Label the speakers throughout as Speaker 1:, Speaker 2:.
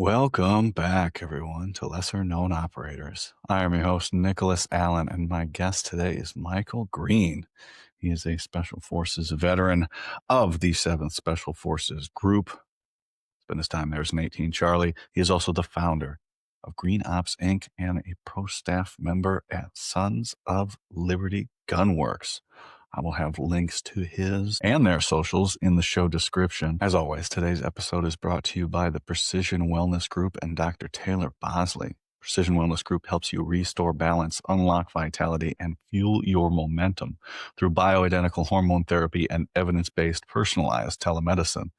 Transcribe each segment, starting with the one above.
Speaker 1: Welcome back, everyone, to Lesser Known Operators. I am your host, Nicholas Allen, and my guest today is Michael Green. He is a Special Forces veteran of the 7th Special Forces Group. Spent his time there as an 18 Charlie. He is also the founder of Green Ops Inc. and a pro staff member at Sons of Liberty Gunworks. I will have links to his and their socials in the show description. As always, today's episode is brought to you by the Precision Wellness Group and Dr. Taylor Bosley. Precision Wellness Group helps you restore balance, unlock vitality, and fuel your momentum through bioidentical hormone therapy and evidence-based personalized telemedicine.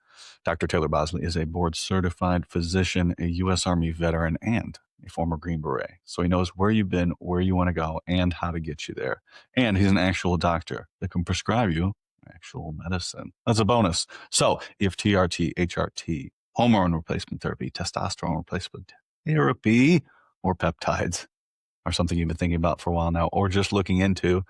Speaker 1: Dr. Taylor Bosley is a board-certified physician, a U.S. Army veteran, and a former Green Beret. So he knows where you've been, where you want to go, and how to get you there. And he's an actual doctor that can prescribe you actual medicine. That's a bonus. So if TRT, HRT, hormone replacement therapy, testosterone replacement therapy, or peptides are something you've been thinking about for a while now, or just looking into,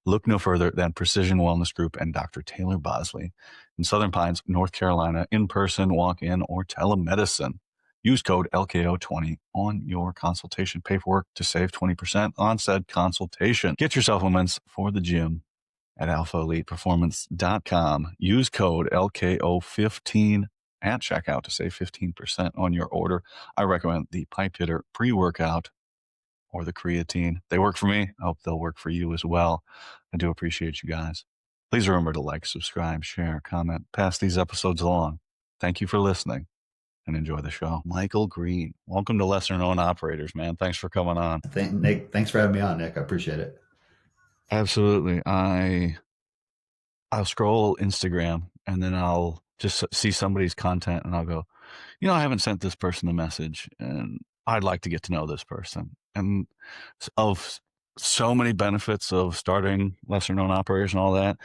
Speaker 1: look no further than Precision Wellness Group and Dr. Taylor Bosley in Southern Pines, North Carolina, in person, walk-in, or telemedicine. Use code LKO20 on your consultation paperwork to save 20% on said consultation. Get your supplements for the gym at alphaeliteperformance.com. Use code LKO15 at checkout to save 15% on your order. I recommend the Pipe Hitter pre-workout or the creatine. They work for me. I hope they'll work for you as well. I do appreciate you guys. Please remember to like, subscribe, share, comment, pass these episodes along. Thank you for listening and enjoy the show. Michael Green, welcome to Lesser Known Operators, man. Thanks for coming on.
Speaker 2: Nick, thanks for having me on, Nick. I appreciate it.
Speaker 1: Absolutely. I'll scroll Instagram and then I'll just see somebody's content and I'll go, I haven't sent this person a message and I'd like to get to know this person. And of so many benefits of starting Lesser Known Operators and all that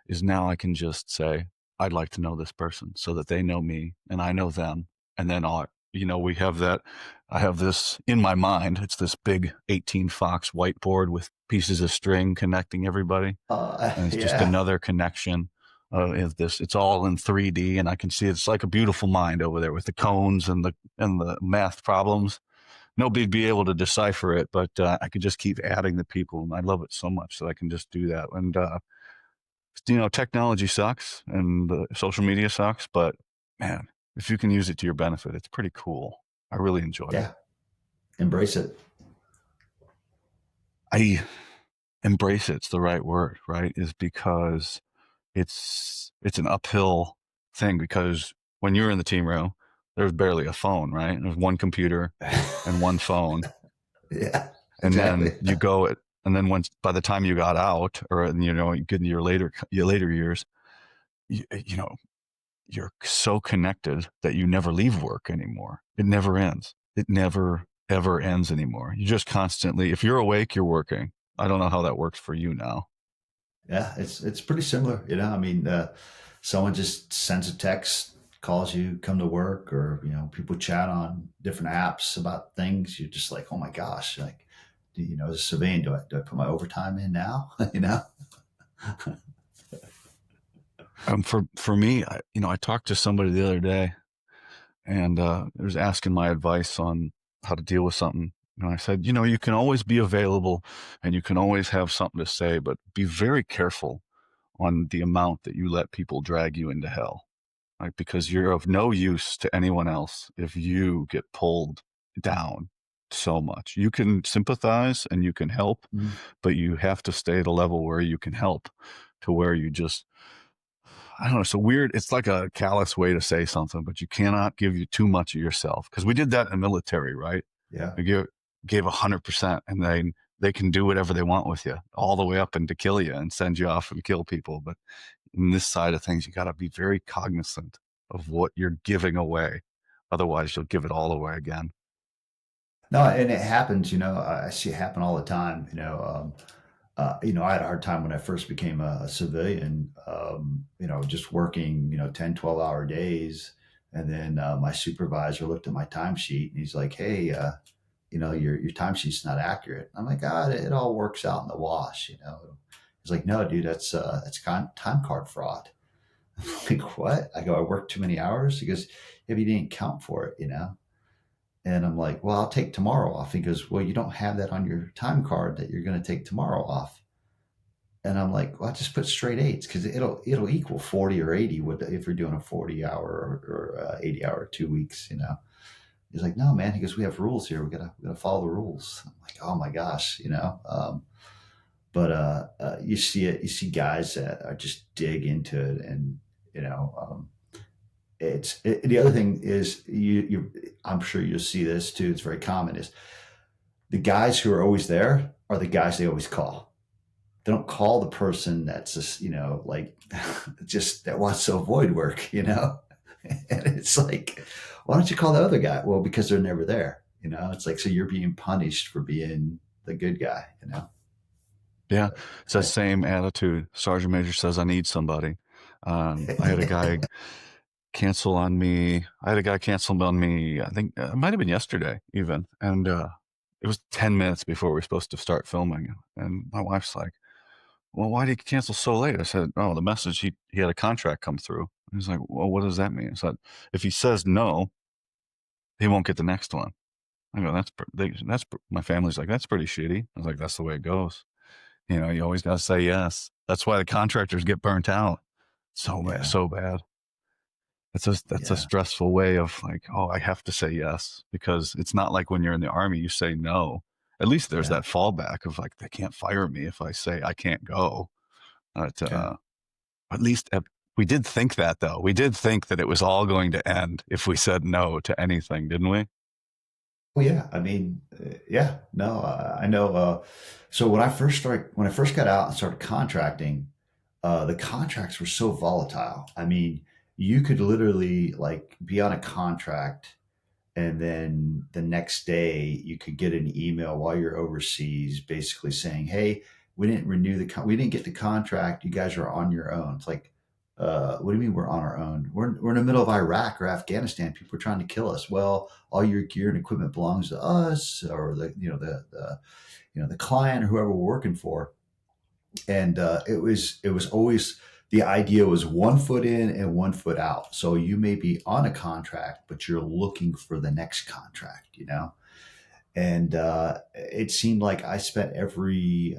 Speaker 1: is now I can just say, I'd like to know this person so that they know me and I know them. And then we have that. I have this in my mind. It's this big 18 Fox whiteboard with pieces of string connecting everybody. And it's just another connection of this. It's all in 3D and I can see it's like a beautiful mind over there with the cones and the math problems. Nobody would be able to decipher it, but I could just keep adding the people and I love it so much that I can just do that. And, technology sucks and social media sucks, but man, if you can use it to your benefit, it's pretty cool. I really enjoy it.
Speaker 2: Yeah. Embrace it.
Speaker 1: I embrace it's the right word, right? Is because it's an uphill thing because when you're in the team room, there's barely a phone, right? There's one computer and one phone.
Speaker 2: Yeah.
Speaker 1: And
Speaker 2: exactly.
Speaker 1: then you go it, and then by the time you got out, or you get into your later years, you're so connected that you never leave work anymore. It never ends. It never ever ends anymore. You just constantly, if you're awake, you're working. I don't know how that works for you now.
Speaker 2: Yeah, it's pretty similar. I mean, someone just sends a text, calls you, come to work, or people chat on different apps about things. You're just like, oh my gosh, like, as a civilian, do I put my overtime in now?
Speaker 1: For me, I talked to somebody the other day, and it was asking my advice on how to deal with something. And I said, you can always be available, and you can always have something to say, but be very careful on the amount that you let people drag you into hell, right? Because you're of no use to anyone else if you get pulled down so much. You can sympathize and you can help, but you have to stay at a level where you can help, to where you just, I don't know, it's weird. It's like a callous way to say something, but you cannot give you too much of yourself. Because we did that in the military, right?
Speaker 2: Yeah.
Speaker 1: We gave 100%, and they can do whatever they want with you, all the way up and to kill you and send you off and kill people. But in this side of things, you got to be very cognizant of what you're giving away. Otherwise, you'll give it all away again.
Speaker 2: No, and it happens. I see it happen all the time. I had a hard time when I first became a civilian, just working, 10, 12-hour days. And then my supervisor looked at my timesheet and he's like, hey, your timesheet's not accurate. I'm like, God, it all works out in the wash. He's like, no, dude, that's time card fraud. I'm like, what? I go, I worked too many hours? He goes, yeah, but you didn't count for it, And I'm like, well, I'll take tomorrow off. He goes, well, you don't have that on your time card that you're going to take tomorrow off. And I'm like, well, I just put straight eights because it'll equal 40 or 80 if you're doing a 40 hour or 80 hour 2 weeks, you know. He's like, no, man. He goes, we have rules here. We gotta follow the rules. I'm like, oh my gosh, you know. But you see it. You see guys that are just dig into it, and you know, the other thing is you. I'm sure you'll see this too. It's very common. Is the guys who are always there are the guys they always call. They don't call the person that's just, you know, like just that wants to avoid work, you know? And it's like, why don't you call the other guy? Well, because they're never there, you know? It's like, so you're being punished for being the good guy, you know?
Speaker 1: Yeah,
Speaker 2: But
Speaker 1: it's that same attitude. Sergeant Major says, I need somebody. I had a guy cancel on me. I had a guy cancel on me, I think it might have been yesterday even. And it was 10 minutes before we were supposed to start filming. And my wife's like, well, why did he cancel so late? I said, oh, the message, he had a contract come through. He's like, well, what does that mean? I said, if he says no, he won't get the next one. I go, my family's like, that's pretty shitty. I was like, that's the way it goes. You know, you always got to say yes. That's why the contractors get burnt out
Speaker 2: yeah,
Speaker 1: so bad. That's a
Speaker 2: yeah,
Speaker 1: stressful way of like, oh, I have to say yes, because it's not like when you're in the army, you say no. At least there's
Speaker 2: yeah,
Speaker 1: that fallback of like, they can't fire me if I say I can't go. But
Speaker 2: yeah.
Speaker 1: at least we did think that though. We did think that it was all going to end if we said no to anything, didn't we?
Speaker 2: Well, yeah. I mean, yeah. No, I know. So when I first got out and started contracting, the contracts were so volatile. I mean, you could literally like be on a contract, and then the next day you could get an email while you're overseas, basically saying, "Hey, we didn't get the contract. You guys are on your own." It's like, what do you mean we're on our own? We're in the middle of Iraq or Afghanistan. People are trying to kill us. Well, all your gear and equipment belongs to us, or the client or whoever we're working for. And it was always, the idea was 1 foot in and 1 foot out. So you may be on a contract, but you're looking for the next contract, you know. And it seemed like I spent every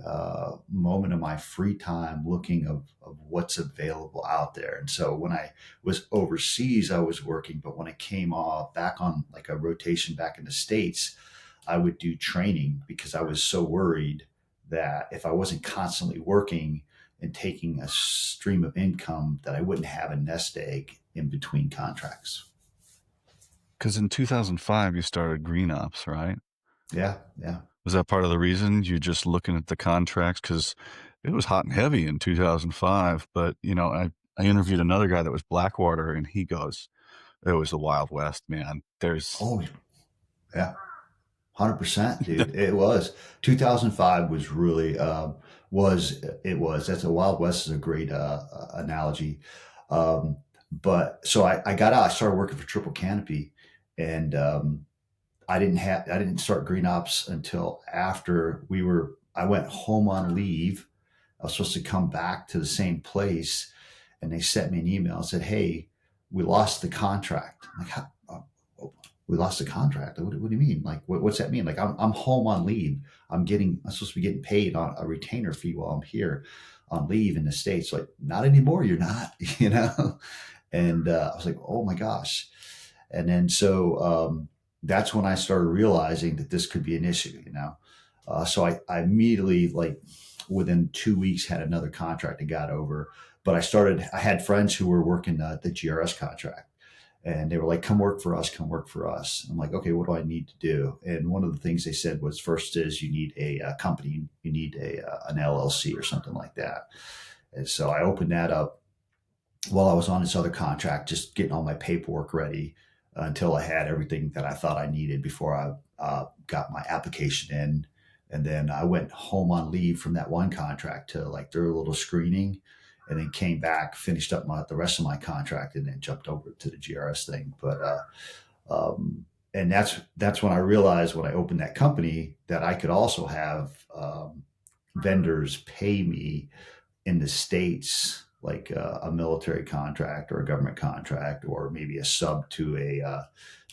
Speaker 2: moment of my free time looking of what's available out there. And so when I was overseas, I was working, but when I came off back on like a rotation back in the States, I would do training because I was so worried that if I wasn't constantly working and taking a stream of income, that I wouldn't have a nest egg in between contracts.
Speaker 1: Because in 2005 you started Green Ops, right?
Speaker 2: Yeah, yeah.
Speaker 1: Was that part of the reason you just looking at the contracts? Because it was hot and heavy in 2005. But you know, I interviewed another guy that was Blackwater, and he goes, it was the Wild West, man. There's
Speaker 2: Oh, yeah. 100%, dude. It was 2005 was really was it was that's a Wild West is a great analogy. But so I got out. I started working for Triple Canopy, and I didn't start Green Ops until after we were. I went home on leave. I was supposed to come back to the same place, and they sent me an email and said, "Hey, we lost the contract." I'm like, we lost the contract. What do you mean? Like, what's that mean? Like, I'm home on leave. I'm supposed to be getting paid on a retainer fee while I'm here on leave in the States. Like, not anymore. You're not, you know? And I was like, oh my gosh. And then that's when I started realizing that this could be an issue, you know? So I immediately, like, within 2 weeks, had another contract I got over. But I had friends who were working the GRS contract, and they were like, come work for us, come work for us. I'm like, okay, what do I need to do? And one of the things they said was, first is you need a company, you need an LLC or something like that. And so I opened that up while I was on this other contract, just getting all my paperwork ready until I had everything that I thought I needed before I got my application in. And then I went home on leave from that one contract to like their little screening, and then came back, finished up the rest of my contract, and then jumped over to the GRS thing. Um, and that's when I realized, when I opened that company, that I could also have vendors pay me in the States, like a military contract or a government contract, or maybe a sub to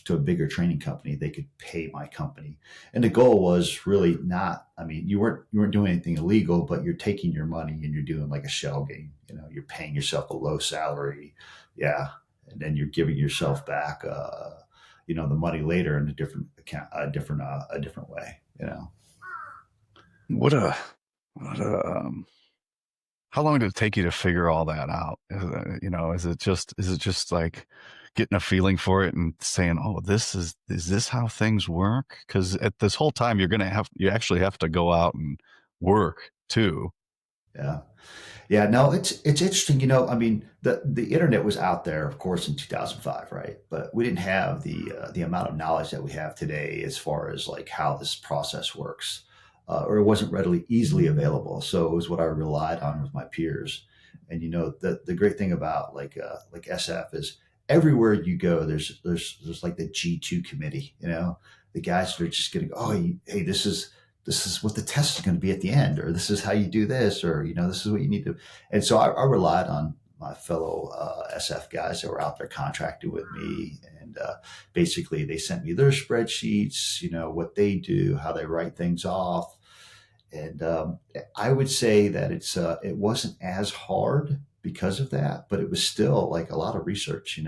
Speaker 2: to a bigger training company, they could pay my company. And the goal was really not, I mean, you weren't doing anything illegal, but you're taking your money and you're doing like a shell game. You're paying yourself a low salary. Yeah. And then you're giving yourself back, the money later in a different account, a different way.
Speaker 1: What a, what a, how long did it take you to figure all that out? Is it just like getting a feeling for it and saying, "Oh, is this how things work?" Because at this whole time, you actually have to go out and work too.
Speaker 2: Yeah. Yeah, no, it's interesting. I mean, the internet was out there, of course, in 2005, right? But we didn't have the amount of knowledge that we have today as far as like how this process works, or it wasn't readily easily available. So it was what I relied on with my peers. And the great thing about like SF is everywhere you go, there's like the G2 committee. The guys that are just going to go, oh, hey, this is what the test is going to be at the end, or this is how you do this, or this is what you need to. And so I relied on my fellow SF guys that were out there contracting with me, and basically they sent me their spreadsheets, what they do, how they write things off, and I would say that it wasn't as hard because of that, but it was still like a lot of research,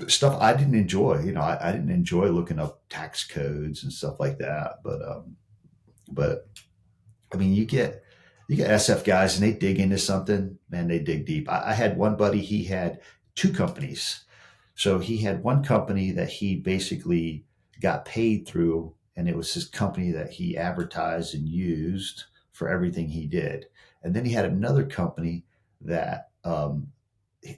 Speaker 2: stuff I didn't enjoy. I didn't enjoy looking up tax codes and stuff like that, but I mean, you get SF guys and they dig into something, man, they dig deep. I had one buddy, he had two companies. So he had one company that he basically got paid through, and it was his company that he advertised and used for everything he did. And then he had another company that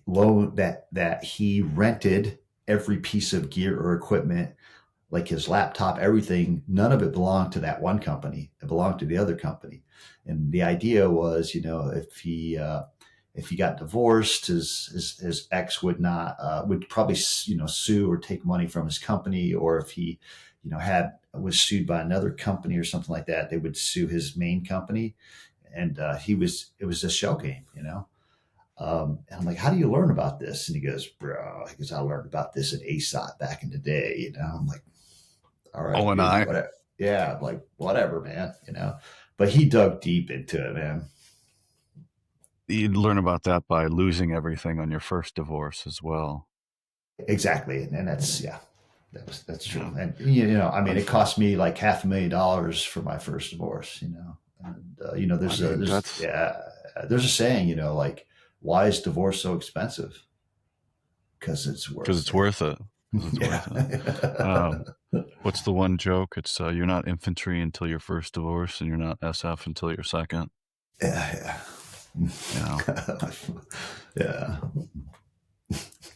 Speaker 2: loan that he rented every piece of gear or equipment, like his laptop, everything, none of it belonged to that one company. It belonged to the other company. And the idea was, if he got divorced, his ex would probably sue or take money from his company, or if he had was sued by another company or something like that, they would sue his main company. And it was a shell game. And I'm like, how do you learn about this? And he goes, bro, because I learned about this at ASOT back in the day. I'm like, all right,
Speaker 1: Oh, and
Speaker 2: dude,
Speaker 1: I,
Speaker 2: whatever. Yeah, like whatever, man. But he dug deep into it, man.
Speaker 1: you learn about that by losing everything on your first divorce as well.
Speaker 2: Exactly, and that's yeah, that's true.
Speaker 1: Yeah,
Speaker 2: And I mean, it cost me like $500,000 for my first divorce. And
Speaker 1: I
Speaker 2: there's a
Speaker 1: mean
Speaker 2: there's
Speaker 1: that's
Speaker 2: yeah, there's a saying, like, why is divorce so expensive? Because it's
Speaker 1: because
Speaker 2: worth
Speaker 1: it's
Speaker 2: it.
Speaker 1: worth it. Because it's
Speaker 2: Yeah.
Speaker 1: worth it. Um, what's the one joke? It's you're not infantry until your first divorce, and you're not SF until your second.
Speaker 2: Yeah,
Speaker 1: You know
Speaker 2: yeah.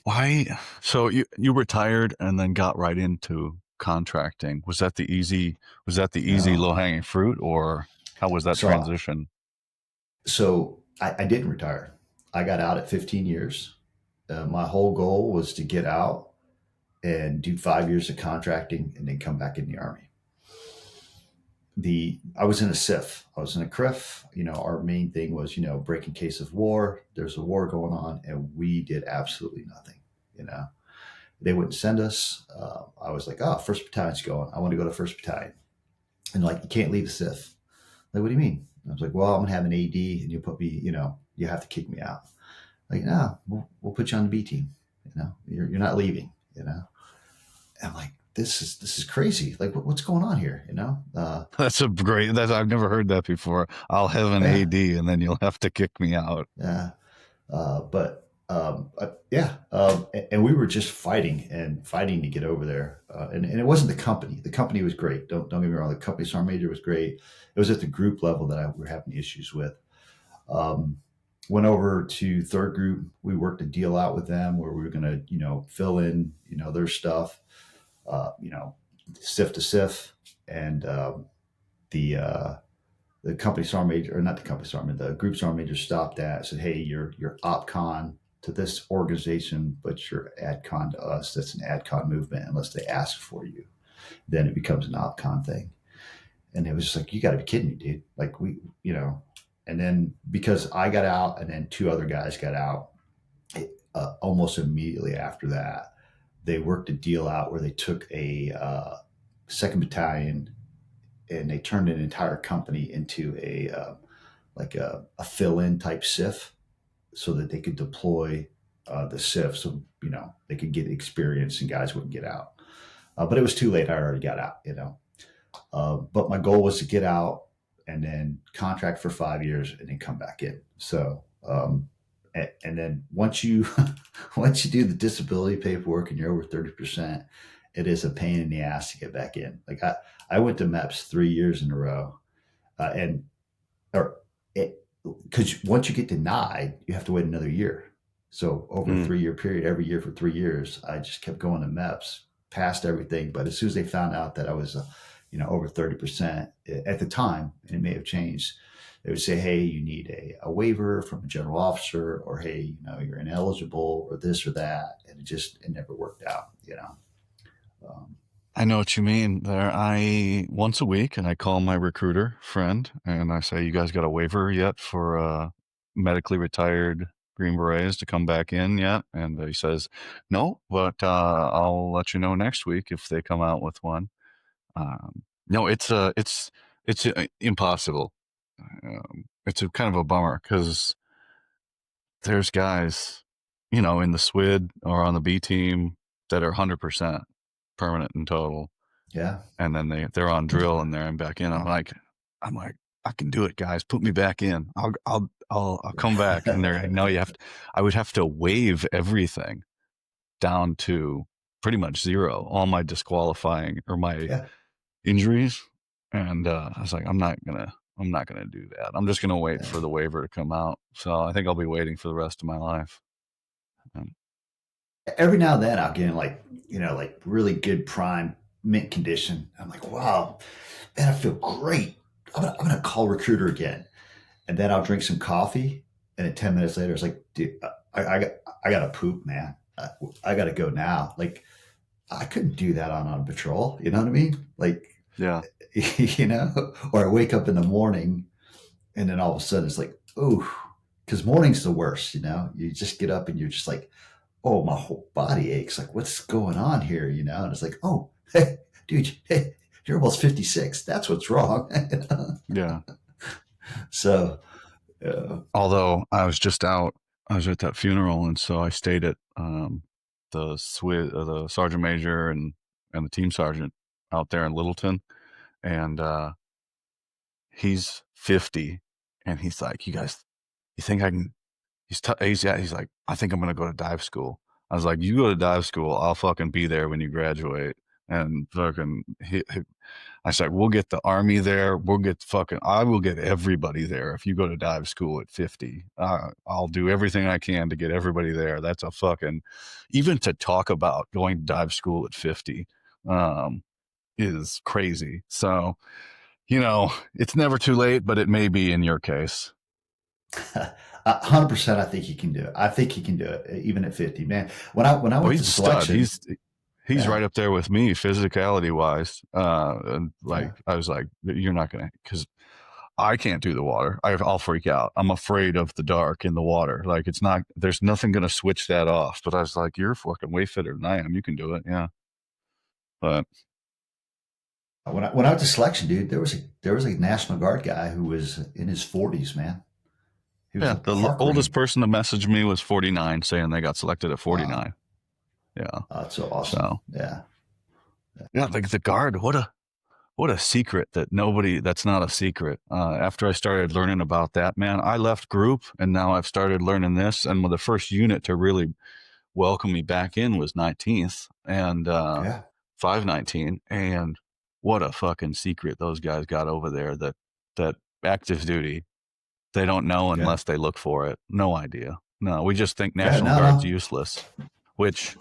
Speaker 1: why? So you retired and then got right into contracting. Was that the easy
Speaker 2: No.
Speaker 1: low hanging fruit, or how was that
Speaker 2: So
Speaker 1: transition?
Speaker 2: I didn't retire. I got out at 15 years. My whole goal was to get out and do 5 years of contracting and then come back in the army. I was in a SIF. I was in a CRIF. Our main thing was break in case of war. There's a war going on, and we did absolutely nothing. You know, they wouldn't send us. I was like, oh, First Battalion's going. I want to go to First Battalion, and like, you can't leave the SIF. Like, what do you mean? I was like, well, I'm gonna have an AD, and you put me. You have to kick me out. Like, no, we'll put you on the B team. You're not leaving. And I'm like, this is crazy. Like, what's going on here?
Speaker 1: That's a great. That I've never heard that before. I'll have an
Speaker 2: Yeah,
Speaker 1: AD, and then you'll have to kick me out.
Speaker 2: yeah. But yeah, and we were just fighting and fighting to get over there. And it wasn't the company. The company was great. Don't get me wrong. The company sergeant major was great. It was at the group level that we were having issues with. Um, Went over to third group. We worked a deal out with them where we were going to, fill in, their stuff, uh, you know, SIF to SIF, and the company sergeant major, or not the company sergeant, the group sergeant major stopped that, said, hey, you're OpCon to this organization, but you're AdCon to us. That's an AdCon movement unless they ask for you. Then it becomes an OpCon thing. And it was just like, you got to be kidding me, dude. Like, and then because I got out and then two other guys got out almost immediately after that, they worked a deal out where they took a second battalion and they turned an entire company into a like a fill-in type SIF so that they could deploy the SIF, so they could get experience and guys wouldn't get out. But it was too late. I already got out. But my goal was to get out and then contract for 5 years and then come back in. So and then once you once you do the disability paperwork and you're over 30%, it is a pain in the ass to get back in. Like I went to MEPS 3 years in a row, and or it because once you get denied, you have to wait another year. So over a
Speaker 1: Mm.
Speaker 2: 3 year period, every year for 3 years, I just kept going to MEPS, passed everything. But as soon as they found out that I was, over 30% at the time, and it may have changed, they would say, "Hey, you need a waiver from a general officer," or "Hey, you're ineligible," or this or that, and it never worked out. Um,
Speaker 1: I know what you mean there. I once a week, and I call my recruiter friend and I say, "You guys got a waiver yet for medically retired Green Berets to come back in yet?" And he says, "No, but I'll let you know next week if they come out with one." No, it's impossible. It's a kind of a bummer because there's guys, in the SWID or on the B team that are 100% permanent and total,
Speaker 2: yeah,
Speaker 1: and then they're on drill and they're in back in. I'm like, I can do it, guys. Put me back in. I'll come back. And they're like, no, you have to. I would have to waive everything down to pretty much zero, all my disqualifying or my
Speaker 2: yeah.
Speaker 1: injuries. And I was like, I'm not gonna do that. I'm just gonna wait for the waiver to come out. So I think I'll be waiting for the rest of my life. Um,
Speaker 2: Every now and then I'll get in like really good prime mint condition. I'm like, wow, man, I feel great. I'm gonna call recruiter again, and then I'll drink some coffee, and then 10 minutes later, it's like, dude, I got to poop, man. I got to go now. Like I couldn't do that on patrol. You know what I mean? Like,
Speaker 1: yeah,
Speaker 2: or I wake up in the morning, and then all of a sudden it's like, ooh, because morning's the worst. You just get up and you're just like, oh, my whole body aches. Like, what's going on here? And it's like, oh, hey, dude, hey, you're almost 56. That's what's wrong.
Speaker 1: yeah.
Speaker 2: So, uh,
Speaker 1: Although I was at that funeral, and so I stayed at the sergeant major and the team sergeant out there in Littleton, and he's 50, and he's like, "You guys, you think I can?" He's like, "I think I'm gonna go to dive school." I was like, "You go to dive school, I'll fucking be there when you graduate." And fucking, I said, "We'll get the army there. I will get everybody there if you go to dive school at 50. I'll do everything I can to get everybody there." That's a fucking, even to talk about going to dive school at 50, um, is crazy. So, it's never too late, but it may be in your case.
Speaker 2: 100%, I think he can do it. I think he can do it, even at 50. Man, when I
Speaker 1: Oh,
Speaker 2: went to
Speaker 1: he's a stud.
Speaker 2: selection,
Speaker 1: He's
Speaker 2: yeah,
Speaker 1: right up there with me physicality wise. And like,
Speaker 2: yeah,
Speaker 1: I was like, you're not gonna, because I can't do the water. I'll freak out. I'm afraid of the dark in the water. Like, it's not. There's nothing gonna switch that off. But I was like, you're fucking way fitter than I am. You can do it. Yeah. But
Speaker 2: when I went to selection, dude, there was a National Guard guy who was in his 40s, man. He was a
Speaker 1: yeah, the
Speaker 2: park
Speaker 1: oldest
Speaker 2: ranger.
Speaker 1: person to message me was 49, saying they got selected at
Speaker 2: Wow,
Speaker 1: 49. Yeah.
Speaker 2: that's so awesome.
Speaker 1: So
Speaker 2: Yeah,
Speaker 1: yeah, like the guard. What a secret that's not a secret. After I started learning about that, man, I left group and now I've started learning this. And the first unit to really welcome me back in was 19th and
Speaker 2: yeah,
Speaker 1: 519. And what a fucking secret those guys got over there that active duty, they don't know
Speaker 2: yeah,
Speaker 1: unless they look for it. No idea. No, we just think
Speaker 2: yeah.
Speaker 1: National
Speaker 2: No,
Speaker 1: Guard's
Speaker 2: no,
Speaker 1: useless, which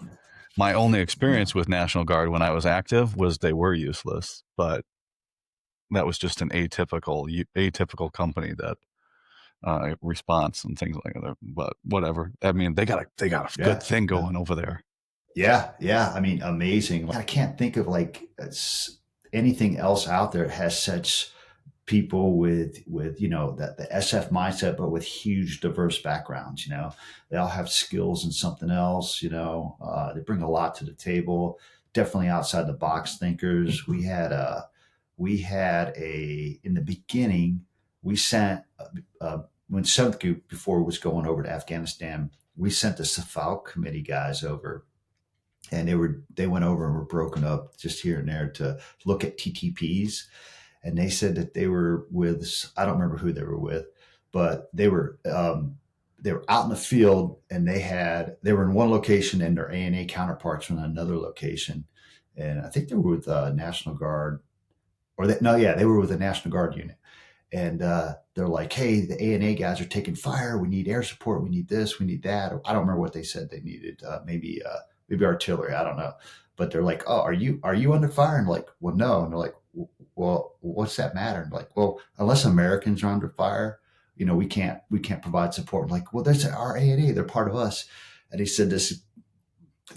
Speaker 1: my only
Speaker 2: no.
Speaker 1: experience with National Guard when I was active was they were useless. But that was just an atypical company that response and things like that. But whatever. I mean, they got a good
Speaker 2: Yeah,
Speaker 1: thing
Speaker 2: yeah,
Speaker 1: going over there.
Speaker 2: yeah, yeah. I mean, amazing. I can't think of anything else out there that has such people with the SF mindset, but with huge diverse backgrounds. They all have skills in something else. They bring a lot to the table. Definitely outside the box thinkers. We had a in the beginning. We sent when seventh group before it was going over to Afghanistan. We sent the Safal committee guys over, and they went over and were broken up just here and there to look at TTPs. And they said that they were with, I don't remember who they were with, but they were out in the field, and they were in one location, and their ANA counterparts were in another location. And I think they were with National Guard, no, yeah, they were with the National Guard unit. And they're like, hey, the ANA guys are taking fire. We need air support. We need this. We need that. I don't remember what they said they needed. Maybe artillery. I don't know. But they're like, oh, are you under fire? And like, well, no. And they're like, well, what's that matter? And like, well, unless Americans are under fire, we can't provide support. I'm like, well, that's our ANA. They're part of us. And he said this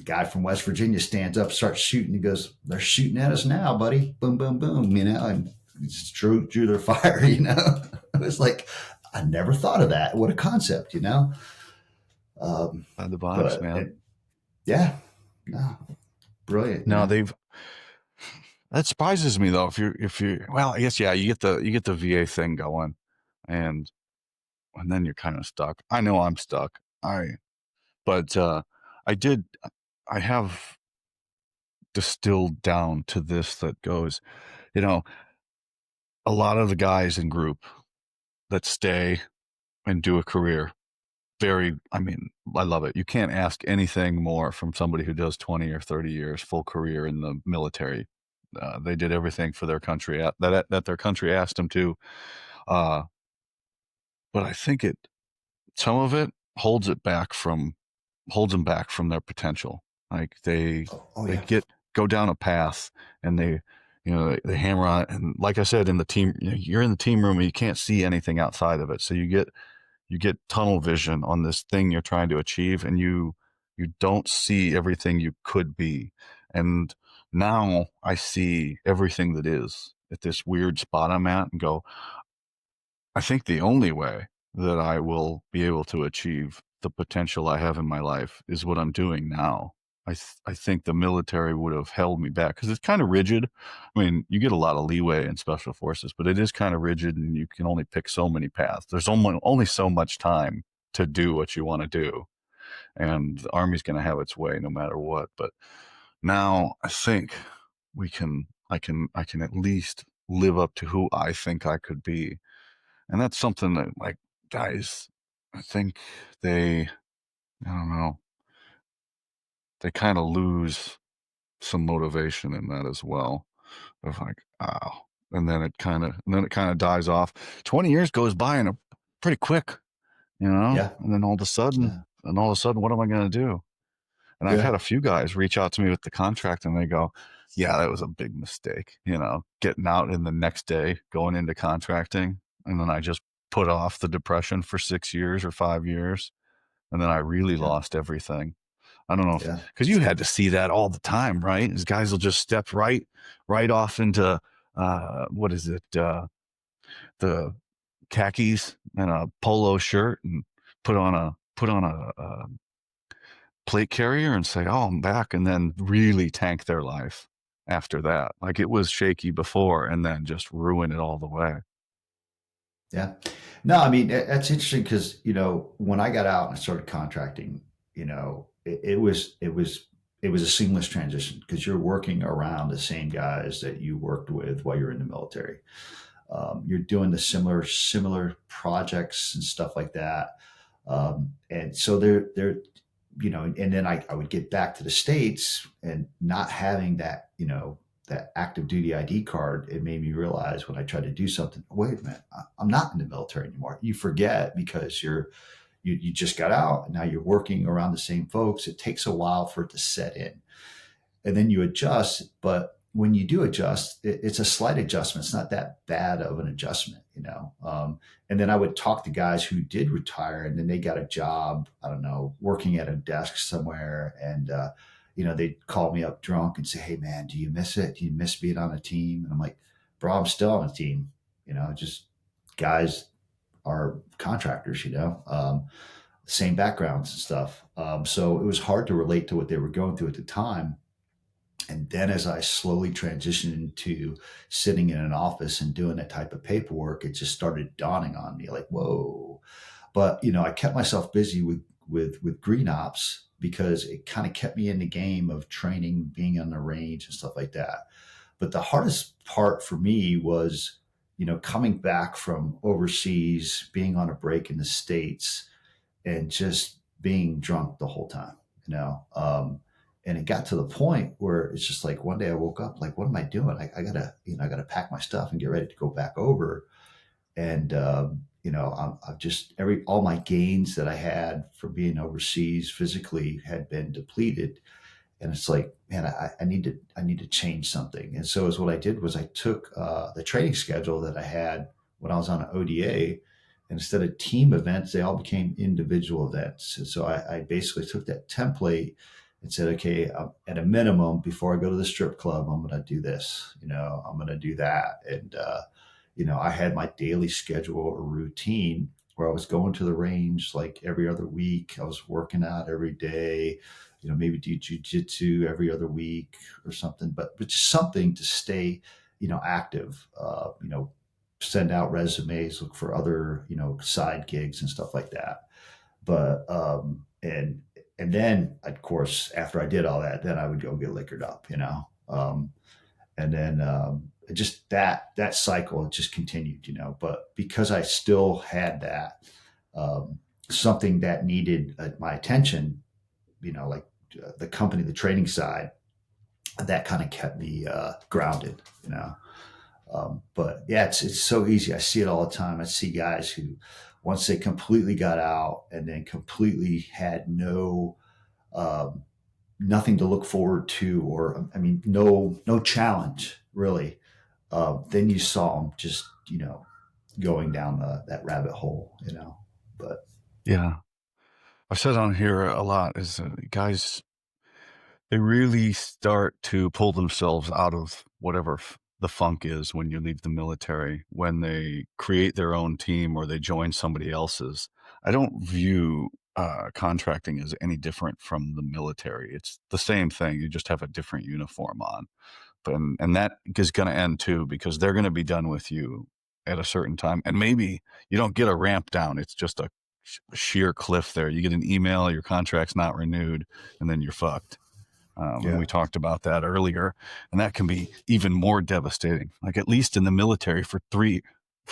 Speaker 2: guy from West Virginia stands up, starts shooting. He goes, they're shooting at us now, buddy. Boom, boom, boom. And it's drew their fire. It was like, I never thought of that. What a concept.
Speaker 1: By the box,
Speaker 2: But
Speaker 1: man.
Speaker 2: yeah, no, brilliant.
Speaker 1: No, they've that surprises me though. If you well, I guess yeah, you get the VA thing going, and then you're kind of stuck. I know I'm stuck. But I did I have distilled down to this that goes, you know, a lot of the guys in group that stay and do a career, I mean, I love it. You can't ask anything more from somebody who does 20 or 30 years full career in the military. They did everything for their country that their country asked them to. Uh, but I think some of it holds them back from their potential. Like
Speaker 2: Oh
Speaker 1: they
Speaker 2: yeah,
Speaker 1: go down a path, and they hammer on it. And like I said, in the team, you're in the team room and you can't see anything outside of it. So you get tunnel vision on this thing you're trying to achieve, and you don't see everything you could be. And now I see everything that is at this weird spot I'm at, and go, I think the only way that I will be able to achieve the potential I have in my life is what I'm doing now. I think the military would have held me back because it's kind of rigid. I mean, you get a lot of leeway in special forces, but it is kind of rigid, and you can only pick so many paths. There's only so much time to do what you want to do, and the Army's going to have its way no matter what. But now I think I can at least live up to who I think I could be, and that's something that, like, guys, I think I don't know, they kind of lose some motivation in that as well. Of like, oh, and then it kind of dies off. 20 years goes by and pretty quick,
Speaker 2: yeah,
Speaker 1: and then
Speaker 2: yeah,
Speaker 1: all of a sudden, what am I going to do? And I've
Speaker 2: yeah,
Speaker 1: had a few guys reach out to me with the contract, and they go, yeah, that was a big mistake, getting out in the next day, going into contracting. And then I just put off the depression for 6 years or 5 years. And then I really
Speaker 2: yeah,
Speaker 1: lost everything. I don't know if,
Speaker 2: yeah,
Speaker 1: because you had to see that all the time, right? These guys will just step right off into, what is it? The khakis and a polo shirt, and put on a plate carrier and say, "Oh, I'm back," and then really tank their life after that. Like, it was shaky before, and then just ruin it all the way.
Speaker 2: yeah. No, I mean that's interesting because when I got out and I started contracting, it was a seamless transition because you're working around the same guys that you worked with while you're in the military. You're doing the similar projects and stuff like that. And so and then I would get back to the States, and not having that active duty ID card, it made me realize when I tried to do something, wait a minute, I'm not in the military anymore. You forget because you just got out, and now you're working around the same folks. It takes a while for it to set in, and then you adjust. But when you do adjust, it's a slight adjustment. It's not that bad of an adjustment. And then I would talk to guys who did retire, and then they got a job, I don't know, working at a desk somewhere. And, they'd call me up drunk and say, hey, man, do you miss it? Do you miss being on a team? And I'm like, bro, I'm still on a team. just guys are contractors, same backgrounds and stuff. So it was hard to relate to what they were going through at the time. And then as I slowly transitioned into sitting in an office and doing that type of paperwork, it just started dawning on me like, whoa. But I kept myself busy with green ops because it kind of kept me in the game of training, being on the range and stuff like that. But the hardest part for me was, coming back from overseas, being on a break in the States, and just being drunk the whole time, you know. And it got to the point where it's just like one day I woke up like, what am I doing? I gotta pack my stuff and get ready to go back over. And I'm just all my gains that I had from being overseas physically had been depleted, and it's like, man, I need to change something. And so is what I did was I took the training schedule that I had when I was on an ODA, and instead of team events, they all became individual events. And so I basically took that template and said, okay, at a minimum, before I go to the strip club, I'm going to do this, I'm going to do that. And I had my daily schedule or routine where I was going to the range like every other week. I was working out every day, maybe do jujitsu every other week or something, but just something to stay, active, send out resumes, look for other, side gigs and stuff like that. But, and then of course, after I did all that, then I would go get liquored up, and then just that cycle just continued, but because I still had that, something that needed my attention, like the company, the training side, that kind of kept me grounded, but yeah, it's so easy. I see it all the time. I see guys who, once they completely got out and then completely had um, nothing to look forward to, or I mean, no challenge really. Then you saw them just going down that rabbit hole, But
Speaker 1: Yeah. I've said on here a lot is guys, they really start to pull themselves out of whatever the funk is when you leave the military, when they create their own team or they join somebody else's. I don't view contracting as any different from the military. It's the same thing. You just have a different uniform on. And that is going to end too, because they're going to be done with you at a certain time. And maybe you don't get a ramp down. It's just a sheer cliff there. You get an email, your contract's not renewed, and then you're fucked. And
Speaker 2: yeah,
Speaker 1: we talked about that earlier, and that can be even more devastating. Like at least in the military for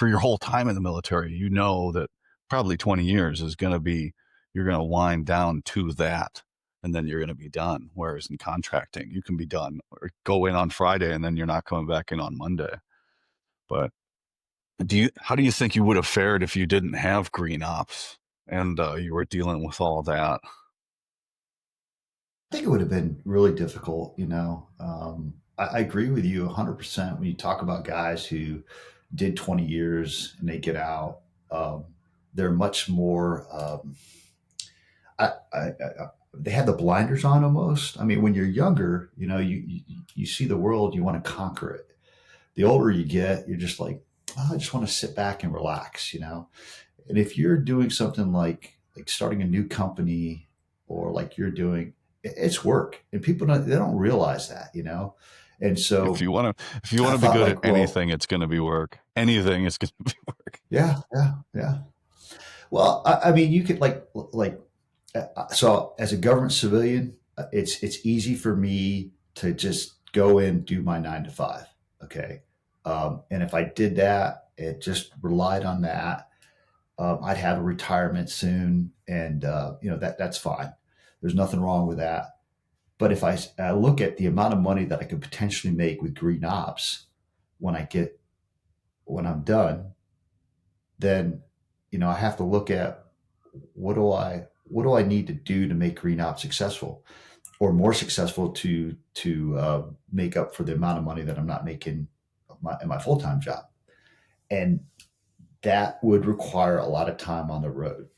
Speaker 1: your whole time in the military, you know that probably 20 years is going to be, you're going to wind down to that, and then you're going to be done. Whereas in contracting, you can be done or go in on Friday and then you're not coming back in on Monday. But how do you think you would have fared if you didn't have green ops and you were dealing with all that?
Speaker 2: I think it would have been really difficult. I agree with you 100% when you talk about guys who did 20 years and they get out. Um, they're much more. They have the blinders on almost. I mean, when you're younger, you see the world, you want to conquer it. The older you get, you're just like, oh, I just want to sit back and relax. And if you're doing something like starting a new company, or like you're doing, it's work, and people they don't realize that, And
Speaker 1: If
Speaker 2: so
Speaker 1: you want if you want
Speaker 2: I
Speaker 1: to be
Speaker 2: thought
Speaker 1: good at
Speaker 2: like, well,
Speaker 1: anything, it's going to be work. Anything is going to be work.
Speaker 2: yeah, yeah, yeah. Well, I mean, you could so as a government civilian, it's easy for me to just go in, do my 9 to 5. Okay. And if I did that, it just relied on that. I'd have a retirement soon, and that's fine. There's nothing wrong with that. But if I look at the amount of money that I could potentially make with green ops when when I'm done, then I have to look at what do I need to do to make green ops successful, or more successful, to make up for the amount of money that I'm not making in my full time job. And that would require a lot of time on the road.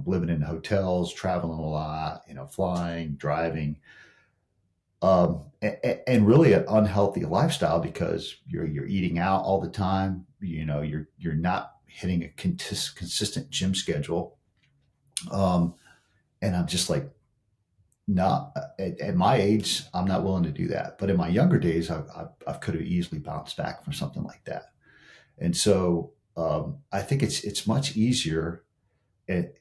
Speaker 2: Living in hotels, traveling a lot, flying, driving. and really an unhealthy lifestyle because you're eating out all the time. You know, you're not hitting a consistent gym schedule. Um, and I'm just like, not at my age, I'm not willing to do that. But in my younger days, I could have easily bounced back from something like that. And so I think it's much easier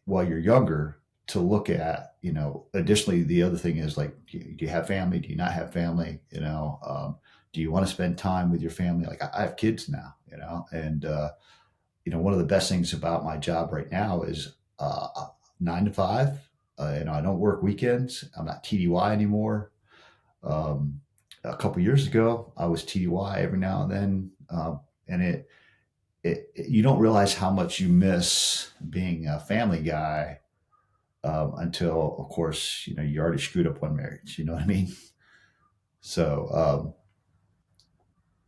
Speaker 2: while you're younger to look at, you know, additionally, the other thing is like, do you have family? Do you not have family? You know, do you want to spend time with your family? Like I have kids now, you know, and, you know, one of the best things about my job right now is 9 to 5. You know, I don't work weekends. I'm not TDY anymore. Um, a couple years ago, I was TDY every now and then. And you don't realize how much you miss being a family guy until, of course, you know, you already screwed up one marriage. You know what I mean? So,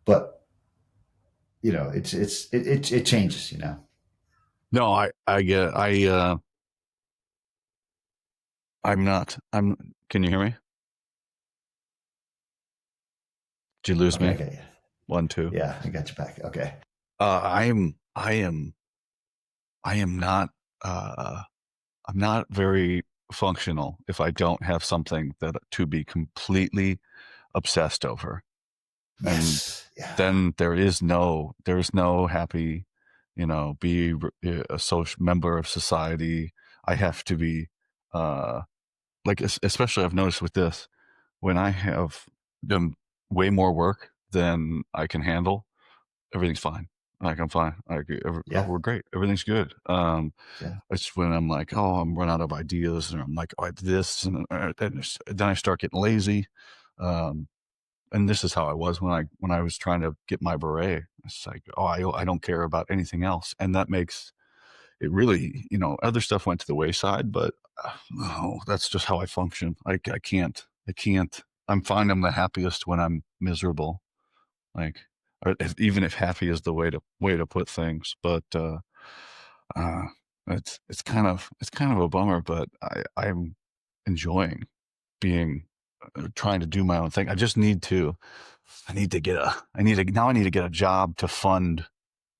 Speaker 2: but you know, it changes. You know.
Speaker 1: No, I get I'm not. Can you hear me? Did you lose
Speaker 2: Okay, I
Speaker 1: me?
Speaker 2: got you.
Speaker 1: One, two.
Speaker 2: Yeah, I got you back. Okay.
Speaker 1: I am not. I'm not very functional if I don't have something that to be completely obsessed over, and
Speaker 2: Yes. Yeah.
Speaker 1: then there's no happy, you know, be a social member of society. I have to be, uh, like especially I've noticed with this when I have done way more work than I can handle, everything's fine. Like I'm fine. Like oh,
Speaker 2: Yeah.
Speaker 1: we're great. Everything's good.
Speaker 2: Yeah.
Speaker 1: It's when I'm like, oh, I'm run out of ideas, and I'm like, oh, I did this, and then I start getting lazy. Um, and this is how I was when I was trying to get my beret. It's like, oh, I don't care about anything else, and that makes it really, you know, other stuff went to the wayside, but oh, that's just how I function. I can't. I'm fine. I'm the happiest when I'm miserable. Like, or even if happy is the way to put things, but uh, it's kind of a bummer. But I'm enjoying being trying to do my own thing. I just need to. I need to get a job to fund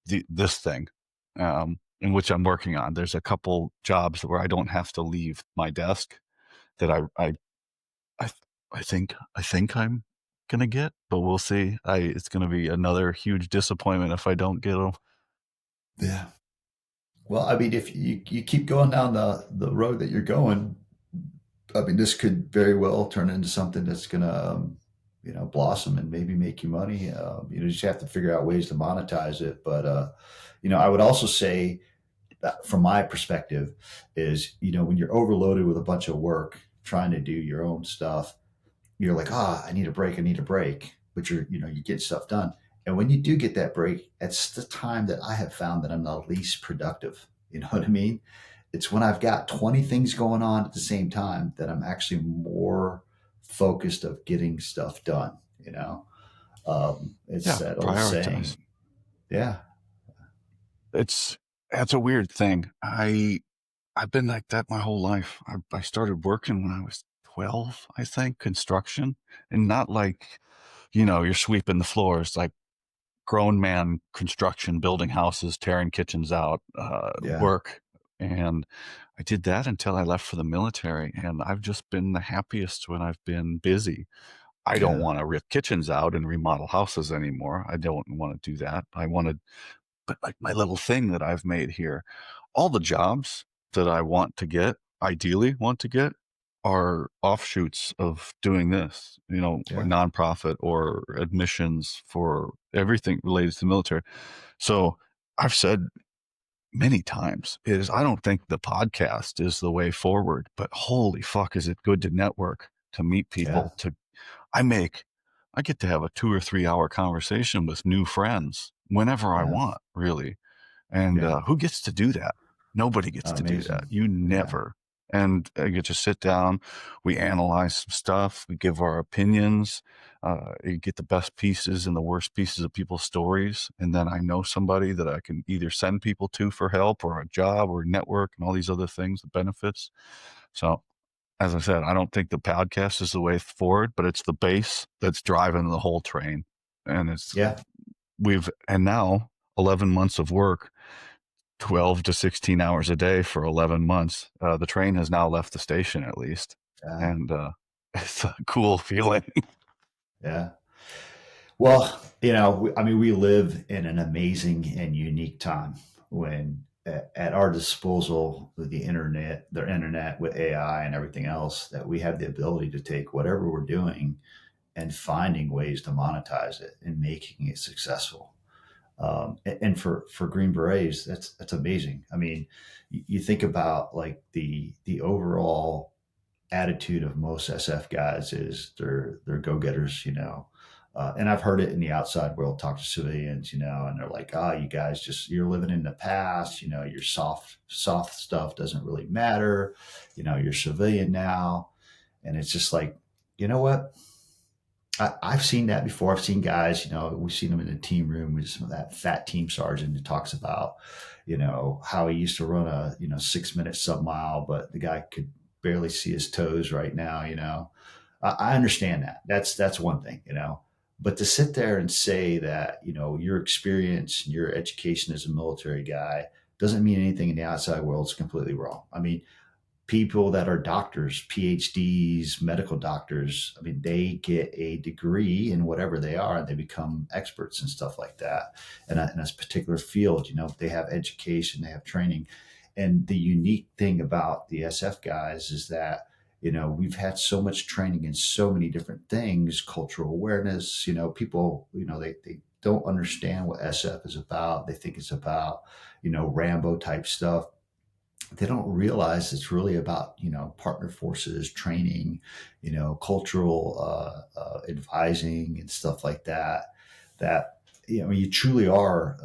Speaker 1: this thing, in which I'm working on. There's a couple jobs where I don't have to leave my desk that I, I think I'm gonna get, but we'll see. It's gonna be another huge disappointment if I don't get them.
Speaker 2: Yeah. Well, I mean, if you keep going down the road that you're going, I mean, this could very well turn into something that's gonna, you know, blossom and maybe make you money. You know, you just have to figure out ways to monetize it. But you know, I would also say, from my perspective, is you know, when you're overloaded with a bunch of work, trying to do your own stuff, you're like, I need a break, I need a break. But you know, you get stuff done. And when you do get that break, it's the time that I have found that I'm the least productive. You know what I mean? It's when I've got 20 things going on at the same time that I'm actually more focused of getting stuff done. You know, it's
Speaker 1: Yeah,
Speaker 2: that old
Speaker 1: prioritize.
Speaker 2: saying. Yeah,
Speaker 1: It's That's a weird thing. I've been like that my whole life. I started working when I was 12, I think, construction, and not like, you know, you're sweeping the floors, like grown man construction, building houses, tearing kitchens out,
Speaker 2: yeah,
Speaker 1: work. And I did that until I left for the military. And I've just been the happiest when I've been busy. I don't
Speaker 2: yeah,
Speaker 1: want to rip kitchens out and remodel houses anymore. I don't want to do that. I want to, but like my little thing that I've made here, all the jobs that I want to get, ideally want to get, are offshoots of doing this, you know, or
Speaker 2: yeah,
Speaker 1: nonprofit or admissions for everything related to the military. So I've said many times is I don't think the podcast is the way forward, but holy fuck, is it good to network, to meet
Speaker 2: yeah,
Speaker 1: people, I make, I get to have a 2 or 3 hour conversation with new friends whenever I
Speaker 2: yeah,
Speaker 1: want, really. And
Speaker 2: yeah.
Speaker 1: who gets to do that? Nobody gets to do that.
Speaker 2: Amazing.
Speaker 1: You
Speaker 2: Yeah,
Speaker 1: never. And I get to sit down, we analyze some stuff, we give our opinions, you get the best pieces and the worst pieces of people's stories. And then I know somebody that I can either send people to for help or a job or network and all these other things, the benefits. So as I said, I don't think the podcast is the way forward, but it's the base that's driving the whole train. And
Speaker 2: Yeah.
Speaker 1: and now 11 months of work, 12 to 16 hours a day for 11 months. The train has now left the station at least.
Speaker 2: Yeah.
Speaker 1: And it's a cool feeling.
Speaker 2: Yeah. Well, I mean, we live in an amazing and unique time when at our disposal with the internet with AI and everything else, that we have the ability to take whatever we're doing and finding ways to monetize it and making it successful. And for Green Berets, that's amazing. I mean, you think about like the overall attitude of most SF guys is they're go getters, and I've heard it in the outside world, talk to civilians, and they're like, "Ah, you guys you're living in the past. Your soft stuff doesn't really matter. You're civilian now," and it's just like, you know what? I've seen that before. I've seen guys, we've seen them in the team room with some of that fat team sergeant that talks about, how he used to run a, 6 minute sub mile, but the guy could barely see his toes right now. I understand that. That's one thing, but to sit there and say that, your experience and your education as a military guy doesn't mean anything in the outside world is completely wrong. I mean, people that are doctors, PhDs, medical doctors, I mean, they get a degree in whatever they are, and they become experts and stuff like that. And in a particular field, they have education, they have training. And the unique thing about the SF guys is that, we've had so much training in so many different things, cultural awareness, people, they don't understand what SF is about. They think it's about, Rambo type stuff. They don't realize it's really about partner forces training, cultural advising and stuff like that. That you truly are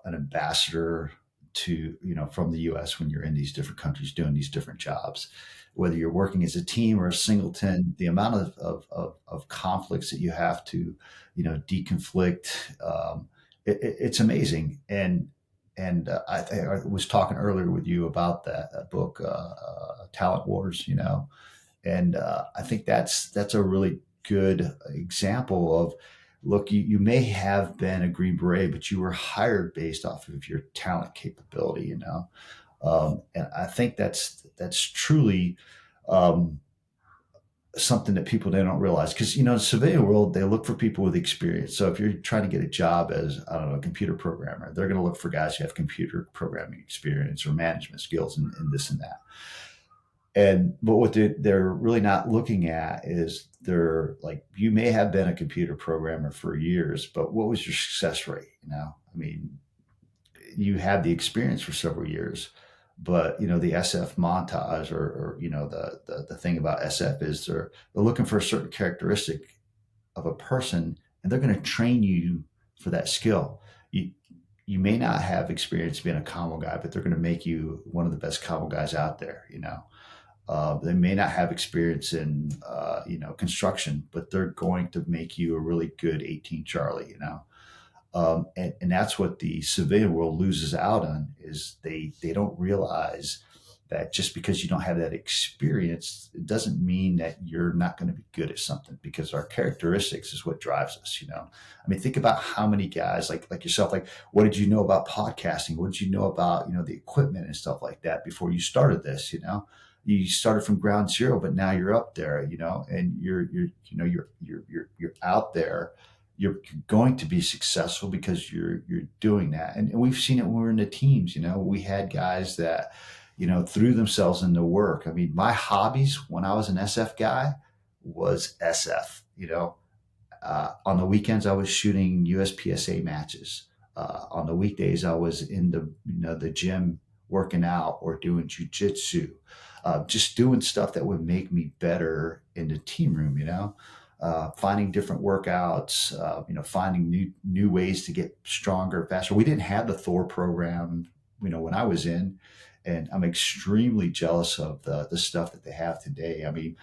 Speaker 2: an ambassador to from the U.S. when you're in these different countries doing these different jobs. Whether you're working as a team or a singleton, the amount of conflicts that you have to deconflict, it's amazing. And I was talking earlier with you about that book, Talent Wars, and I think that's a really good example of, look, you may have been a Green Beret, but you were hired based off of your talent capability, and I think that's truly um, something that people they don't realize, because in the civilian world they look for people with experience. So if you're trying to get a job as, I don't know, a computer programmer, they're going to look for guys who have computer programming experience or management skills and this and that. But what they're really not looking at is, they're like, you may have been a computer programmer for years, but what was your success rate? I mean, you had the experience for several years, but the SF montage, or the thing about SF is, they're looking for a certain characteristic of a person, and they're going to train you for that skill. You may not have experience being a commo guy, but they're going to make you one of the best commo guys out there. They may not have experience in construction, but they're going to make you a really good 18 Charlie. And that's what the civilian world loses out on, is they don't realize that just because you don't have that experience, it doesn't mean that you're not going to be good at something, because our characteristics is what drives us. I mean, think about how many guys like yourself, like, what did you know about podcasting? What did you know about, the equipment and stuff like that before you started this? You started from ground zero, but now you're up there, and you're out there. You're going to be successful because you're doing that. And we've seen it when we were in the teams. We had guys that, threw themselves into work. I mean, my hobbies when I was an SF guy was SF. On the weekends, I was shooting USPSA matches. On the weekdays, I was in the gym working out or doing jujitsu, just doing stuff that would make me better in the team room. Finding different workouts, finding new ways to get stronger, faster. We didn't have the Thor program, when I was in, and I'm extremely jealous of the stuff that they have today. I mean,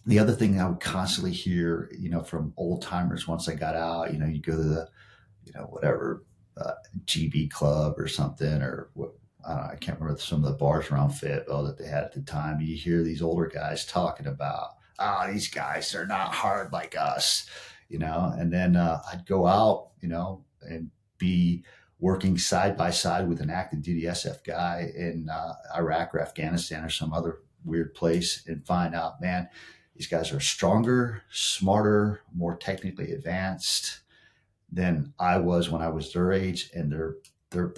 Speaker 2: the other thing I would constantly hear, from old timers once I got out, you go to the, whatever, GB club or something, or I don't know, I can't remember some of the bars around Fayetteville that they had at the time. You hear these older guys talking about, oh, these guys, they're not hard like us, and then I'd go out, and be working side by side with an active duty SF guy in Iraq or Afghanistan or some other weird place and find out, man, these guys are stronger, smarter, more technically advanced than I was when I was their age, and they're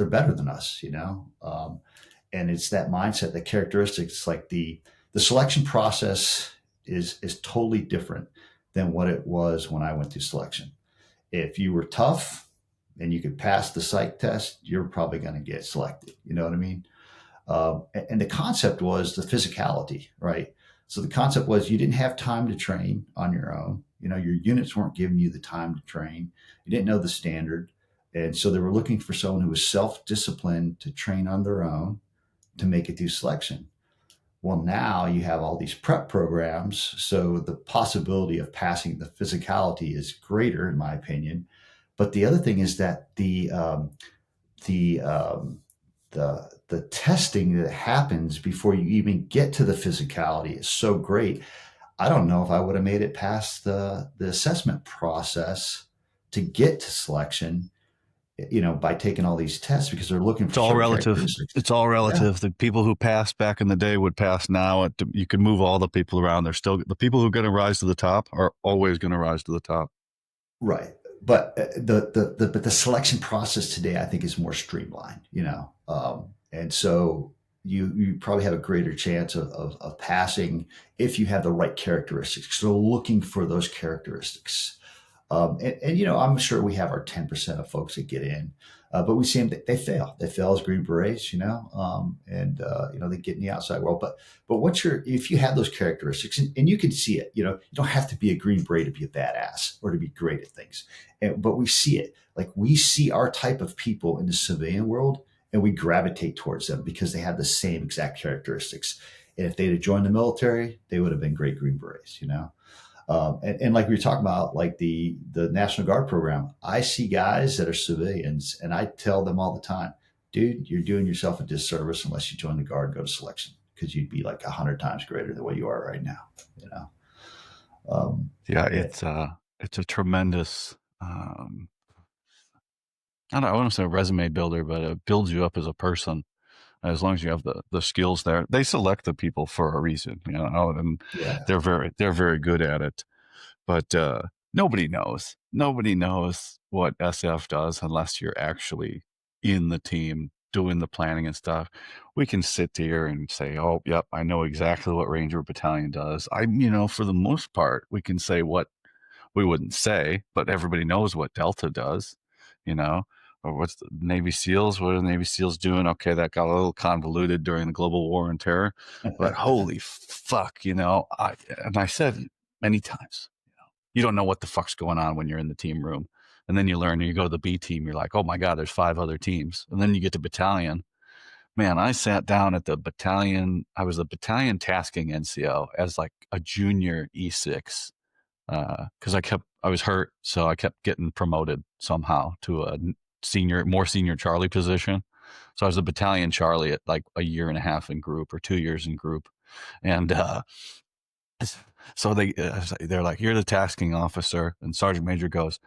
Speaker 2: better than us, and it's that mindset, the characteristics, like the selection process is totally different than what it was when I went through selection. If you were tough and you could pass the psych test, you're probably going to get selected. You know what I mean? And the concept was the physicality, right? So the concept was you didn't have time to train on your own. Your units weren't giving you the time to train. You didn't know the standard. And so they were looking for someone who was self-disciplined to train on their own to make it through selection. Well, now you have all these prep programs. So the possibility of passing the physicality is greater, in my opinion. But the other thing is that the the testing that happens before you even get to the physicality is so great. I don't know if I would have made it past the assessment process to get to selection, by taking all these tests because they're looking
Speaker 1: It's
Speaker 2: for
Speaker 1: all
Speaker 2: certain
Speaker 1: relative.
Speaker 2: characteristics.
Speaker 1: It's all
Speaker 2: Yeah,
Speaker 1: relative. The people who passed back in the day would pass now. You can move all the people around. They're still the people who are going to rise to the top are always going to rise to the top.
Speaker 2: right. But the selection process today, I think, is more streamlined. And so you probably have a greater chance of passing if you have the right characteristics. So looking for those characteristics. And I'm sure we have our 10% of folks that get in, but we see them, they fail. They fail as Green Berets, and they get in the outside world. But if you have those characteristics, and you can see it, you don't have to be a Green Beret to be a badass or to be great at things. But we see it. Like we see our type of people in the civilian world, and we gravitate towards them because they have the same exact characteristics. And if they'd have joined the military, they would have been great Green Berets. And like we were talking about, like the National Guard program, I see guys that are civilians, and I tell them all the time, dude, you're doing yourself a disservice unless you join the Guard and go to selection because you'd be like 100 times greater than what you are right now. You know,
Speaker 1: Yeah,
Speaker 2: it,
Speaker 1: it's a tremendous. I want to say resume builder, but it builds you up as a person. As long as you have the skills there, they select the people for a reason, and
Speaker 2: yeah,
Speaker 1: they're very good at it. But nobody knows what SF does unless you're actually in the team doing the planning and stuff. We can sit here and say, "Oh, yep, I know exactly what Ranger Battalion does." For the most part, we can say what we wouldn't say, but everybody knows what Delta does, you know, or what's the Navy SEALs? What are the Navy SEALs doing? Okay, that got a little convoluted during the global war on terror, but holy fuck, and I said many times, you don't know what the fuck's going on when you're in the team room. And then you learn, and you go to the B team, you're like, oh my God, there's 5 other teams. And then you get to battalion. Man, I sat down at the battalion. I was a battalion tasking NCO as like a junior E6 because I was hurt, so I kept getting promoted somehow to a more senior Charlie position. So I was a battalion Charlie at like a year and a half in group or 2 years in group, and so they're like, you're the tasking officer, and Sergeant Major goes,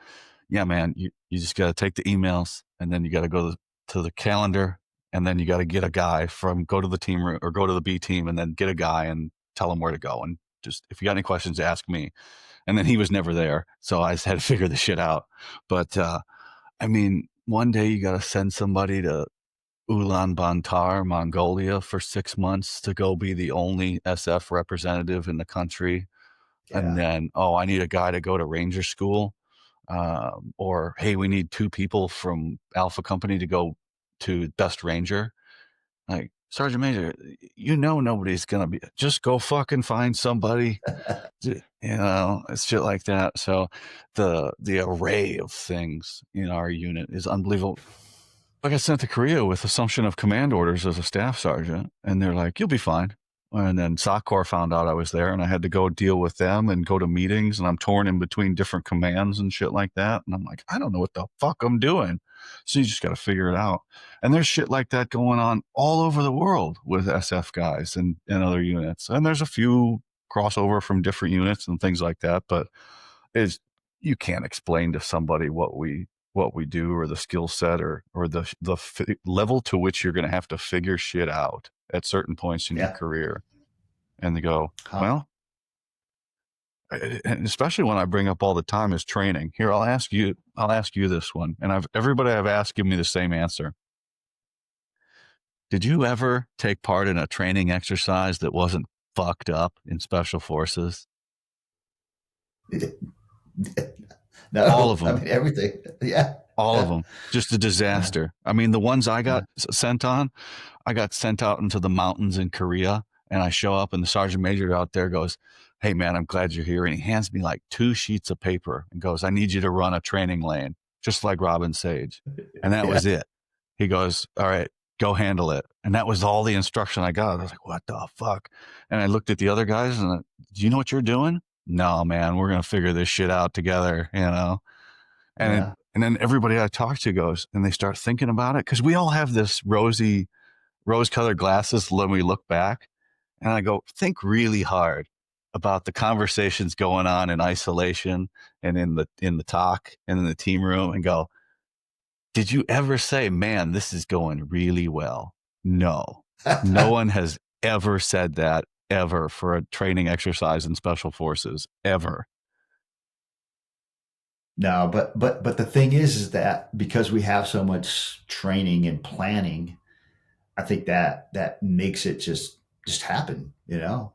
Speaker 1: yeah, man, you just got to take the emails, and then you got to go to the calendar, and then you got to get a guy go to the team room or go to the B team, and then get a guy and tell him where to go, and just if you got any questions, ask me. And then he was never there, so I just had to figure the shit out. But one day you got to send somebody to Ulaanbaatar, Mongolia, for 6 months to go be the only SF representative in the country, and
Speaker 2: yeah.
Speaker 1: then I need a guy to go to Ranger School, or hey, we need 2 people from Alpha Company to go to Best Ranger. Like, Sergeant Major, nobody's gonna be. Just go fucking find somebody. It's shit like that. So the array of things in our unit is unbelievable. I got sent to Korea with assumption of command orders as a staff sergeant, and they're like, "You'll be fine." And then SOCOR found out I was there, and I had to go deal with them and go to meetings, and I'm torn in between different commands and shit like that. And I'm like, I don't know what the fuck I'm doing. So you just got to figure it out. And there's shit like that going on all over the world with SF guys and other units. And there's a few crossover from different units and things like that, but it's you can't explain to somebody what we do or the skill set or the level to which you're going to have to figure shit out at certain points in your
Speaker 2: Yeah.
Speaker 1: career. And they go,
Speaker 2: Huh.
Speaker 1: well, and especially when I bring up all the time is training. Here, I'll ask you this one. And everybody I've asked give me the same answer. Did you ever take part in a training exercise that wasn't fucked up in special forces? All
Speaker 2: No,
Speaker 1: of
Speaker 2: I
Speaker 1: them.
Speaker 2: mean everything. Yeah.
Speaker 1: All of
Speaker 2: Yeah.
Speaker 1: them. Just a
Speaker 2: Yeah.
Speaker 1: disaster. I mean, the ones I
Speaker 2: Yeah.
Speaker 1: got sent on, I got sent out into the mountains in Korea, and I show up, and the sergeant major out there goes, "Hey, man, I'm glad you're here." And he hands me like 2 sheets of paper and goes, "I need you to run a training lane, just like Robin Sage." And that
Speaker 2: Yeah.
Speaker 1: was it. He goes, "All right, go handle it." And that was all the instruction I got. I was like, "What the fuck?" And I looked at the other guys and, do you know what you're doing? No, man, we're going to figure this shit out together, you know? And
Speaker 2: Yeah.
Speaker 1: and then everybody I talk to goes, and they start thinking about it because we all have this rose-colored glasses when we look back. And I go, think really hard about the conversations going on in isolation and in the talk and in the team room, and go, did you ever say, man, this is going really well? No, no one has ever said that ever for a training exercise in special forces ever.
Speaker 2: No, but the thing is that because we have so much training and planning, I think that makes it just happen, you know.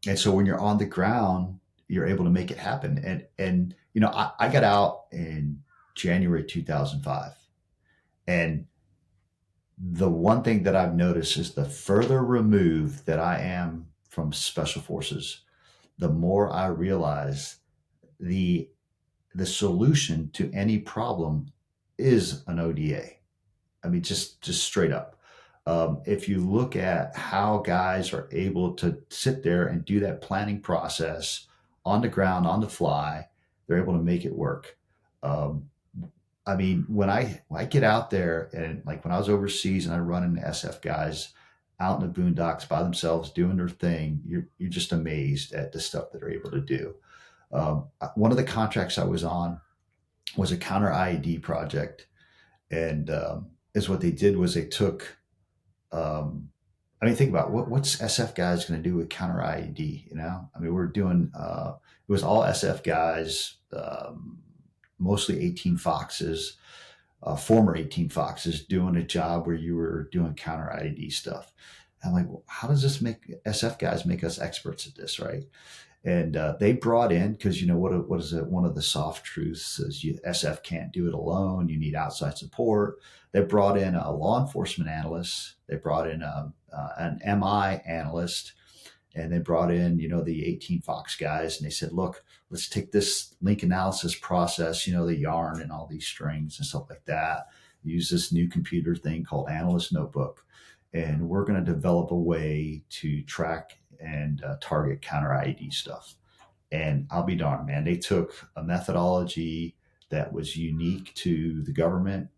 Speaker 2: And so when you're on the ground, you're able to make it happen. And you know, I got out in January 2005, and the one thing that I've noticed is the further removed that I am from special forces, the more I realize the the solution to any problem is an ODA. I mean, just straight up. If you look at how guys are able to sit there and do that planning process on the ground, on the fly, they're able to make it work. Um, I mean, when I get out there and like when I was overseas and I run into SF guys out in the boondocks by themselves doing their thing, you're just amazed at the stuff that they're able to do. One of the contracts I was on was a counter IED project, and is what they did was they took. I mean, think about what's SF guys going to do with counter IED? You know, I mean, we're doing. It was all SF guys, mostly 18 Foxes, former 18 Foxes, doing a job where you were doing counter IED stuff. And I'm like, well, how does this make SF guys make us experts at this, right? And they brought in because you know what is it? One of the soft truths is SF can't do it alone. You need outside support. They brought in a law enforcement analyst. They brought in an MI analyst, and they brought in the 18 Fox guys. And they said, look, let's take this link analysis process, the yarn and all these strings and stuff like that. Use this new computer thing called Analyst Notebook, and we're going to develop a way to track and target counter IED stuff. And I'll be darned, man, they took a methodology that was unique to the government,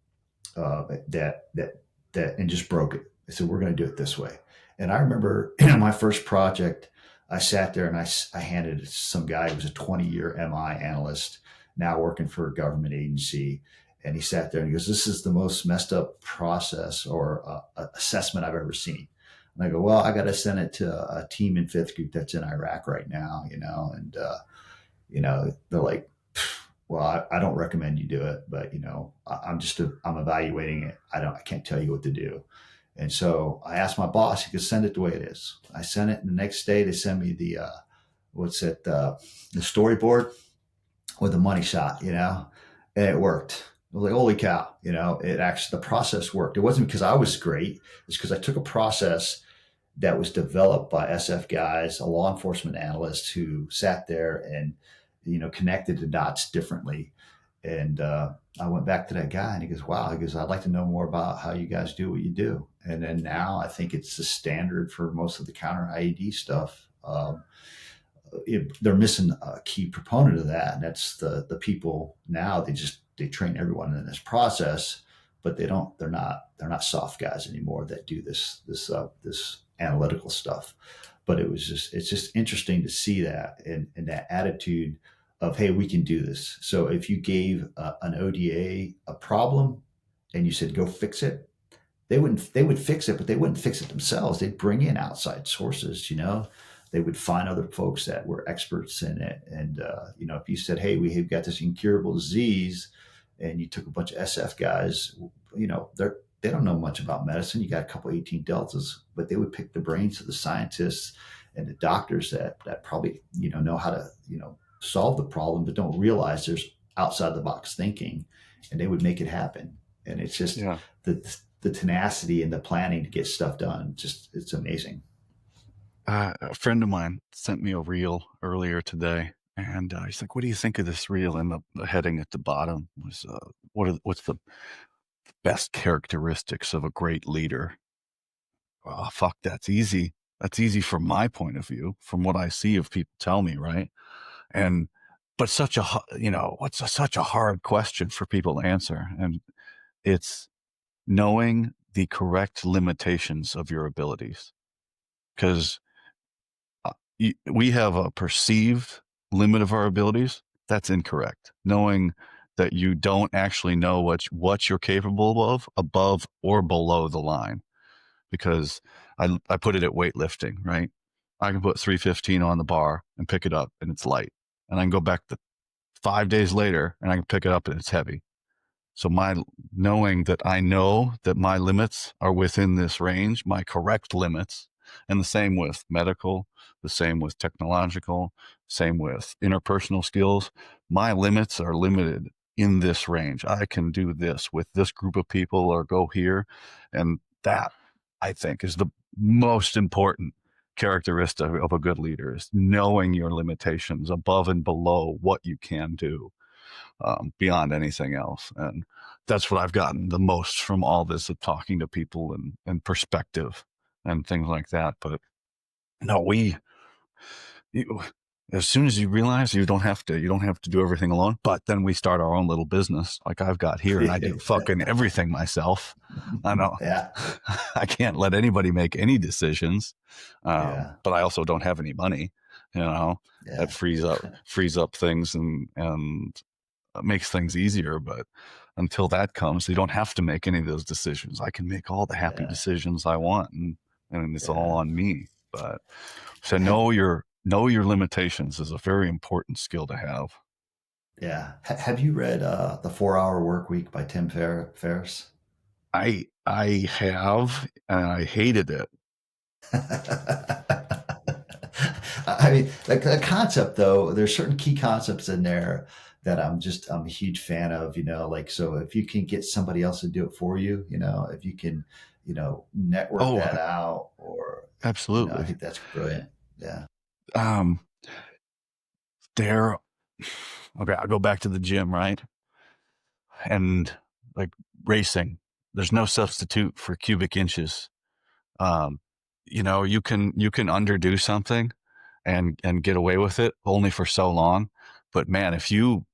Speaker 2: that and just broke it. They said, we're going to do it this way. And I remember my first project, I sat there and I handed it to some guy who was a 20-year MI analyst, now working for a government agency. And he sat there and he goes, this is the most messed up process or assessment I've ever seen. And I go, well, I got to send it to a team in fifth group that's in Iraq right now, and they're like, well, I don't recommend you do it, but I'm evaluating it. I can't tell you what to do. And so I asked my boss, he could send it the way it is. I sent it, and the next day they sent me the storyboard with the money shot, and it worked. I was like, holy cow, it actually, the process worked. It wasn't because I was great. It's because I took a process that was developed by SF guys, a law enforcement analyst who sat there and, connected the dots differently. And I went back to that guy and he goes, wow, he goes, I'd like to know more about how you guys do what you do. And then now I think it's the standard for most of the counter IED stuff. They're missing a key proponent of that, and that's the people now. They train everyone in this process, but they're not soft guys anymore that do this analytical stuff. But it's just interesting to see that and that attitude of, hey, we can do this. So if you gave an ODA a problem and you said go fix it, they would fix it, but they wouldn't fix it themselves. They'd bring in outside sources. They would find other folks that were experts in it. And if you said, hey, we've got this incurable disease, and you took a bunch of SF guys, they don't know much about medicine. You got a couple 18 deltas, but they would pick the brains of the scientists and the doctors that probably know how to solve the problem, but don't realize there's outside the box thinking, and they would make it happen. And it's just
Speaker 1: Yeah.
Speaker 2: the tenacity and the planning to get stuff done. Just it's amazing.
Speaker 1: A friend of mine sent me a reel earlier today, and he's like, "What do you think of this reel?" And the heading at the bottom was, "What's the best characteristics of a great leader?" Oh, fuck, that's easy. That's easy from my point of view, from what I see of people tell me, right? And but such a hard question for people to answer, and it's knowing the correct limitations of your abilities, because we have a perceived limit of our abilities. That's incorrect. Knowing that you don't actually know what you're capable of above or below the line. Because I put it at weightlifting, right? I can put 315 on the bar and pick it up and it's light. And I can go back to 5 days later and I can pick it up and it's heavy. So my knowing that I know that my limits are within this range, my correct limits, and the same with medical, the same with technological, same with interpersonal skills. My limits are limited in this range. I can do this with this group of people or go here. And that, I think, is the most important characteristic of a good leader, is knowing your limitations above and below what you can do, beyond anything else. And that's what I've gotten the most from all this of talking to people and perspective and things like that. But no, you, as soon as you realize you don't have to do everything alone. But then we start our own little business like I've got here, and I do fucking everything myself. I know.
Speaker 2: Yeah,
Speaker 1: I can't let anybody make any decisions,
Speaker 2: yeah,
Speaker 1: but I also don't have any money. You know, that
Speaker 2: yeah,
Speaker 1: frees up things and makes things easier. But until that comes, you don't have to make any of those decisions. I can make all the happy
Speaker 2: yeah,
Speaker 1: decisions I want, and it's all
Speaker 2: yeah.
Speaker 1: on me. But so
Speaker 2: Ha-
Speaker 1: know your limitations is a very important skill to have.
Speaker 2: yeah. Have you read The 4 Hour Work Week by Tim Ferriss?
Speaker 1: I have, and I hated it.
Speaker 2: I mean, like the concept though, there's certain key concepts in there that I'm a huge fan of, like, so if you can get somebody else to do it for you, if you can, network
Speaker 1: Oh,
Speaker 2: that out, or, I
Speaker 1: absolutely.
Speaker 2: think that's brilliant. Yeah.
Speaker 1: Um, there. Okay, I'll go back to the gym, right? And like racing, there's no substitute for cubic inches. Um, you can underdo something and get away with it only for so long. But man, if you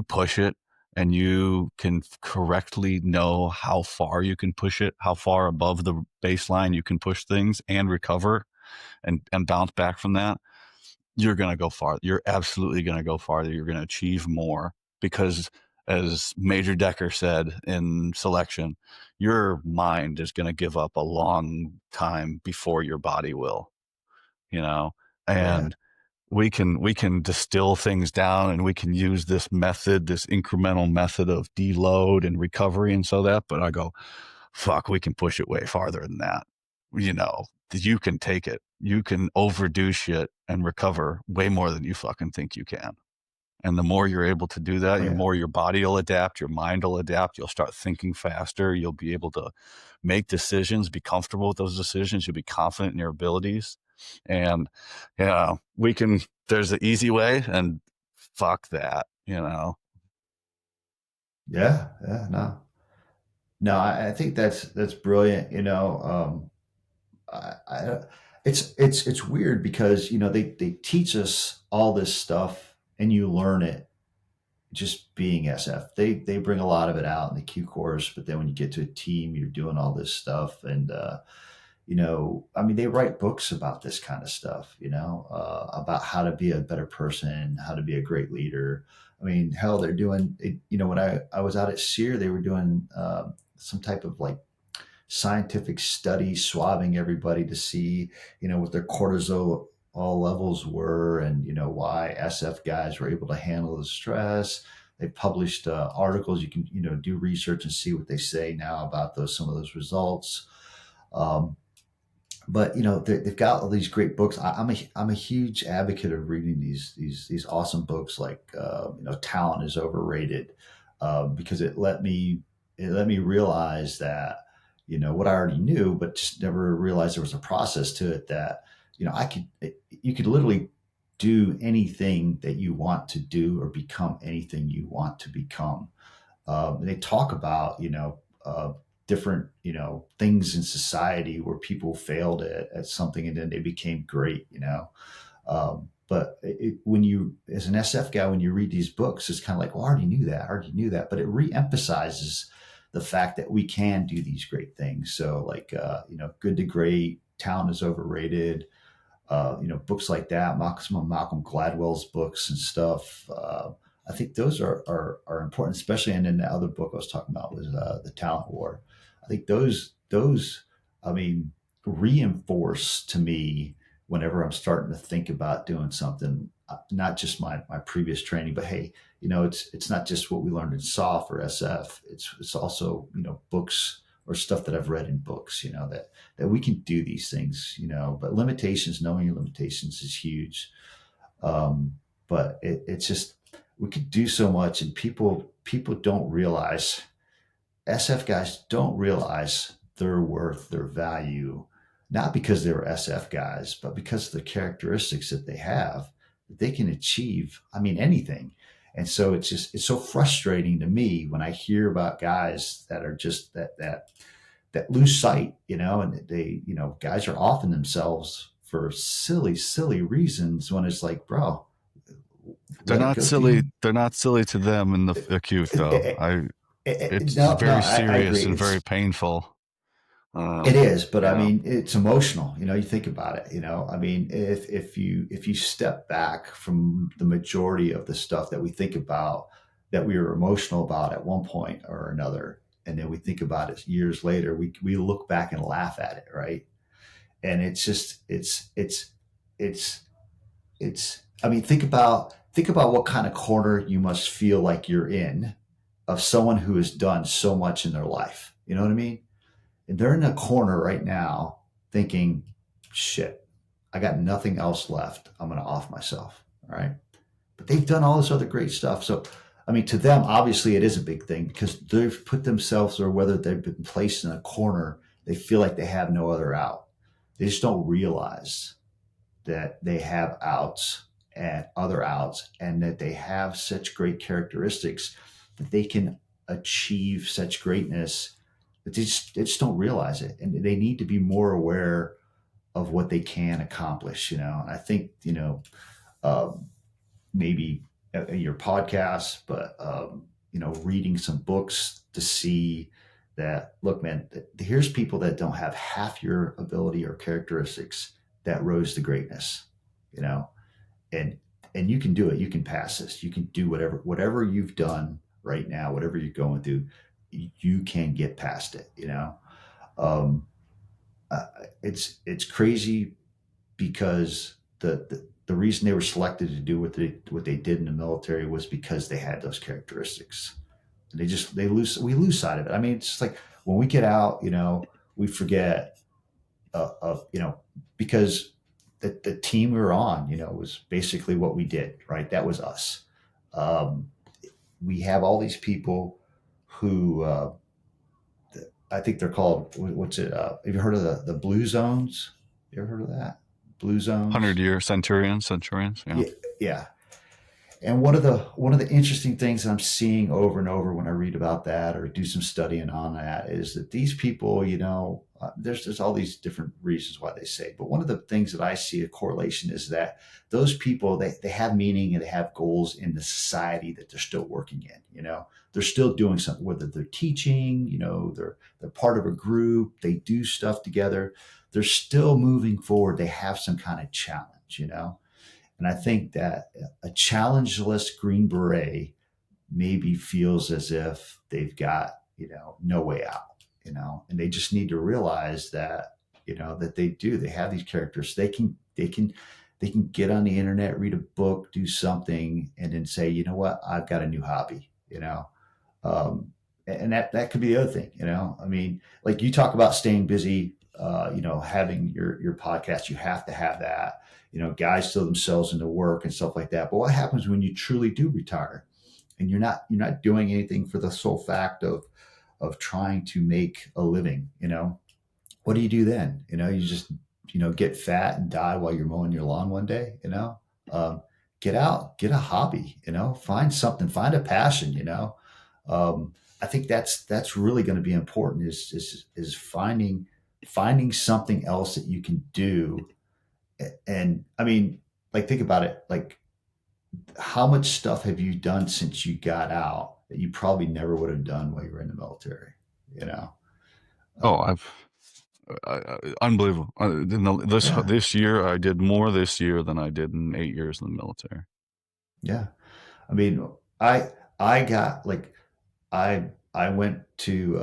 Speaker 1: push it and you can correctly know how far you can push it, how far above the baseline you can push things and recover and bounce back from that, you're going to go far. You're absolutely going to go farther. You're going to achieve more because, as Major Decker said in Selection, your mind is going to give up a long time before your body will, you know,
Speaker 2: Yeah.
Speaker 1: and we can distill things down, and we can use this method, this incremental method of deload and recovery and so that. But I go, fuck, we can push it way farther than that. You know, you can take it. You can overdo shit and recover way more than you fucking think you can. And the more you're able to do that,
Speaker 2: Oh
Speaker 1: the
Speaker 2: yeah.
Speaker 1: more your body will adapt, your mind will adapt. You'll start thinking faster. You'll be able to make decisions, be comfortable with those decisions. You'll be confident in your abilities. And, there's the easy way, and fuck that.
Speaker 2: Yeah, yeah, no, no. I think that's brilliant. I it's weird because they teach us all this stuff and you learn it just being SF. They bring a lot of it out in the Q course, but then when you get to a team, you're doing all this stuff, and I mean, they write books about this kind of stuff, about how to be a better person, how to be a great leader. I mean, hell, they're doing it. When I was out at SEER, they were doing some type of like scientific study, swabbing everybody to see, what their cortisol all levels were, and why SF guys were able to handle the stress. They published articles. You can do research and see what they say now about some of those results. Um, but they've got all these great books. I'm a huge advocate of reading these awesome books like Talent is Overrated, because it let me realize that what I already knew, but just never realized there was a process to it, that you could literally do anything that you want to do or become anything you want to become. They talk about different things in society where people failed at something and then they became great. But when you, as an SF guy, when you read these books, it's kind of like, well, I already knew that, I already knew that, but it re-emphasizes the fact that we can do these great things. So like Good to Great, Talent is Overrated, books like that, some of Malcolm Gladwell's books and stuff. I think those are important, especially. And then the other book I was talking about was The Talent War. I think those, I mean, reinforce to me whenever I'm starting to think about doing something, not just my previous training, but hey, it's not just what we learned in SOF or SF. It's also books or stuff that I've read in books. That we can do these things. But limitations, knowing your limitations is huge. But it's just, we could do so much, and people don't realize, SF guys don't realize their worth, their value, not because they were SF guys, but because of the characteristics that they have, that they can achieve, I mean, anything. And so it's so frustrating to me when I hear about guys that are just that lose sight, and they, guys are offing themselves for silly, silly reasons, when it's like, bro,
Speaker 1: They're
Speaker 2: let it
Speaker 1: not
Speaker 2: go,
Speaker 1: silly.
Speaker 2: dude.
Speaker 1: They're not silly to them in the acute though. It's
Speaker 2: No, no,
Speaker 1: very
Speaker 2: I agree.
Speaker 1: serious and very painful.
Speaker 2: It
Speaker 1: Um,
Speaker 2: is, but
Speaker 1: you
Speaker 2: I
Speaker 1: know,
Speaker 2: mean, it's emotional. You think about it. I mean, if you step back from the majority of the stuff that we think about, that we were emotional about at one point or another, and then we think about it years later, we look back and laugh at it, right? And it's just it's I mean, think about what kind of corner you must feel like you're in, of someone who has done so much in their life. You know what I mean? And they're in a corner right now thinking, shit, I got nothing else left. I'm going to off myself. All right. But they've done all this other great stuff. So, I mean, to them, obviously, it is a big thing because they've put themselves, or whether they've been placed in a corner, they feel like they have no other out. They just don't realize that they have outs and other outs, and that they have such great characteristics that they can achieve such greatness, but they just don't realize it, and they need to be more aware of what they can accomplish. And I think um, maybe your podcast, but reading some books to see that, look, man, here's people that don't have half your ability or characteristics that rose to greatness. You know, and and you can do it. You can pass this. You can do whatever you've done right now, whatever you're going through. You can get past it. Um, it's crazy because the reason they were selected to do what they did in the military was because they had those characteristics. And we lose sight of it. I mean, it's just like when we get out, we forget of because the team we were on, was basically what we did, right? That was us. Um, we have all these people who I think they're called, what's it? Have you heard of the blue zones? You ever heard of that? Blue zones?
Speaker 1: 100-year centurions. Yeah.
Speaker 2: Yeah, yeah. And one of the interesting things I'm seeing over and over when I read about that or do some studying on that is that these people, there's all these different reasons why they say, but one of the things that I see a correlation is that those people they have meaning and they have goals in the society that they're still working in. They're still doing something, whether they're teaching, they're part of a group, they do stuff together, they're still moving forward. They have some kind of challenge. And I think that a challengeless Green Beret maybe feels as if they've got, no way out, and they just need to realize that they do. They have these characters. They can get on the internet, read a book, do something, and then say, you know what, I've got a new hobby. Um, and that could be the other thing. I mean, like you talk about staying busy, having your podcast, you have to have that. Guys throw themselves into work and stuff like that. But what happens when you truly do retire and you're not doing anything for the sole fact of trying to make a living? What do you do then? You just get fat and die while you're mowing your lawn one day. um, get out, get a hobby, find something, find a passion. um, I think that's really going to be important is finding something else that you can do. And I mean, like, think about it. Like, how much stuff have you done since you got out that you probably never would have done while you were in the military? You know?
Speaker 1: Oh,
Speaker 2: Um,
Speaker 1: unbelievable. This
Speaker 2: yeah,
Speaker 1: this year, I did more this year than I did in 8 years in the military.
Speaker 2: yeah. I mean, I got like I went to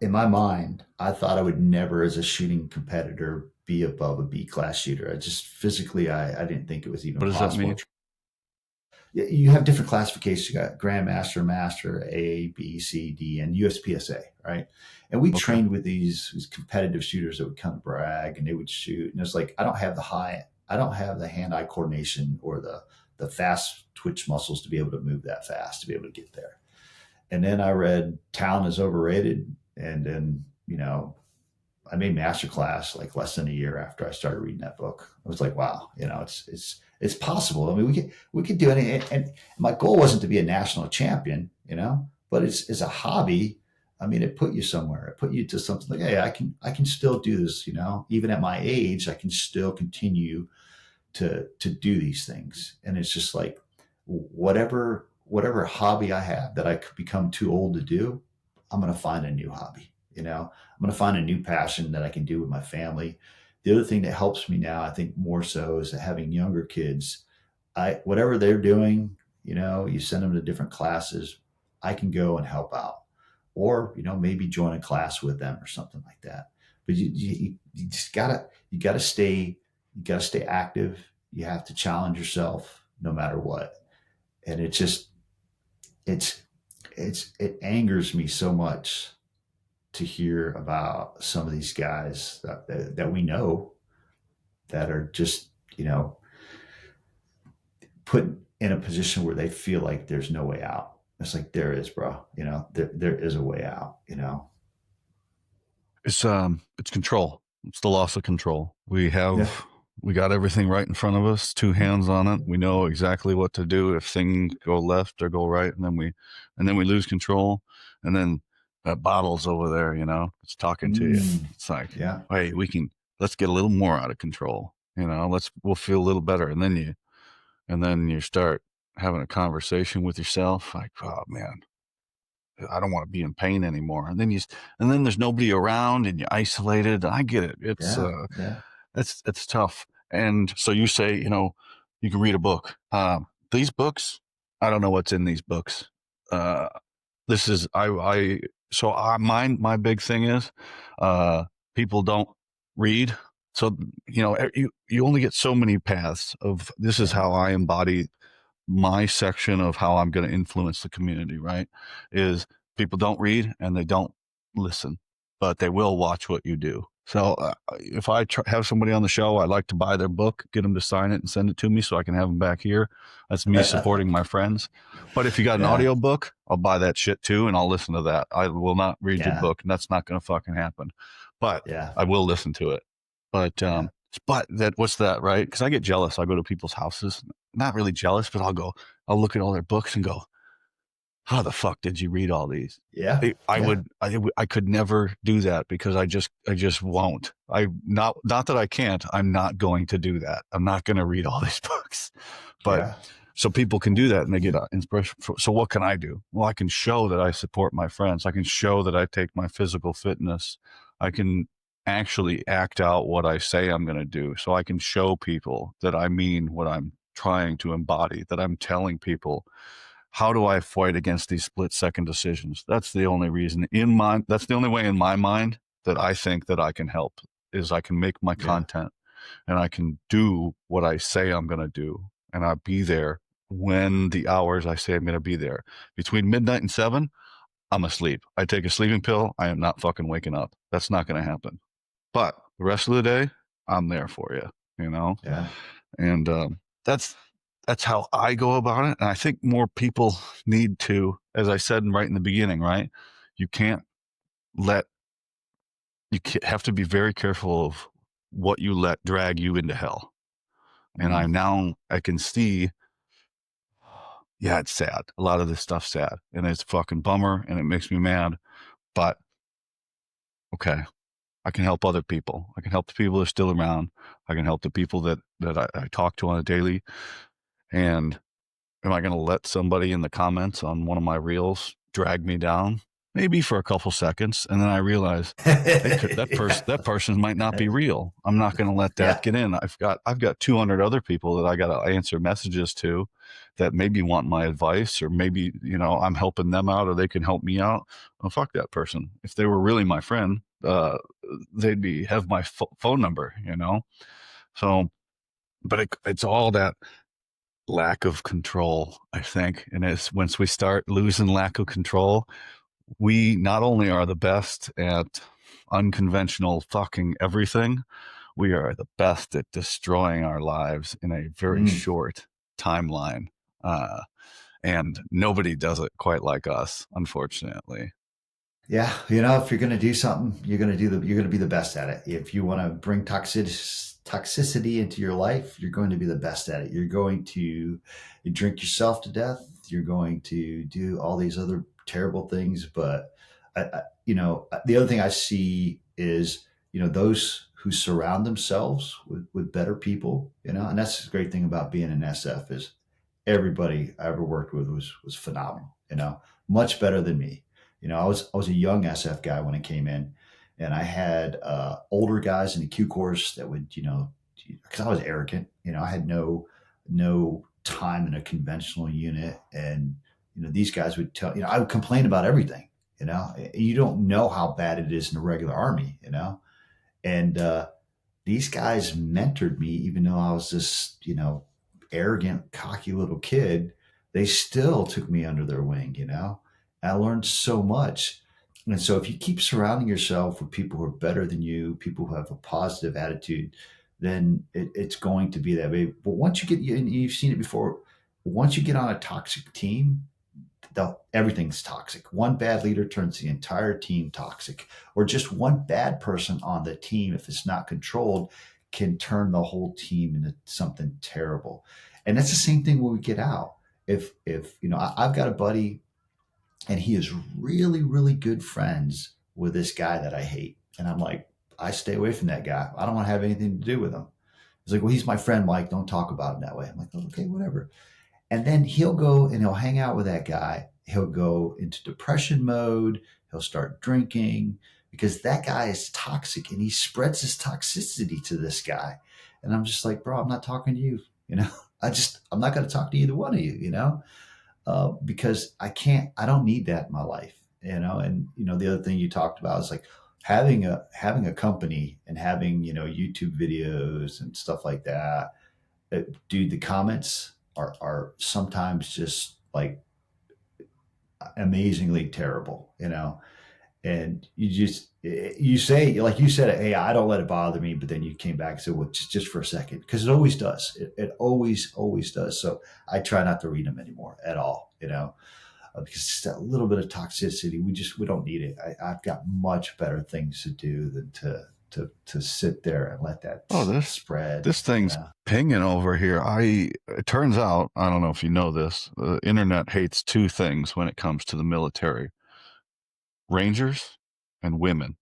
Speaker 2: in my mind, I thought I would never, as a shooting competitor, be above a B class shooter. I just physically, I didn't think it was even
Speaker 1: What does that
Speaker 2: possible.
Speaker 1: mean?
Speaker 2: You have different classifications. You got Grandmaster, Master, A, B, C, D, and USPSA, right? And we
Speaker 1: Okay.
Speaker 2: trained with these competitive shooters that would kind of brag and they would shoot. And it's like, I don't have the hand-eye coordination or the fast twitch muscles to be able to move that fast, to be able to get there. And then I read Talent is Overrated. And then, I made masterclass like less than a year after I started reading that book. I was like, wow, it's possible. I mean, we could do it. And my goal wasn't to be a national champion, but it's a hobby. I mean, it put you somewhere. It put you to something like, hey, I can still do this. Even at my age, I can still continue to do these things. And it's just like whatever hobby I have that I could become too old to do, I'm going to find a new hobby. I'm going to find a new passion that I can do with my family. The other thing that helps me now, I think more so, is that having younger kids, whatever they're doing, you send them to different classes, I can go and help out, or maybe join a class with them or something like that. But you just gotta stay active. You have to challenge yourself no matter what. And it's it angers me so much to hear about some of these guys that we know that are just put in a position where they feel like there's no way out. It's like, there is, bro. There is a way out.
Speaker 1: It's control. It's the loss of control.
Speaker 2: Yeah.
Speaker 1: We got everything right in front of us, two hands on it. We know exactly what to do if things go left or go right, and then we lose control, and then that bottle's over there, it's talking to you.
Speaker 2: Mm,
Speaker 1: It's like,
Speaker 2: yeah.
Speaker 1: hey, let's get a little more out of control. We'll feel a little better, and then you start having a conversation with yourself, like, oh man, I don't want to be in pain anymore. And then there's nobody around and you're isolated. I get it.
Speaker 2: Yeah. Yeah.
Speaker 1: It's tough. And so you say, you can read a book. These books, I don't know what's in these books. Uh, this is, my big thing is, people don't read. So, you only get so many paths of, this is
Speaker 2: Yeah.
Speaker 1: how I embody my section of how I'm going to influence the community, right? Is people don't read and they don't listen, but they will watch what you do. So if I have somebody on the show, I like to buy their book, get them to sign it and send it to me so I can have them back here. That's me supporting my friends. But if you got an
Speaker 2: Yeah.
Speaker 1: audio book, I'll buy that shit too and I'll listen to that. I will not read your
Speaker 2: Yeah.
Speaker 1: book, and that's not going to fucking happen. But
Speaker 2: Yeah.
Speaker 1: I will listen to it. But
Speaker 2: Yeah.
Speaker 1: But that what's that, right? Because I get jealous. I go to people's houses, not really jealous, but I'll look at all their books and go, how the fuck did you read all these?
Speaker 2: Yeah. Yeah.
Speaker 1: I could never do that because I just won't. Not that I can't. I'm not going to do that. I'm not going to read all these books. But
Speaker 2: Yeah.
Speaker 1: so people can do that and they get inspiration. So what can I do? Well, I can show that I support my friends. I can show that I take my physical fitness. I can actually act out what I say I'm going to do. So I can show people that I mean what I'm trying to embody, that I'm telling people how do I fight against these split second decisions? That's the only reason that's the only way in my mind that I think that I can help is I can make my
Speaker 2: Yeah.
Speaker 1: content and I can do what I say I'm going to do. And I'll be there when the hours I say I'm going to be there. Between midnight and 7, I'm asleep. I take a sleeping pill. I am not fucking waking up. That's not going to happen. But the rest of the day, I'm there for you, you know?
Speaker 2: Yeah.
Speaker 1: And that's that's how I go about it. And I think more people need to, as I said right in the beginning, right? You can't let have to be very careful of what you let drag you into hell. And
Speaker 2: Mm.
Speaker 1: I can see, yeah, it's sad. A lot of this stuff's sad, and it's a fucking bummer, and it makes me mad. But okay, I can help other people. I can help the people that are still around. I can help the people that I talk to on a daily. And am I going to let somebody in the comments on one of my reels drag me down? Maybe for a couple seconds, and then I realize that
Speaker 2: Yeah.
Speaker 1: person might not be real. I'm not going to let that
Speaker 2: Yeah.
Speaker 1: get in. I've got 200 other people that I got to answer messages to that maybe want my advice, or maybe I'm helping them out, or they can help me out. Well, fuck that person. If they were really my friend, they'd have my phone number. So, but it's all that lack of control, I think. And it's once we start losing lack of control, we not only are the best at unconventional fucking everything, we are the best at destroying our lives in a very
Speaker 2: Mm.
Speaker 1: short timeline. Uh, and nobody does it quite like us, unfortunately.
Speaker 2: Yeah, if you're going to do something, you're going to be the best at it. If you want to bring toxicity into your life, you're going to be the best at it. You're going to drink yourself to death. You're going to do all these other terrible things. But the other thing I see is those who surround themselves with better people. And that's the great thing about being an SF is everybody I ever worked with was phenomenal. Much better than me. I was a young SF guy when I came in, and I had older guys in the Q course that would, because I was arrogant. I had no time in a conventional unit, and these guys would tell. I would complain about everything. You don't know how bad it is in the regular army. And these guys mentored me, even though I was this, arrogant, cocky little kid. They still took me under their wing. I learned so much. And so if you keep surrounding yourself with people who are better than you, people who have a positive attitude, then it's going to be that way. But once you get, and you've seen it before, once you get on a toxic team, everything's toxic. One bad leader turns the entire team toxic, or just one bad person on the team, if it's not controlled, can turn the whole team into something terrible. And that's the same thing when we get out. If I've got a buddy, and he is really, really good friends with this guy that I hate, and I'm like, I stay away from that guy. I don't want to have anything to do with him. He's like, well, he's my friend, Mike. Don't talk about him that way. I'm like, okay, whatever. And then he'll go and he'll hang out with that guy. He'll go into depression mode. He'll start drinking because that guy is toxic and he spreads his toxicity to this guy. And I'm just like, bro, I'm not talking to you. You know, I'm not going to talk to either one of you, because I don't need that in my life. And, the other thing you talked about is like having a company and having, YouTube videos and stuff like that. Dude, the comments are sometimes just like amazingly terrible. And you say, like you said, hey, I don't let it bother me, but then you came back and said, well, just for a second, because it always does. It always does. So I try not to read them anymore at all, because it's that little bit of toxicity. We don't need it. I've got much better things to do than to sit there and let that
Speaker 1: Oh,
Speaker 2: spread.
Speaker 1: this thing's
Speaker 2: Yeah.
Speaker 1: pinging over here. It turns out, I don't know if you know this, the internet hates two things when it comes to the military: Rangers and women.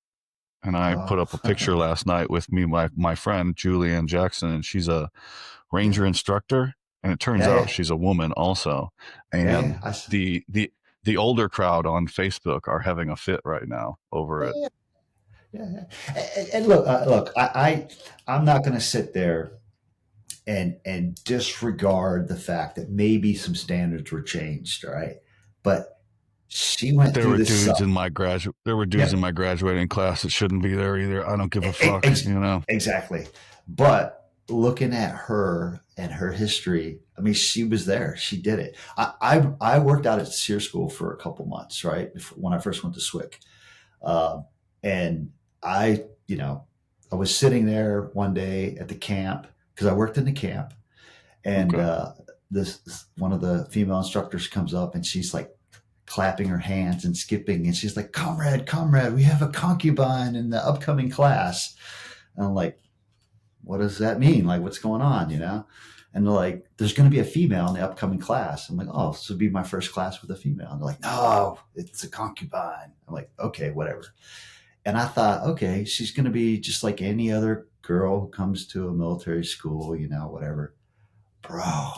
Speaker 1: And I put
Speaker 2: Oh,
Speaker 1: up a picture last night with me, my friend Julianne Jackson, and she's a
Speaker 2: yeah,
Speaker 1: Ranger instructor. And it turns
Speaker 2: yeah,
Speaker 1: out
Speaker 2: yeah,
Speaker 1: she's a woman also.
Speaker 2: yeah,
Speaker 1: And
Speaker 2: yeah.
Speaker 1: the older crowd on Facebook are having a fit right now over it.
Speaker 2: Yeah, yeah, yeah. And look, I'm not going to sit there and disregard the fact that maybe some standards were changed, right? But she went through this stuff.
Speaker 1: There were dudes
Speaker 2: Yeah,
Speaker 1: in my graduating class that shouldn't be there either. I don't give a fuck,
Speaker 2: ex-
Speaker 1: you know.
Speaker 2: exactly. But looking at her and her history, I mean, she was there. She did it. I worked out at SEER school for a couple months, right? Before, when I first went to SWIC. And I was sitting there one day at the camp because I worked in the camp, and
Speaker 1: Okay.
Speaker 2: this one of the female instructors comes up and she's like clapping her hands and skipping, and she's like, "Comrade, comrade, we have a concubine in the upcoming class." And I'm like, "What does that mean? Like, what's going on?" And they're like, "There's going to be a female in the upcoming class." I'm like, "Oh, this would be my first class with a female." And they're like, "No, it's a concubine." I'm like, "Okay, whatever." And I thought, okay, she's going to be just like any other girl who comes to a military school, whatever. Bro,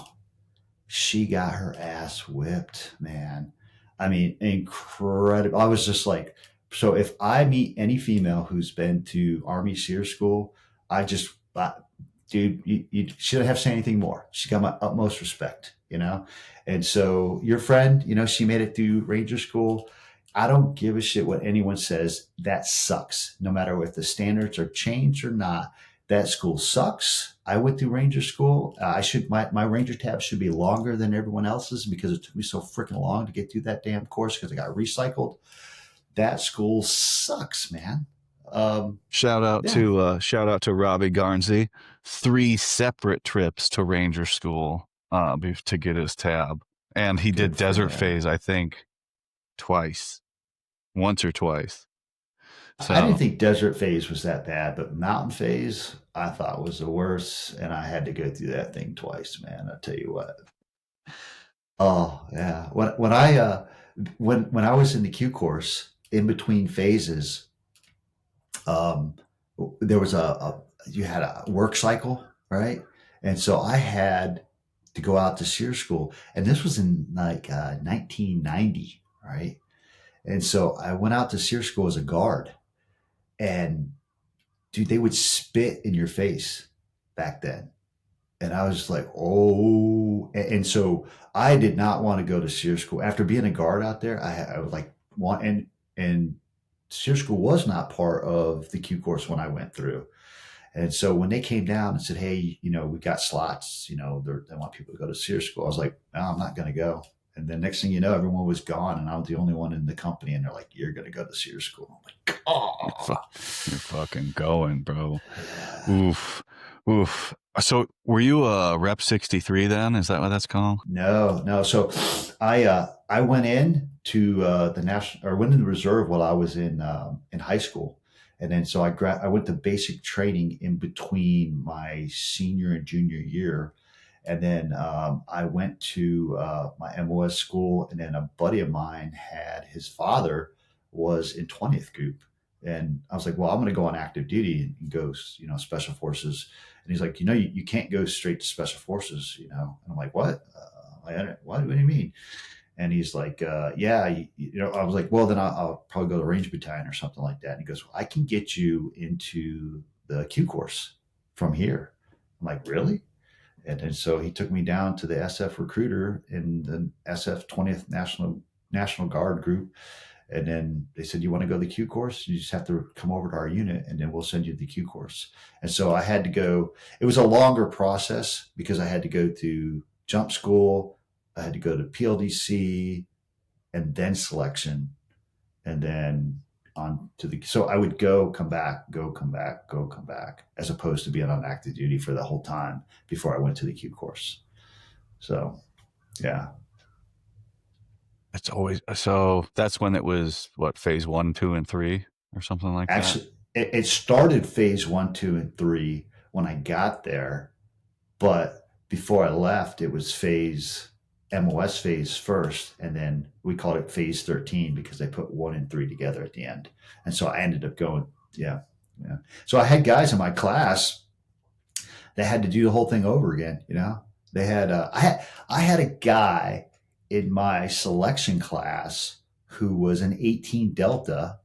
Speaker 2: she got her ass whipped, man. I mean, incredible. I was just like, so if I meet any female who's been to Army SEER school, dude, you shouldn't have to say anything more. She got my utmost respect. And so your friend, she made it through Ranger school. I don't give a shit what anyone says. That sucks. No matter if the standards are changed or not, that school sucks. I went through Ranger school. My Ranger tab should be longer than everyone else's because it took me so freaking long to get through that damn course because I got recycled. That school sucks, man. Yeah,
Speaker 1: Shout out to Robbie Garnsey. 3 separate trips to Ranger School to get his tab. And he did
Speaker 2: good for
Speaker 1: Desert
Speaker 2: him.
Speaker 1: Phase, I think, twice. Once or twice.
Speaker 2: I didn't
Speaker 1: So
Speaker 2: think Desert Phase was that bad, but Mountain Phase I thought was the worst, and I had to go through that thing twice, man. I tell you what. Oh yeah, when I was in the Q course, in between phases, um, there was you had a work cycle, right? And so I had to go out to SEER school, and this was in like 1990, right? And so I went out to SEER school as a guard, and dude, they would spit in your face back then. And I was like, oh, and so I did not want to go to SEER school after being a guard out there. I was like, want and SEER school was not part of the Q course when I went through. And so when they came down and said, "Hey, we got slots, they want people to go to SEER school," I was like, "No, I'm not going to go." And then next thing you know, everyone was gone, and I was the only one in the company. And they're like, "You're going to go to SEER school." I'm like, "Oh,
Speaker 1: you're fucking going, bro.
Speaker 2: yeah."
Speaker 1: Oof. Oof. So were you a Rep 63 then? Is that what that's called?
Speaker 2: No, no. So I went in to the national or went in the reserve while I was in high school, and then so I went to basic training in between my senior and junior year, and then I went to my MOS school, and then a buddy of mine had his father was in 20th group, and I was like, well, I'm going to go on active duty and go, special forces. And he's like, you can't go straight to special forces. And I'm like, what? What do you mean? And he's like, yeah, I was like, well, then I'll probably go to range battalion or something like that. And he goes, well, I can get you into the Q course from here. I'm like, really? And then so he took me down to the SF recruiter in the SF 20th National Guard group. And then they said, "You want to go to the Q course? You just have to come over to our unit and then we'll send you to the Q course." And so I had to go. It was a longer process because I had to go to jump school. I had to go to PLDC and then selection and then on to the. So I would go, come back, go, come back, go, come back, as opposed to being on active duty for the whole time before I went to the Q course. So yeah,
Speaker 1: It's always so that's when it was what phase 1, 2, and 3 or something like that.
Speaker 2: actually, it started phase one, two, and three when I got there, but before I left, it was phase MOS phase first, and then we called it phase 13 because they put one and three together at the end. And so I ended up going, yeah, yeah. So I had guys in my class that had to do the whole thing over again. They had I had a guy in my selection class who was an 18 Delta,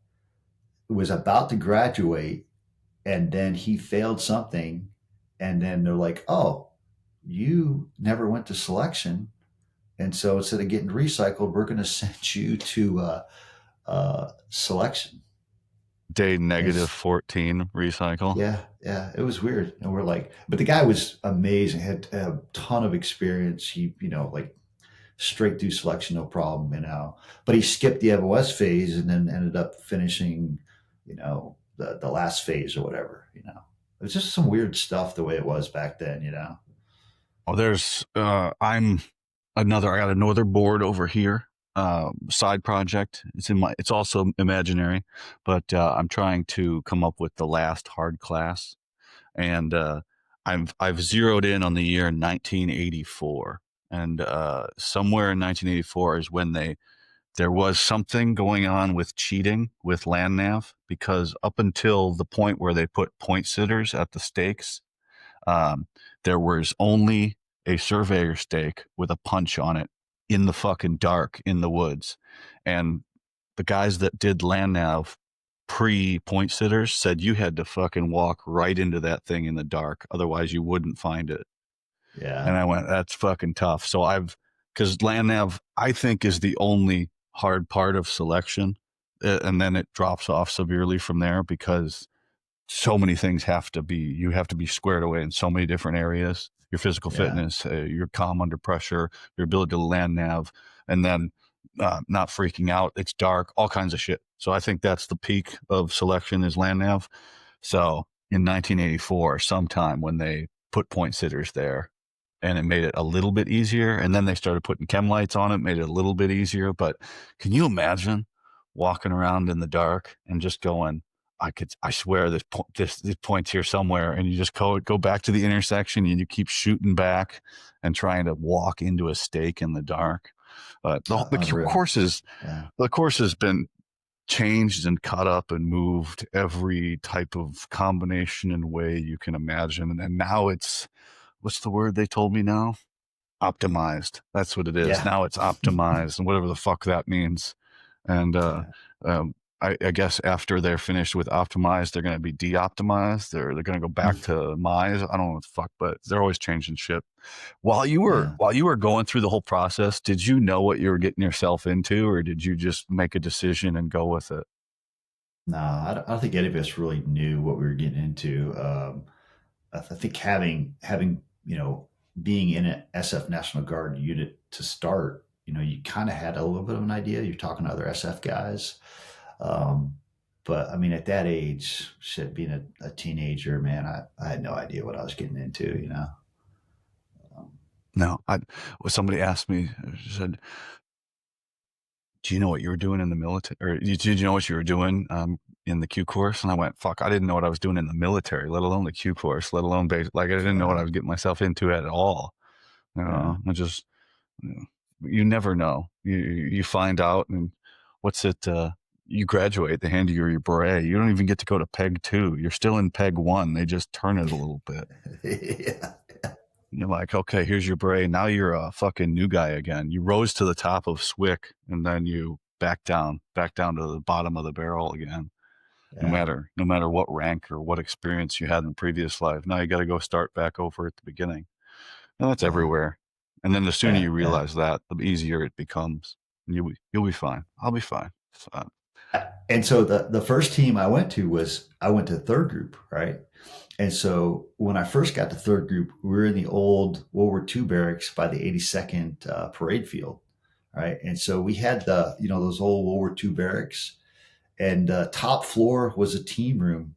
Speaker 2: who was about to graduate, and then he failed something, and then they're like, "Oh, you never went to selection, and so instead of getting recycled, we're going to send you to selection."
Speaker 1: Day negative
Speaker 2: It's
Speaker 1: 14 recycle.
Speaker 2: Yeah, yeah, it was weird, and we're like, but the guy was amazing, had a ton of experience. He, like straight through selection, no problem, But he skipped the MOS phase and then ended up finishing, the last phase or whatever. It was just some weird stuff the way it was back then.
Speaker 1: Oh, I got another board over here. Side project. It's also imaginary, but I'm trying to come up with the last hard class, and I've zeroed in on the year 1984, and somewhere in 1984 is when there was something going on with cheating with land nav, because up until the point where they put point sitters at the stakes, um, there was only a surveyor stake with a punch on it in the fucking dark in the woods. And the guys that did land nav pre point sitters said you had to fucking walk right into that thing in the dark. Otherwise, you wouldn't find it. And
Speaker 2: Yeah,
Speaker 1: I went, that's fucking tough. So because land nav, I think, is the only hard part of selection. And then it drops off severely from there because so many things you have to be squared away in so many different areas: your physical
Speaker 2: yeah,
Speaker 1: fitness, your calm under pressure, your ability to land nav, and then not freaking out. It's dark, all kinds of shit. So I think that's the peak of selection is land nav. So in 1984, sometime when they put point sitters there, and it made it a little bit easier, and then they started putting chem lights on it, made it a little bit easier. But can you imagine walking around in the dark and just going, I swear this point's here somewhere, and you just go back to the intersection and you keep shooting back and trying to walk into a stake in the dark. The
Speaker 2: unreal. Yeah,
Speaker 1: course has been changed and cut up and moved every type of combination and way you can imagine, and now it's, what's the word they told me now? Optimized. That's what it is.
Speaker 2: yeah,
Speaker 1: Now it's optimized, and whatever the fuck that means. And
Speaker 2: yeah,
Speaker 1: um, I guess after they're finished with optimized, they're going to be de-optimized. They're going to go back to mize. I don't know what the fuck, but they're always changing shit.
Speaker 2: yeah.
Speaker 1: While you were going through the whole process, did you know what you were getting yourself into, or did you just make a decision and go with it?
Speaker 2: No, I don't think any of us really knew what we were getting into. I think having being in an SF National Guard unit to start, you kind of had a little bit of an idea. You're talking to other SF guys, um, but I mean, at that age, shit, being a teenager, man, I had no idea what I was getting into. Um,
Speaker 1: No, somebody asked me, said, do you know what you were doing in the military, or did you know what you were doing in the Q course? And I went, fuck, I didn't know what I was doing in the military, let alone the Q course, let alone base. Like, I didn't know what I
Speaker 2: yeah,
Speaker 1: was getting myself into at all.
Speaker 2: yeah,
Speaker 1: I just, you know, you never know. You find out, and what's it? You graduate, they hand you your beret. You don't even get to go to Peg 2. You're still in Peg 1. They just turn it a little bit.
Speaker 2: yeah,
Speaker 1: You're like, okay, here's your beret. Now you're a fucking new guy again. You rose to the top of SWIC, and then you back down to the bottom of the barrel again.
Speaker 2: yeah,
Speaker 1: No matter what rank or what experience you had in the previous life. Now you got to go start back over at the beginning. And that's
Speaker 2: yeah,
Speaker 1: everywhere. And then the sooner
Speaker 2: yeah,
Speaker 1: you
Speaker 2: yeah.
Speaker 1: realize that, the easier it becomes. And you'll be fine. I'll be fine. So,
Speaker 2: And so the first team I went to third group, right? And so when I first got to third group, we were in the old World War II barracks by the 82nd parade field, right? And so we had those old World War II barracks, and top floor was a team room.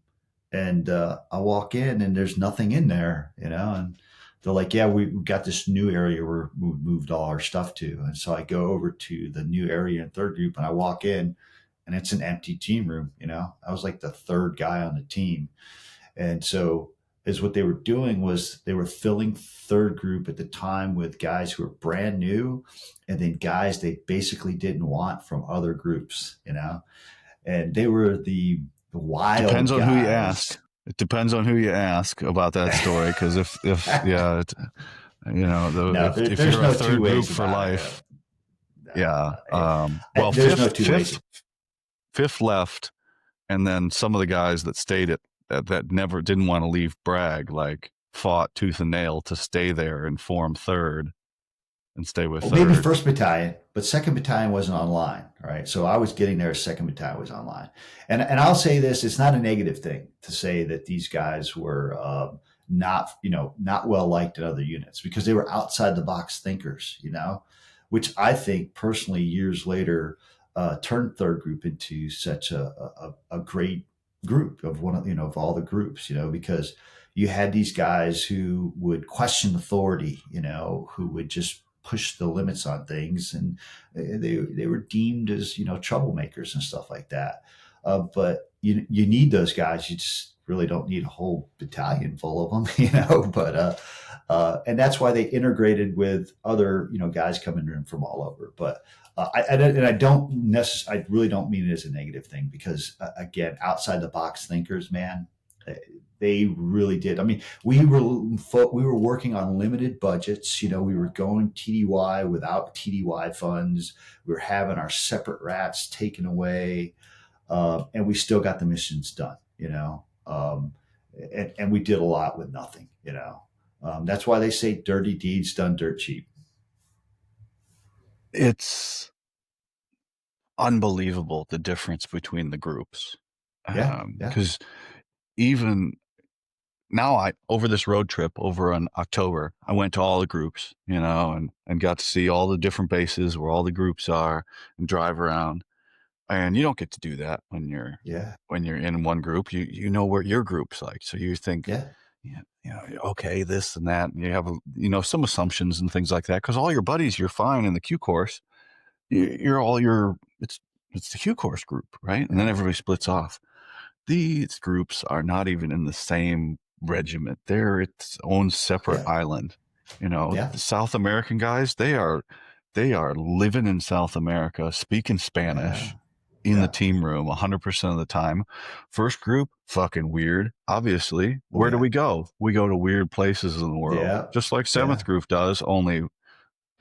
Speaker 2: And I walk in and there's nothing in there. And they're like, yeah, we got this new area where we moved all our stuff to. And so I go over to the new area in third group and I walk in, and it's an empty team room. I was like the third guy on the team. And so is what they were doing was they were filling third group at the time with guys who were brand new and then guys they basically didn't want from other groups. And they were the
Speaker 1: Depends
Speaker 2: wild
Speaker 1: on who you ask.
Speaker 2: guys.
Speaker 1: It depends on who you ask about that story. Because if yeah,
Speaker 2: No,
Speaker 1: if
Speaker 2: there's
Speaker 1: you're a
Speaker 2: no two
Speaker 1: third group
Speaker 2: ways
Speaker 1: for
Speaker 2: about it.
Speaker 1: life,
Speaker 2: No,
Speaker 1: yeah.
Speaker 2: no.
Speaker 1: Well,
Speaker 2: There's no two ways.
Speaker 1: fifth left, and then some of the guys that stayed that never didn't want to leave Bragg, like fought tooth and nail to stay there and form third and stay with
Speaker 2: Well, maybe
Speaker 1: third.
Speaker 2: first battalion, but second battalion wasn't online, right? So I was getting there. Second battalion was online, and I'll say this: it's not a negative thing to say that these guys were not well liked in other units because they were outside the box thinkers, which I think personally years later turned third group into such a great group of of all the groups, because you had these guys who would question authority, who would just push the limits on things, and they were deemed as troublemakers and stuff like that. But you need those guys. You just really don't need a whole battalion full of them, But and that's why they integrated with other guys coming in from all over. But I don't I really don't mean it as a negative thing because again, outside the box thinkers, man, they really did. I mean, we were working on limited budgets. We were going TDY without TDY funds. We were having our separate rats taken away, and we still got the missions done. And we did a lot with nothing. That's why they say dirty deeds done dirt cheap.
Speaker 1: It's unbelievable the difference between the groups,
Speaker 2: Yeah, yeah,
Speaker 1: because even now I over this road trip over in October, I went to all the groups, and got to see all the different bases where all the groups are and drive around. And you don't get to do that
Speaker 2: yeah,
Speaker 1: when you're in one group. You know where your group's like, so you think,
Speaker 2: yeah,
Speaker 1: yeah, okay, this and that, and you have some assumptions and things like that because all your buddies you're fine in the Q course. You're all your it's the Q course group, right? And then
Speaker 2: yeah,
Speaker 1: everybody splits off. These groups are not even in the same regiment. They're its own separate
Speaker 2: yeah,
Speaker 1: island.
Speaker 2: yeah,
Speaker 1: The South American guys, they are living in South America, speaking
Speaker 2: yeah,
Speaker 1: Spanish in the
Speaker 2: yeah.
Speaker 1: team room 100% of the time. First group, fucking weird. Obviously,
Speaker 2: Oh
Speaker 1: where do
Speaker 2: yeah,
Speaker 1: we go? We go to weird places in the world,
Speaker 2: yeah,
Speaker 1: just like
Speaker 2: yeah,
Speaker 1: seventh group does. Only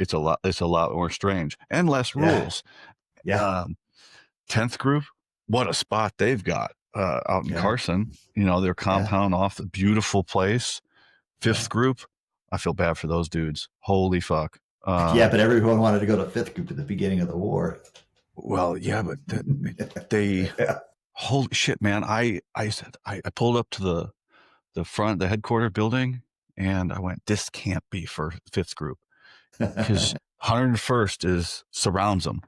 Speaker 1: it's a lot more strange and less
Speaker 2: yeah,
Speaker 1: rules.
Speaker 2: yeah,
Speaker 1: Um, 10th group, what a spot they've got out in
Speaker 2: yeah,
Speaker 1: Carson. Their
Speaker 2: yeah,
Speaker 1: compound off the beautiful place.
Speaker 2: yeah.
Speaker 1: Fifth group, I feel bad for those dudes. Holy fuck.
Speaker 2: Yeah, but everyone wanted to go to fifth group at the beginning of the war.
Speaker 1: Well, yeah, but they,
Speaker 2: Yeah.
Speaker 1: holy shit, man. I said, I pulled up to the headquarter building, and I went, this can't be for fifth group because 101st surrounds them,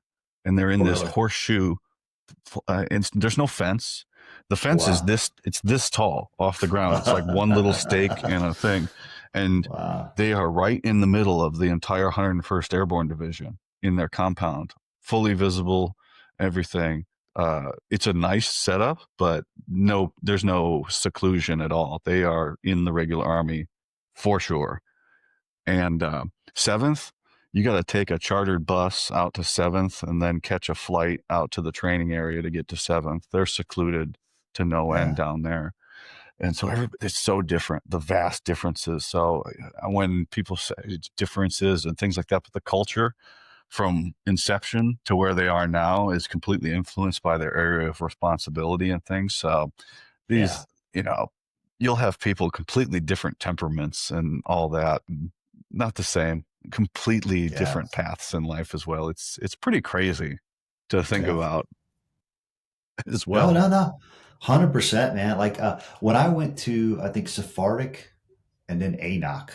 Speaker 1: and they're in
Speaker 2: Oh,
Speaker 1: this
Speaker 2: really?
Speaker 1: horseshoe. And there's no fence. The
Speaker 2: Oh,
Speaker 1: fence is
Speaker 2: wow.
Speaker 1: this tall off the ground. It's like one little stake and a thing, and
Speaker 2: Wow.
Speaker 1: they are right in the middle of the entire 101st Airborne Division in their compound, fully visible, everything. It's a nice setup, but no, there's no seclusion at all. They are in the regular army for sure. And seventh, you got to take a chartered bus out to seventh and then catch a flight out to the training area to get to seventh. They're secluded to no end
Speaker 2: Yeah.
Speaker 1: down there. And so it's so different, the vast differences. So when people say it's differences and things like that, but the culture from inception to where they are now is completely influenced by their area of responsibility and things. So
Speaker 2: Yeah.
Speaker 1: these, you know, you'll have people completely different temperaments and all that, and not the same, completely
Speaker 2: Yeah.
Speaker 1: different paths in life as well. It's pretty crazy to think
Speaker 2: Yeah.
Speaker 1: about as
Speaker 2: No,
Speaker 1: well.
Speaker 2: no, no. 100%, man. Like when I went to, I think, Sephardic and then ANOC,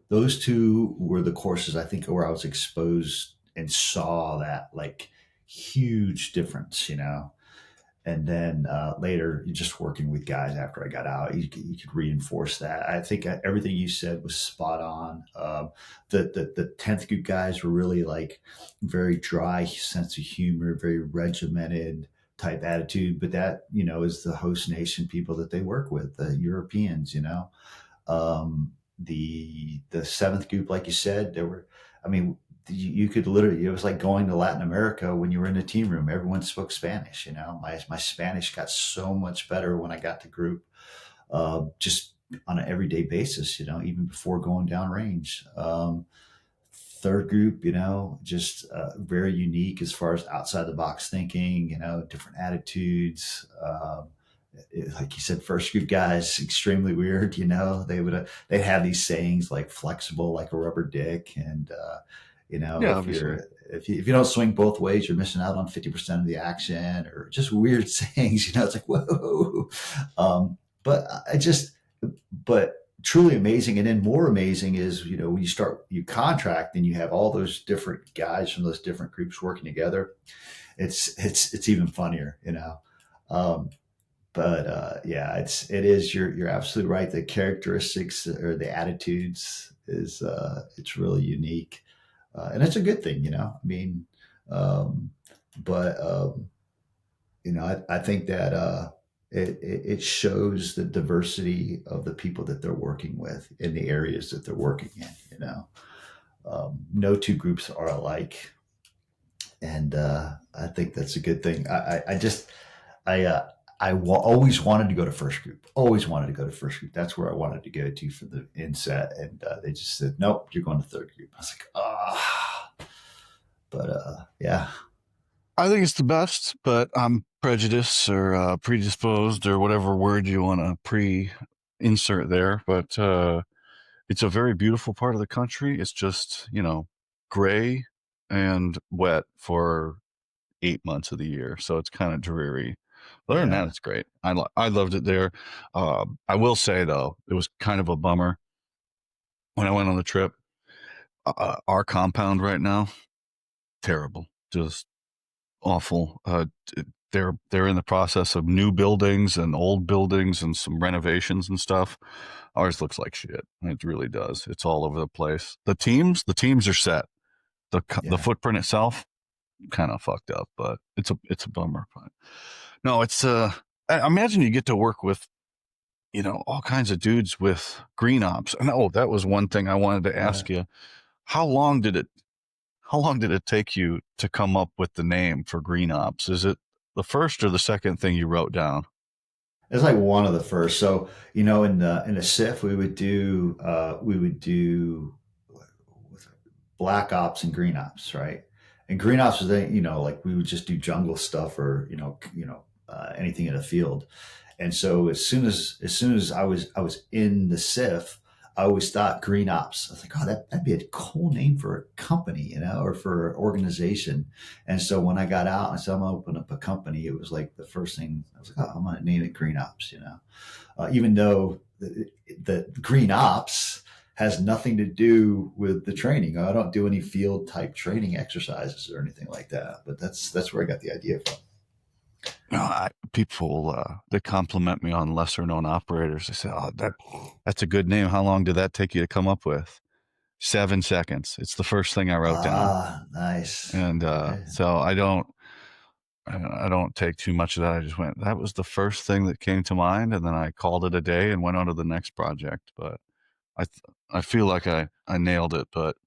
Speaker 2: those two were the courses I think where I was exposed and saw that like huge difference. And then later, just working with guys after I got out, you could reinforce that. I think everything you said was spot on. The 10th group guys were really like very dry sense of humor, very regimented, type attitude, but that, is the host nation people that they work with, the Europeans, the seventh group, like you said, there were, I mean, you could literally, it was like going to Latin America when you were in the team room. Everyone spoke Spanish. My Spanish got so much better when I got to group, just on an everyday basis, even before going down range. Third group, just very unique as far as outside the box thinking, different attitudes. Like you said, first group guys, extremely weird. They'd have these sayings like flexible like a rubber dick, and
Speaker 1: Yeah,
Speaker 2: if
Speaker 1: obviously.
Speaker 2: you don't swing both ways, you're missing out on 50% of the action, or just weird sayings. It's like whoa. But I just, but truly amazing, and then more amazing is when you contract and you have all those different guys from those different groups working together. It's even funnier. Um, but yeah, it is you're absolutely right. The characteristics or the attitudes is it's really unique, and it's a good thing. I mean, um, but I think that it shows the diversity of the people that they're working with in the areas that they're working in. No two groups are alike, and I think that's a good thing. I just I always wanted to go to first group. Always wanted to go to first group. That's where I wanted to go to for the inset, and they just said, "Nope, you're going to third group." I was like, "Ah," but yeah,
Speaker 1: I think it's the best, but I'm prejudiced or predisposed or whatever word you want to insert there. But it's a very beautiful part of the country. It's just, gray and wet for 8 months of the year. So it's kind of dreary. Other than that,
Speaker 2: yeah,
Speaker 1: it's great. I loved it there. I will say, though, it was kind of a bummer when I went on the trip. Our compound right now, terrible. Just awful. They're in the process of new buildings and old buildings and some renovations and stuff. Ours looks like shit. It really does. It's all over the place. The teams are set. The
Speaker 2: yeah.
Speaker 1: footprint itself kind of fucked up, but it's a bummer. But no, it's I imagine you get to work with all kinds of dudes with green ops. And that was one thing I wanted to
Speaker 2: Uh,
Speaker 1: ask you. How long did it how long did it take you to come up with the name for Green Ops? Is it the first or the second thing you wrote down?
Speaker 2: it's like one of the first. So in the SIF we would do black ops and green ops, right? And green ops was like we would just do jungle stuff or anything in the field. And so as soon as I was in the SIF, I always thought green ops. I was like, oh, that'd be a cool name for a company, or for an organization. And so when I got out and said I'm gonna open up a company, it was like the first thing I was like, oh, I'm gonna name it Green Ops. Even though the Green Ops has nothing to do with the training. I don't do any field type training exercises or anything like that. But that's where I got the idea from.
Speaker 1: People they compliment me on lesser known operators. They say, "Oh, that's a good name. How long did that take you to come up with?" 7 seconds. It's the first thing I wrote down,
Speaker 2: Ah, nice.
Speaker 1: and
Speaker 2: Yeah,
Speaker 1: so I don't take too much of that. I just went. That was the first thing that came to mind, and then I called it a day and went on to the next project. But I feel like I nailed it, but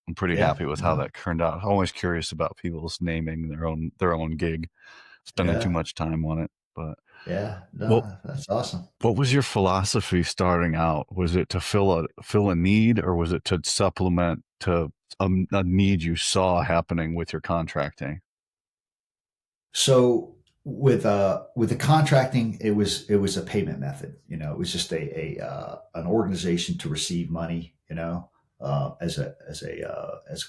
Speaker 1: I'm pretty
Speaker 2: yeah,
Speaker 1: happy with how
Speaker 2: no,
Speaker 1: that turned out. I'm always curious about people's naming their own gig, spending too
Speaker 2: yeah,
Speaker 1: much time on it. But
Speaker 2: yeah,
Speaker 1: what
Speaker 2: no, that's awesome.
Speaker 1: what was your philosophy starting out? Was it to fill a need, or was it to supplement to a need you saw happening with your contracting?
Speaker 2: So with the contracting, it was a payment method. It was just an organization to receive money. As a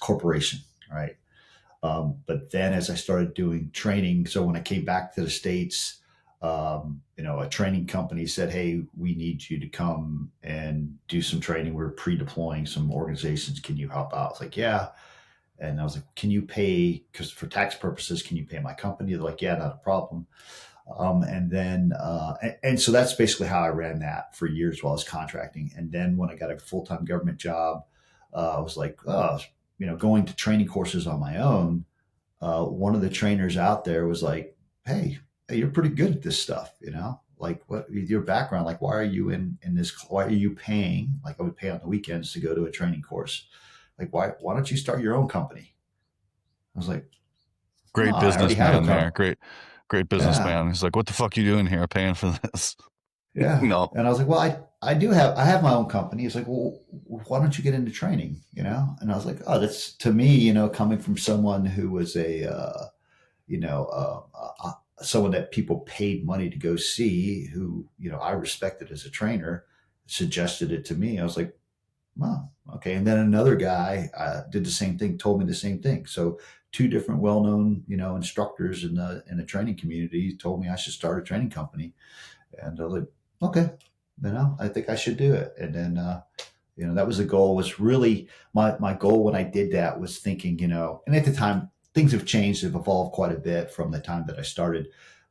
Speaker 2: corporation, right? But then as I started doing training, so when I came back to the States, a training company said, "Hey, we need you to come and do some training. We're pre-deploying some organizations. Can you help out?" I was like, "Yeah." And I was like, "Can you pay, because for tax purposes, can you pay my company?" They're like, "Yeah, not a problem." And so that's basically how I ran that for years while I was contracting. And then when I got a full-time government job, I was like, oh, going to training courses on my own. One of the trainers out there was like, "Hey, hey, you're pretty good at this stuff, like what your background, like, why are you in this, why are you paying, like I would pay on the weekends to go to a training course. Like, why don't you start your own company? I was like, no,
Speaker 1: Great
Speaker 2: I already have a
Speaker 1: businessman there.
Speaker 2: company.
Speaker 1: Great
Speaker 2: Yeah.
Speaker 1: businessman. He's like, what the fuck you doing here paying for this?
Speaker 2: Yeah.
Speaker 1: No.
Speaker 2: And I was like, well, I have my own company. He's like, well, why don't you get into training? And I was like, oh, that's to me, coming from someone who was you know, someone that people paid money to go see, who, I respected as a trainer, suggested it to me. I was like, wow, okay. And then another guy did the same thing, told me the same thing. So two different well-known, instructors in the training community told me I should start a training company. And I was like, okay, I think I should do it. And then, that was the goal. Was really my goal when I did that, was thinking, and at the time things have changed, have evolved quite a bit from the time that I started.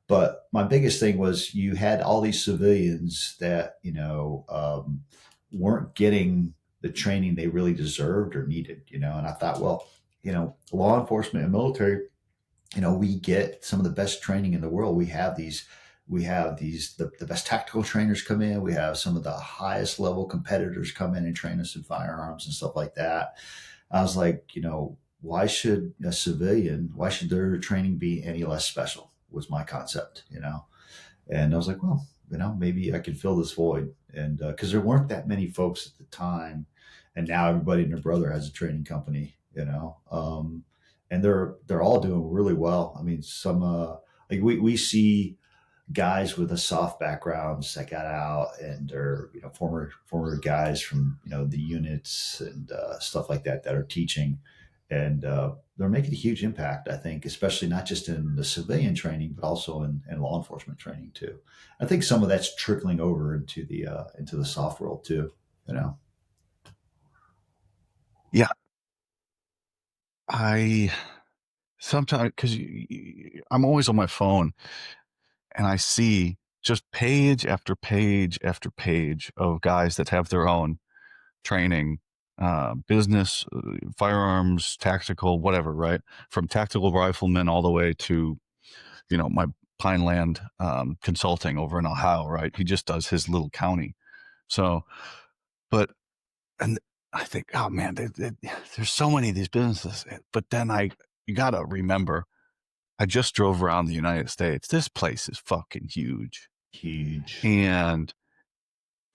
Speaker 2: But my biggest thing was, you had all these civilians that, weren't getting the training they really deserved or needed, and I thought, well, law enforcement and military, we get some of the best training in the world. We have these the best tactical trainers come in. We have some of the highest level competitors come in and train us in firearms and stuff like that. I was like, why should their training be any less special, was my concept. And I was like, well, maybe I could fill this void. And because there weren't that many folks at the time, and now everybody and their brother has a training company, and they're all doing really well. I mean, some like we see guys with a soft backgrounds that got out, and are, former guys from, the units and stuff like that, that are teaching, and they're making a huge impact, I think, especially not just in the civilian training, but also in law enforcement training too. I think some of that's trickling over into the soft world too. You know.
Speaker 1: Yeah. I sometimes, because I'm always on my phone and I see just page after page after page of guys that have their own training, business, firearms, tactical, whatever, right? From tactical riflemen all the way to, my Pineland consulting over in Ohio, right? He just does his little county. So, but, and I think, oh man, there's so many of these businesses. But then you got to remember, I just drove around the United States. This place is fucking huge.
Speaker 2: Huge.
Speaker 1: And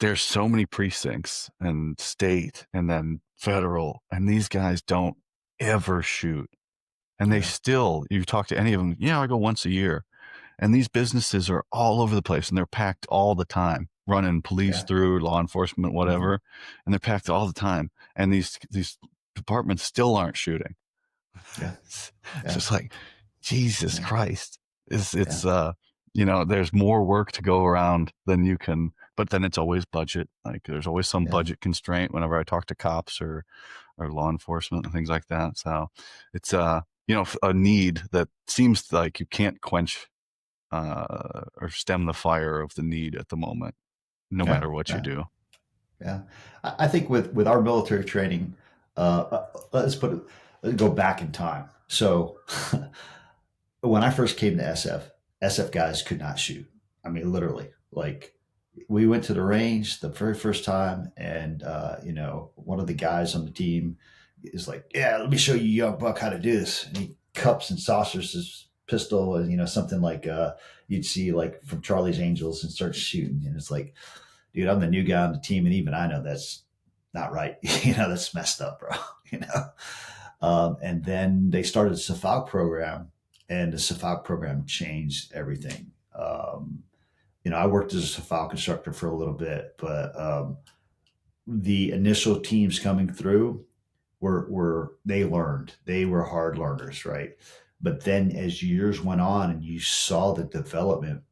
Speaker 1: there's so many precincts and state and then federal, and these guys don't ever shoot. And they
Speaker 2: Yeah.
Speaker 1: still, you talk to any of them, I go once a year. And these businesses are all over the place and they're packed all the time, running police
Speaker 2: Yeah.
Speaker 1: through, law enforcement,
Speaker 2: Hmm.
Speaker 1: whatever. And they're packed all the time. And these departments still aren't shooting.
Speaker 2: Yeah.
Speaker 1: It's
Speaker 2: Yeah.
Speaker 1: just like, Jesus
Speaker 2: Yeah.
Speaker 1: Christ. It's
Speaker 2: Yeah.
Speaker 1: there's more work to go around than you can, but then it's always budget. Like there's always some
Speaker 2: Yeah.
Speaker 1: budget constraint whenever I talk to cops or law enforcement and things like that. So it's a need that seems like you can't quench or stem the fire of the need at the moment, no
Speaker 2: Yeah.
Speaker 1: matter what you
Speaker 2: Yeah.
Speaker 1: do.
Speaker 2: Yeah, I think with our military training, let's let's go back in time. So when I first came to SF guys could not shoot. I mean, literally, like, we went to the range the very first time, and one of the guys on the team is like, "Yeah, let me show you, young buck, how to do this." And he cups and saucers his pistol, and something like you'd see like from Charlie's Angels, and starts shooting, and it's like, dude, I'm the new guy on the team, and even I know that's not right. That's messed up, bro. You know. And then they started the SFAUC program, and the SFAUC program changed everything. I worked as a SFAUC instructor for a little bit, but the initial teams coming through were they learned, they were hard learners, right? But then as years went on, and you saw the development,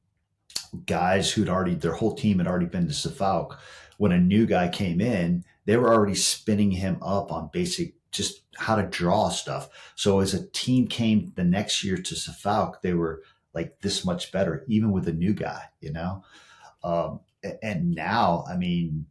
Speaker 2: guys who'd already, their whole team had already been to SFAUC. When a new guy came in, they were already spinning him up on basic, just how to draw stuff. So as a team came the next year to SFAUC, they were like this much better, even with a new guy. And now, I mean,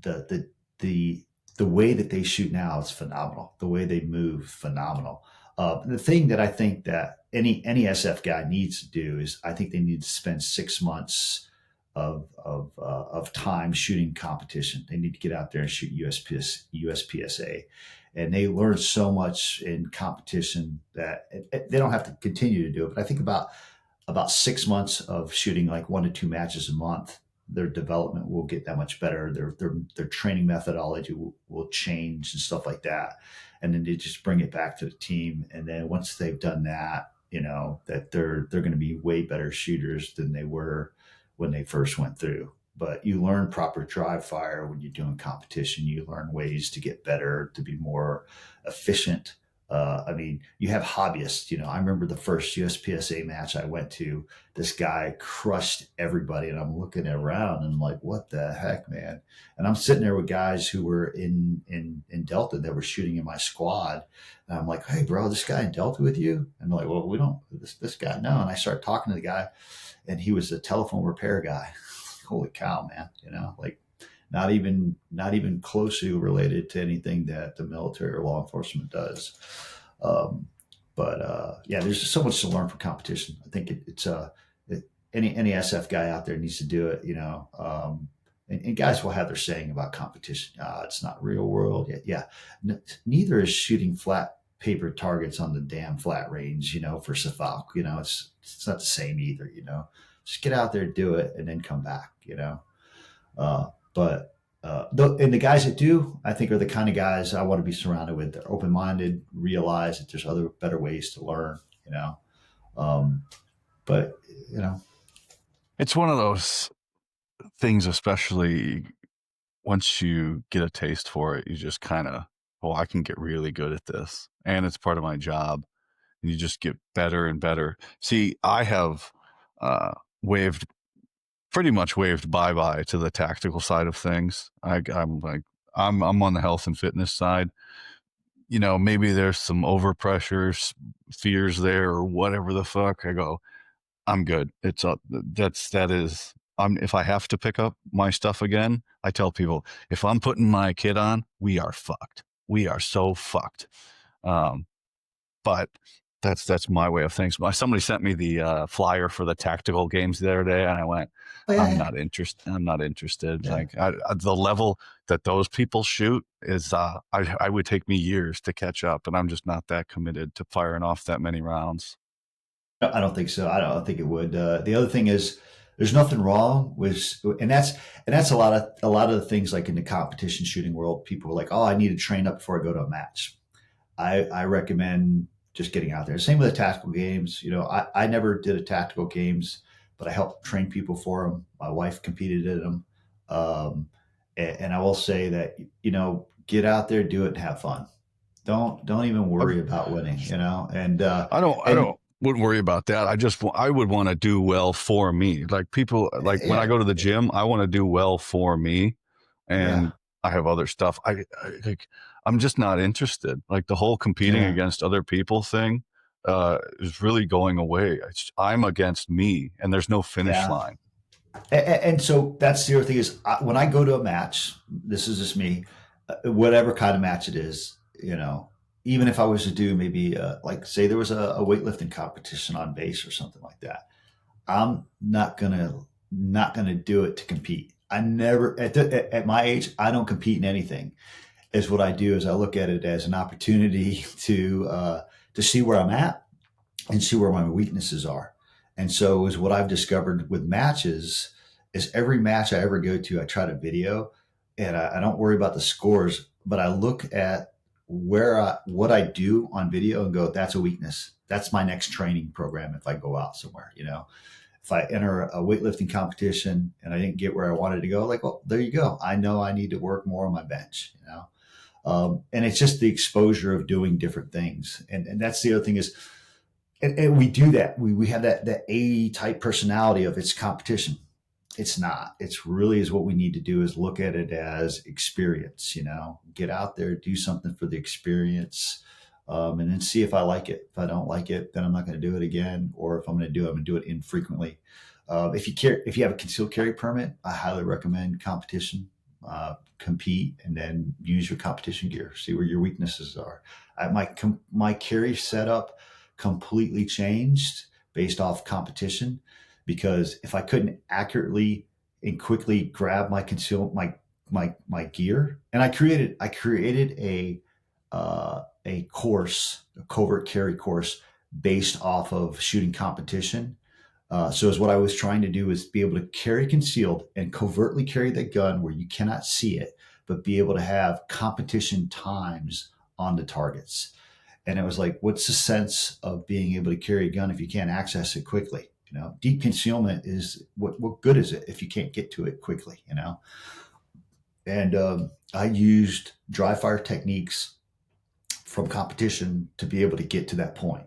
Speaker 2: the the the the way that they shoot now is phenomenal. The way they move, phenomenal. The thing that I think that any SF guy needs to do is I think they need to spend 6 months of time shooting competition. They need to get out there and shoot USPSA, and they learn so much in competition that they don't have to continue to do it. But I think about 6 months of shooting like 1 to 2 matches a month, their development will get that much better. Their training methodology will change and stuff like that. And then they just bring it back to the team. And then once they've done that, that they're going to be way better shooters than they were when they first went through. But you learn proper drive fire when you're doing competition. You learn ways to get better, to be more efficient. I mean, you have hobbyists. I remember the first USPSA match I went to. This guy crushed everybody, and I'm looking around and I'm like, "What the heck, man?" And I'm sitting there with guys who were in Delta that were shooting in my squad, and I'm like, "Hey, bro, this guy in Delta with you?" And they're like, "Well, we don't. This guy, no." And I start talking to the guy, and he was a telephone repair guy. Holy cow, man! Like not even closely related to anything that the military or law enforcement does. Um, but yeah, there's just so much to learn from competition. I think any SF guy out there needs to do it. And guys will have their saying about competition. It's not real world. Yeah. Neither is shooting flat paper targets on the damn flat range. For SFAC. It's not the same either. Just get out there, do it, and then come back. And the guys that do, I think, are the kind of guys I want to be surrounded with. They're open minded, realize that there's other better ways to learn. Um, but you know,
Speaker 1: It's one of those things, especially once you get a taste for it, you just kind of, oh, I can get really good at this. And it's part of my job. And you just get better and better. See, I have uh, waved, pretty much waved bye-bye to the tactical side of things. I'm on the health and fitness side. Maybe there's some overpressure fears there or whatever the fuck. I go, I'm good. It's up. That is. If I have to pick up my stuff again, I tell people if I'm putting my kid on, we are fucked. We are so fucked. Um, but that's my way of things. Somebody sent me the flyer for the tactical games the other day, and I went,
Speaker 2: oh yeah,
Speaker 1: I'm
Speaker 2: yeah,
Speaker 1: not interested. I'm not interested.
Speaker 2: yeah.
Speaker 1: Like the level that those people shoot is, I would take me years to catch up, and I'm just not that committed to firing off that many rounds.
Speaker 2: No, I don't think so. I don't think it would. The other thing is, there's nothing wrong with, and that's a lot of the things like in the competition shooting world. People are like, "Oh, I need to train up before I go to a match." I recommend just getting out there. Same with the tactical games. I never did a tactical games, but I helped train people for them. My wife competed in them, and I will say that get out there, do it, and have fun. Don't even worry about winning. And
Speaker 1: Wouldn't worry about that. I would want to do well for me. Like people, like when I
Speaker 2: yeah,
Speaker 1: go to the gym, I want to do well for me,
Speaker 2: yeah,
Speaker 1: and I have other stuff. Like, I'm just not interested. Like the whole competing
Speaker 2: yeah,
Speaker 1: against other people thing, is really going away. I'm against me, and there's no finish
Speaker 2: yeah.
Speaker 1: line.
Speaker 2: And so that's the other thing is when I go to a match, this is just me, whatever kind of match it is, even if I was to do maybe like say there was a weightlifting competition on base or something like that, I'm not gonna do it to compete. I never at my age, I don't compete in anything. Is what I do is I look at it as an opportunity to see where I'm at and see where my weaknesses are. And so is what I've discovered with matches is every match I ever go to, I try to video and I don't worry about the scores, but I look at what I do on video and go, that's a weakness. That's my next training program. If I go out somewhere, if I enter a weightlifting competition and I didn't get where I wanted to go, like, well, there you go. I know I need to work more on my bench, and it's just the exposure of doing different things. And that's the other thing is, and we do that. We have that A type personality of it's competition. It's not. It's really is what we need to do is look at it as experience. Get out there, do something for the experience, and then see if I like it. If I don't like it, then I'm not going to do it again. Or if I'm going to do it, I'm going to do it infrequently. If you have a concealed carry permit, I highly recommend competition. compete, and then use your competition gear, see where your weaknesses are. My carry setup completely changed based off competition, because if I couldn't accurately and quickly grab my gear, and I created a course, a covert carry course based off of shooting competition. So is what I was trying to do is be able to carry concealed and covertly carry the gun where you cannot see it, but be able to have competition times on the targets. And it was like, what's the sense of being able to carry a gun if you can't access it quickly? Deep concealment is what good is it if you can't get to it quickly? And I used dry fire techniques from competition to be able to get to that point.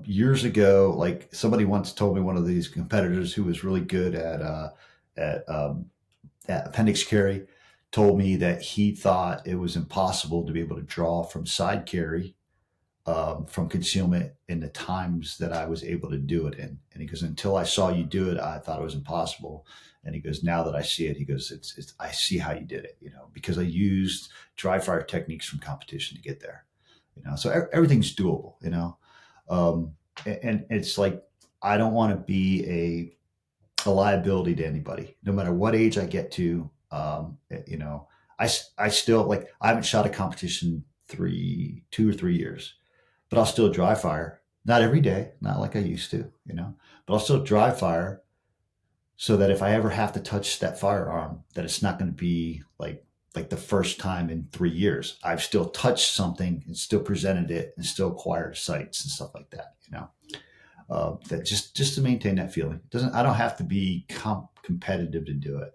Speaker 2: Years ago, like somebody once told me, one of these competitors who was really good at at appendix carry, told me that he thought it was impossible to be able to draw from side carry, from concealment in the times that I was able to do it in. And he goes, until I saw you do it, I thought it was impossible. And he goes, now that I see it, he goes, it's I see how you did it, because I used dry fire techniques from competition to get there. So everything's doable. And it's like, I don't want to be a liability to anybody, no matter what age I get to. I still, like, I haven't shot a competition 2 or 3 years, but I'll still dry fire. Not every day, not like I used to, but I'll still dry fire, so that if I ever have to touch that firearm, that it's not going to be like the first time in 3 years. I've still touched something and still presented it and still acquired sights and stuff like that. That just to maintain that feeling. I don't have to be competitive to do it.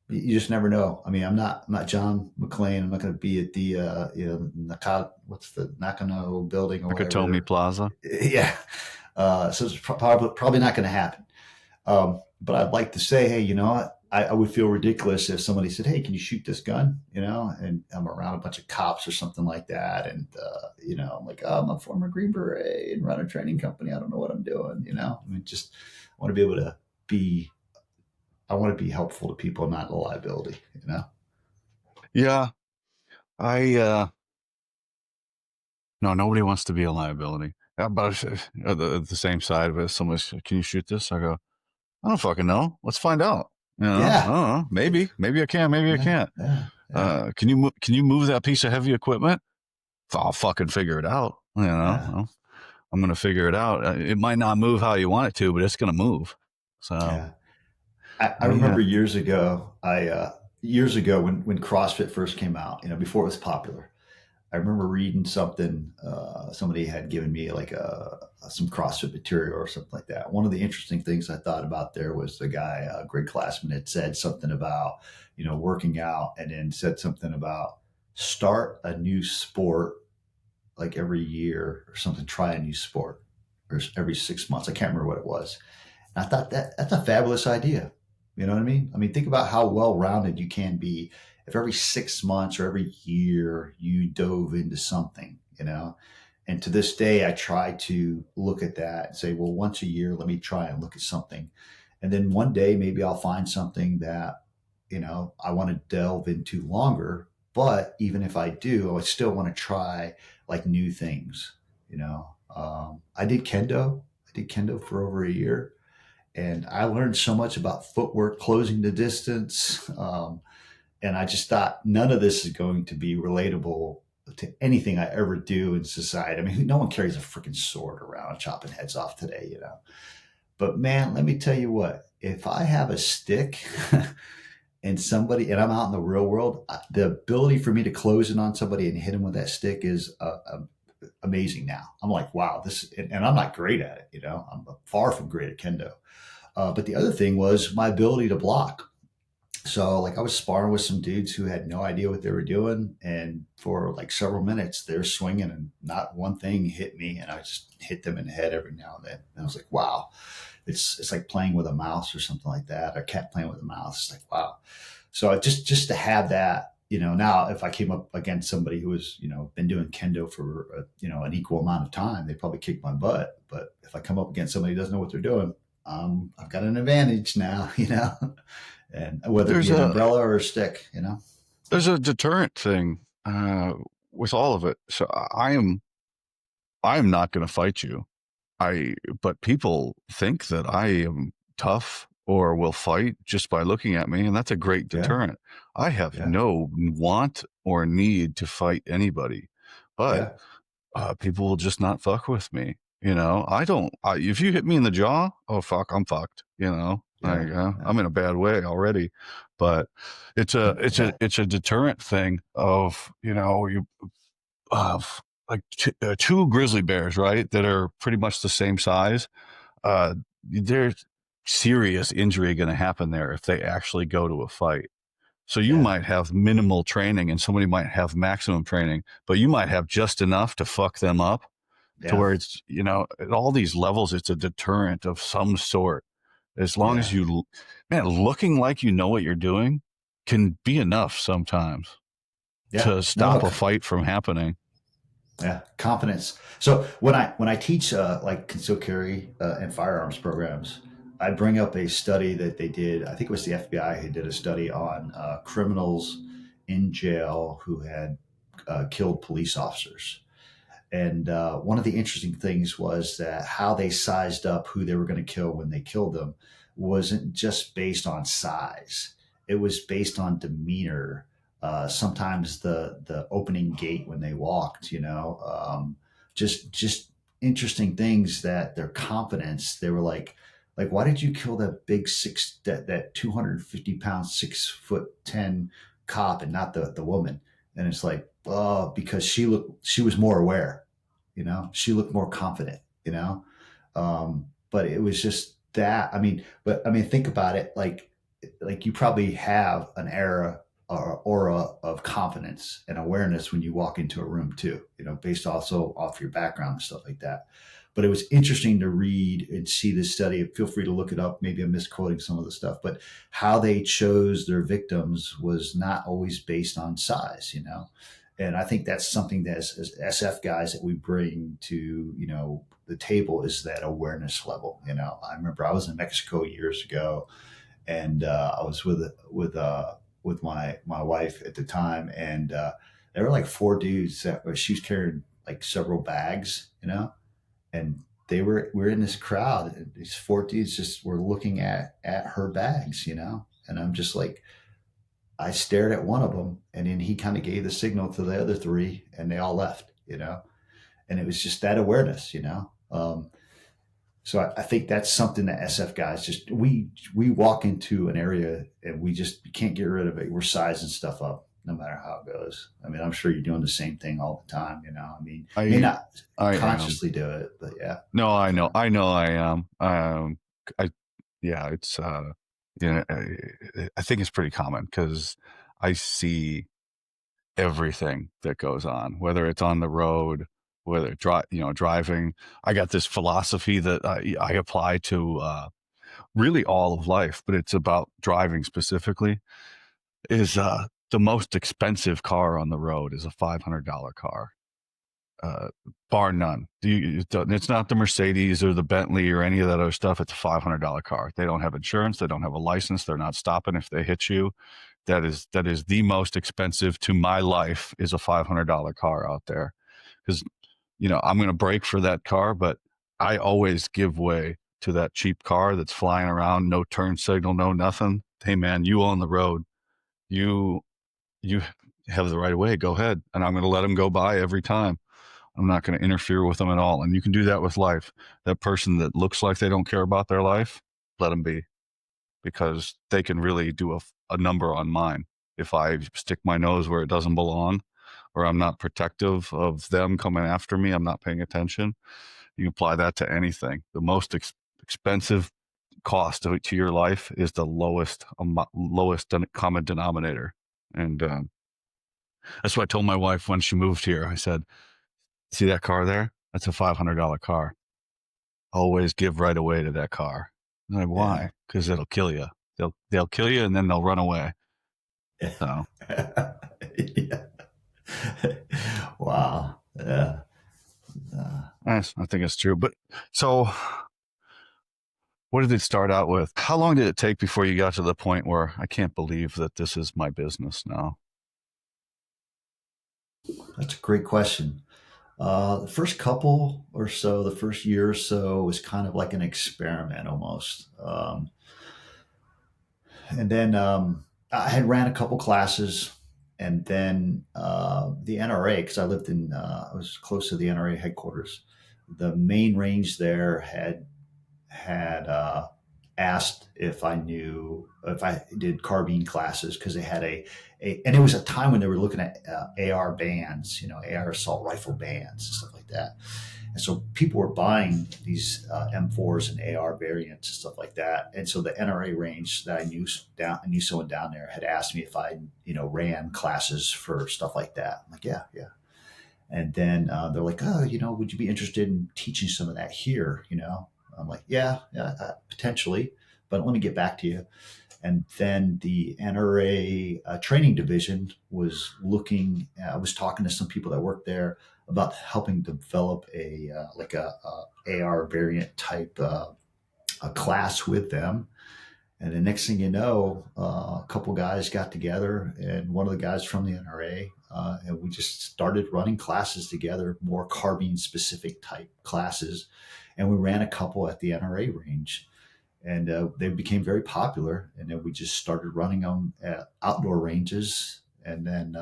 Speaker 2: You just never know. I mean, I'm not John McClane. I'm not going to be at the what's the Nakano building or
Speaker 1: Nakatomi
Speaker 2: whatever.
Speaker 1: Plaza.
Speaker 2: Yeah. So it's probably not going to happen. But I'd like to say, hey, you know what? I would feel ridiculous if somebody said, hey, can you shoot this gun? And I'm around a bunch of cops or something like that. And, I'm like, oh, I'm a former Green Beret and run a training company. I don't know what I'm doing. I mean, just I want to be able to be, I want to be helpful to people, not a liability.
Speaker 1: Yeah, I no, nobody wants to be a liability. But the same side of it, someone says, can you shoot this? I go, I don't fucking know. Let's find out. I
Speaker 2: Yeah.
Speaker 1: don't know. Maybe I can. Maybe I
Speaker 2: Yeah.
Speaker 1: can't.
Speaker 2: Yeah. Yeah.
Speaker 1: Can you move that piece of heavy equipment? I'll fucking figure it out.
Speaker 2: Yeah.
Speaker 1: Well, I'm gonna figure it out. It might not move how you want it to, but it's gonna move. So
Speaker 2: Yeah. I
Speaker 1: I
Speaker 2: remember years ago when CrossFit first came out, before it was popular. I remember reading something. Somebody had given me like some CrossFit material or something like that. One of the interesting things I thought about there was the guy, Greg Glassman, had said something about working out, and then said something about start a new sport like every year or something. Try a new sport or every 6 months. I can't remember what it was. And I thought that's a fabulous idea. You know what I mean? I mean, think about how well rounded you can be if every 6 months or every year you dove into something. And to this day, I try to look at that and say, well, once a year, let me try and look at something. And then one day, maybe I'll find something that, I want to delve into longer. But even if I do, I would still want to try like new things. I did kendo. I did kendo for over a year, and I learned so much about footwork, closing the distance. And I just thought none of this is going to be relatable to anything I ever do in society. I mean, no one carries a freaking sword around chopping heads off today. But man, let me tell you what, if I have a stick and I'm out in the real world, the ability for me to close in on somebody and hit them with that stick is amazing now. I'm like, wow, and I'm not great at it. I'm far from great at kendo. But the other thing was my ability to block. So like I was sparring with some dudes who had no idea what they were doing, and for like several minutes they're swinging and not one thing hit me, and I just hit them in the head every now and then. And I was like, wow, it's like playing with a mouse or something like that, or cat playing with a mouse. It's like, wow. So just to have that, now if I came up against somebody who was been doing kendo for an equal amount of time, they probably kick my butt. But if I come up against somebody who doesn't know what they're doing, I've got an advantage now. and whether it
Speaker 1: There's
Speaker 2: be an
Speaker 1: a
Speaker 2: umbrella or a stick, you know.
Speaker 1: there's a deterrent thing with all of it. So I am not going to fight you. But people think that I am tough or will fight just by looking at me, and that's a great
Speaker 2: Yeah,
Speaker 1: deterrent. I have
Speaker 2: yeah,
Speaker 1: no want or need to fight anybody, but
Speaker 2: yeah,
Speaker 1: people will just not fuck with me. I don't. If you hit me in the jaw, oh fuck, I'm fucked.
Speaker 2: yeah, yeah,
Speaker 1: I'm in a bad way already. But
Speaker 2: yeah,
Speaker 1: it's a deterrent thing of you like two grizzly bears, right? That are pretty much the same size. There's serious injury going to happen there if they actually go to a fight. So you
Speaker 2: yeah,
Speaker 1: might have minimal training and somebody might have maximum training, but you might have just enough to fuck them up to
Speaker 2: yeah,
Speaker 1: where it's, at all these levels, it's a deterrent of some sort. As long as
Speaker 2: yeah,
Speaker 1: man, looking like you know what you're doing can be enough sometimes
Speaker 2: yeah.
Speaker 1: to
Speaker 2: No,
Speaker 1: stop
Speaker 2: no,
Speaker 1: a fight from happening.
Speaker 2: yeah, confidence. So when I teach like concealed carry and firearms programs, I bring up a study that they did. I think it was the FBI who did a study on criminals in jail who had killed police officers. And one of the interesting things was that how they sized up who they were going to kill when they killed them wasn't just based on size. It was based on demeanor. Sometimes the opening gait when they walked, just interesting things that their confidence. They were like why did you kill that big that 250 pound 6'10" cop and not the woman? And it's like, oh, because she was more aware, she looked more confident, but it was just that. But I mean, think about it. Like you probably have an era or aura of confidence and awareness when you walk into a room too, based also off your background and stuff like that. But it was interesting to read and see this study. Feel free to look it up. Maybe I'm misquoting some of the stuff, but how they chose their victims was not always based on size, and I think that's something that as SF guys that we bring to, the table is that awareness level. I remember I was in Mexico years ago, and I was with my wife at the time, and there were like four dudes that she was carrying like several bags, and we're in this crowd, and these four dudes just were looking at her bags, and I'm just like, I stared at one of them, and then he kind of gave the signal to the other three, and they all left, and it was just that awareness, so I think that's something that SF guys just we walk into an area and we can't get rid of it. We're sizing stuff up no matter how it goes. I mean, I'm sure you're doing the same thing all the time. I mean, may
Speaker 1: I
Speaker 2: not
Speaker 1: I am.
Speaker 2: consciously do it, but yeah,
Speaker 1: No, I know.
Speaker 2: kind of.
Speaker 1: I know I am. I yeah, it's I think it's pretty common because I see everything that goes on, whether it's on the road, whether driving. I got this philosophy that I apply to really all of life, but it's about driving specifically. Is the most expensive car on the road is a $500 car, uh, bar none. It's not the Mercedes or the Bentley or any of that other stuff. It's a $500 car. They don't have insurance. They don't have a license. They're not stopping if they hit you. That is the most expensive to my life is a $500 car out there because I'm going to break for that car, but I always give way to that cheap car that's flying around, no turn signal, no nothing. Hey man, you own the road. You you have the right of way. Go ahead, and I'm going to let them go by every time. I'm not going to interfere with them at all. And you can do that with life. That person that looks like they don't care about their life, let them be because they can really do a number on mine. If I stick my nose where it doesn't belong or I'm not protective of them coming after me, I'm not paying attention. You can apply that to anything. The most expensive cost to your life is the lowest common denominator. And that's what I told my wife when she moved here. I said, see that car there? That's a $500 car. Always give right away to that car. I'm like,
Speaker 2: Yeah.
Speaker 1: why? Because it'll kill you. They'll kill you and then they'll run away. So
Speaker 2: Yeah. Wow. Yeah. Uh,
Speaker 1: I think it's true. But so What did it start out with? How long did it take before you got to the point where I can't believe that this is my business now?
Speaker 2: That's a great question. The first couple or so, the first year or so was kind of like an experiment almost. And then I had ran a couple classes, and then the NRA, because I was close to the NRA headquarters. The main range there had asked if I did carbine classes because they had and it was a time when they were looking at AR bands, AR assault rifle bands and stuff like that. And so people were buying these M4s and AR variants and stuff like that. And so the NRA range that I knew someone down there had asked me if I, ran classes for stuff like that. I'm like, yeah, yeah. And then they're like, oh, would you be interested in teaching some of that here? I'm like, yeah, yeah, potentially, but let me get back to you. And then the NRA training division I was talking to some people that worked there about helping develop a AR variant type a class with them. And the next thing you know, a couple guys got together, and one of the guys from the NRA, and we just started running classes together, more carbine specific type classes. And we ran a couple at the NRA range, and they became very popular. And then we just started running them at outdoor ranges, and then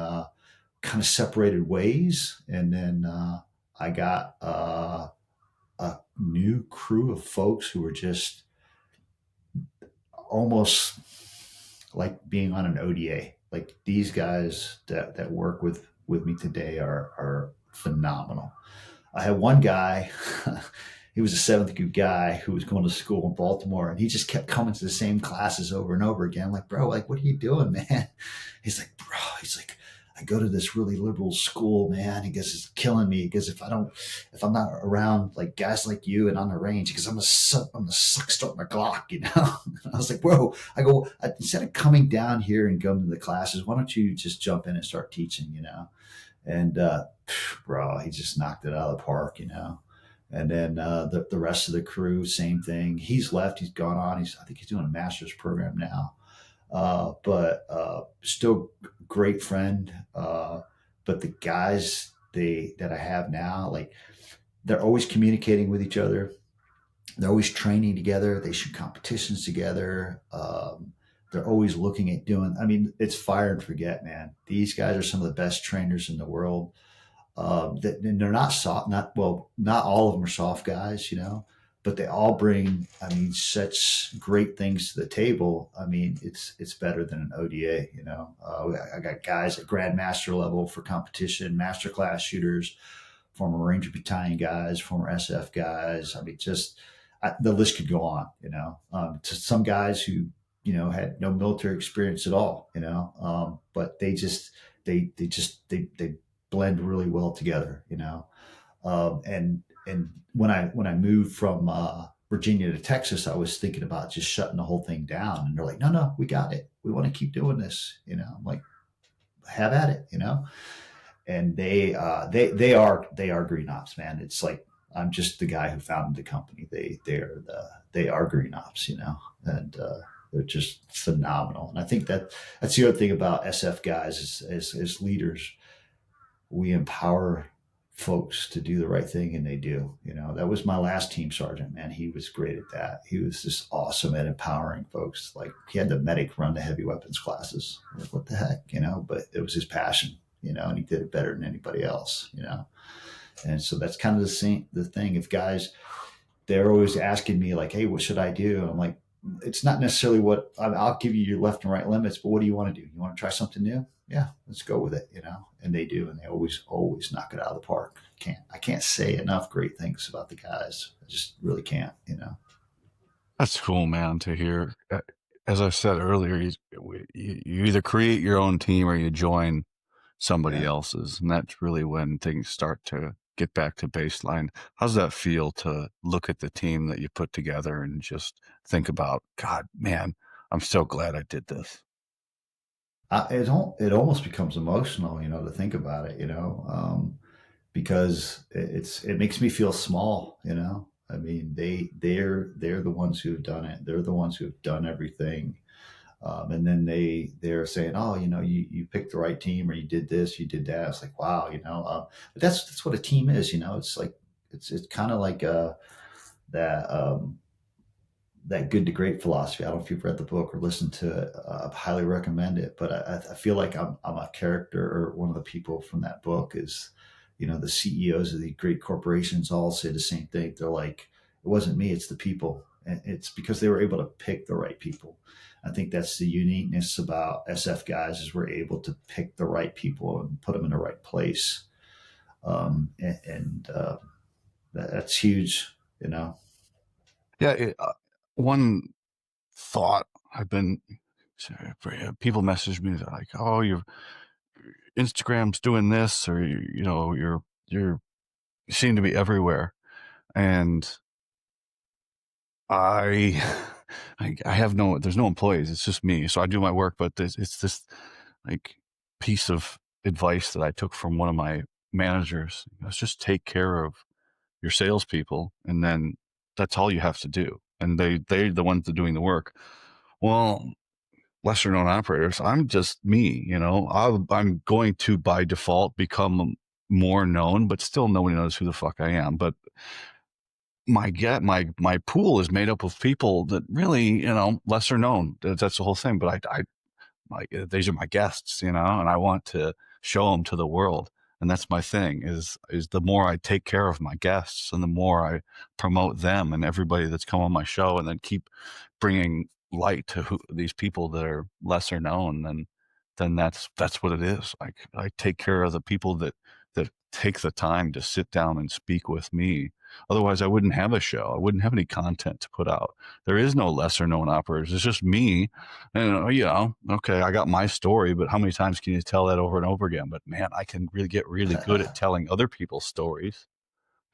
Speaker 2: kind of separated ways. And then I got a new crew of folks who were just almost like being on an ODA. Like these guys that work with me today are phenomenal. I had one guy, he was a seventh group guy who was going to school in Baltimore, and he just kept coming to the same classes over and over again. I'm like, bro, like, what are you doing, man? He's like, I go to this really liberal school, man. He goes, it's killing me. Because if I'm not around like guys like you and on the range, because I'm gonna suck start my Glock, I was like, bro, instead of coming down here and going to the classes, why don't you just jump in and start teaching? And bro, he just knocked it out of the park. And then the rest of the crew, same thing. He's left. He's gone on. I think he's doing a master's program now. But still great friend. But the guys that I have now, like they're always communicating with each other. They're always training together. They shoot competitions together. They're always looking at doing. I mean, it's fire and forget, man. These guys are some of the best trainers in the world. And they're not soft, not all of them are soft guys, but they all bring, I mean, such great things to the table. I mean, it's better than an ODA. I got guys at grandmaster level for competition, masterclass shooters, former Ranger Battalion guys, former SF guys. I mean, the list could go on. To some guys who had no military experience at all. But they blend really well together. And when I moved from Virginia to Texas, I was thinking about just shutting the whole thing down. And they're like, no, we got it. We want to keep doing this. I'm like, have at it. And they are green ops, man. It's like I'm just the guy who founded the company. They are green ops. And they're just phenomenal. And I think that's the other thing about SF guys as leaders. We empower folks to do the right thing, and they do. That was my last team sergeant, man. He was great at that. He was just awesome at empowering folks. Like he had the medic run the heavy weapons classes. Like, what the heck. But it was his passion, and he did it better than anybody else. And so that's kind of the thing. If guys, they're always asking me like, hey, what should I do? And I'm like, it's not necessarily I'll give you your left and right limits, but what do you want to do? You want to try something new? Yeah, let's go with it. And they do, and they always knock it out of the park. I can't say enough great things about the guys. I just really can't.
Speaker 1: That's cool, man, to hear. As I said earlier, you either create your own team or you join somebody
Speaker 2: Yeah.
Speaker 1: else's. And that's really when things start to get back to baseline. How's that feel to look at the team that you put together and just think about, God, man, I'm so glad I did this?
Speaker 2: It almost becomes emotional, to think about it, because it makes me feel small. I mean, they're the ones who have done it. They're the ones who have done everything. And then they're saying, oh, you picked the right team, or you did this, you did that. It's like, wow, but that's what a team is. It's like it's kind of like that that good to great philosophy. I don't know if you've read the book or listened to it. I highly recommend it. But I feel like I'm a character, or one of the people from that book is, the CEOs of the great corporations all say the same thing. They're like, it wasn't me, it's the people. And it's because they were able to pick the right people. I think that's the uniqueness about SF guys, is we're able to pick the right people and put them in the right place. And that's huge, you know?
Speaker 1: Yeah. One thought I've been, people message me like, oh, your Instagram's doing this, or, you're, you seem to be everywhere. And I, I have there's no employees. It's just me. So I do my work, but it's this like piece of advice that I took from one of my managers. Let's just take care of your salespeople, and then that's all you have to do. And they're the ones that are doing the work. Well, lesser known operators, I'm just me, I'm going to by default become more known, but still nobody knows who the fuck I am. But my pool is made up of people that really, lesser known. That's the whole thing. But I like, these are my guests, and I want to show them to the world. And that's my thing, is the more I take care of my guests, and the more I promote them and everybody that's come on my show, and then keep bringing light to these people that are lesser known, then that's what it is. Like, I take care of the people that take the time to sit down and speak with me. Otherwise, I wouldn't have a show. I wouldn't have any content to put out. There is no lesser known operators. It's just me. And, okay, I got my story, but how many times can you tell that over and over again? But man, I can really get really good at telling other people's stories,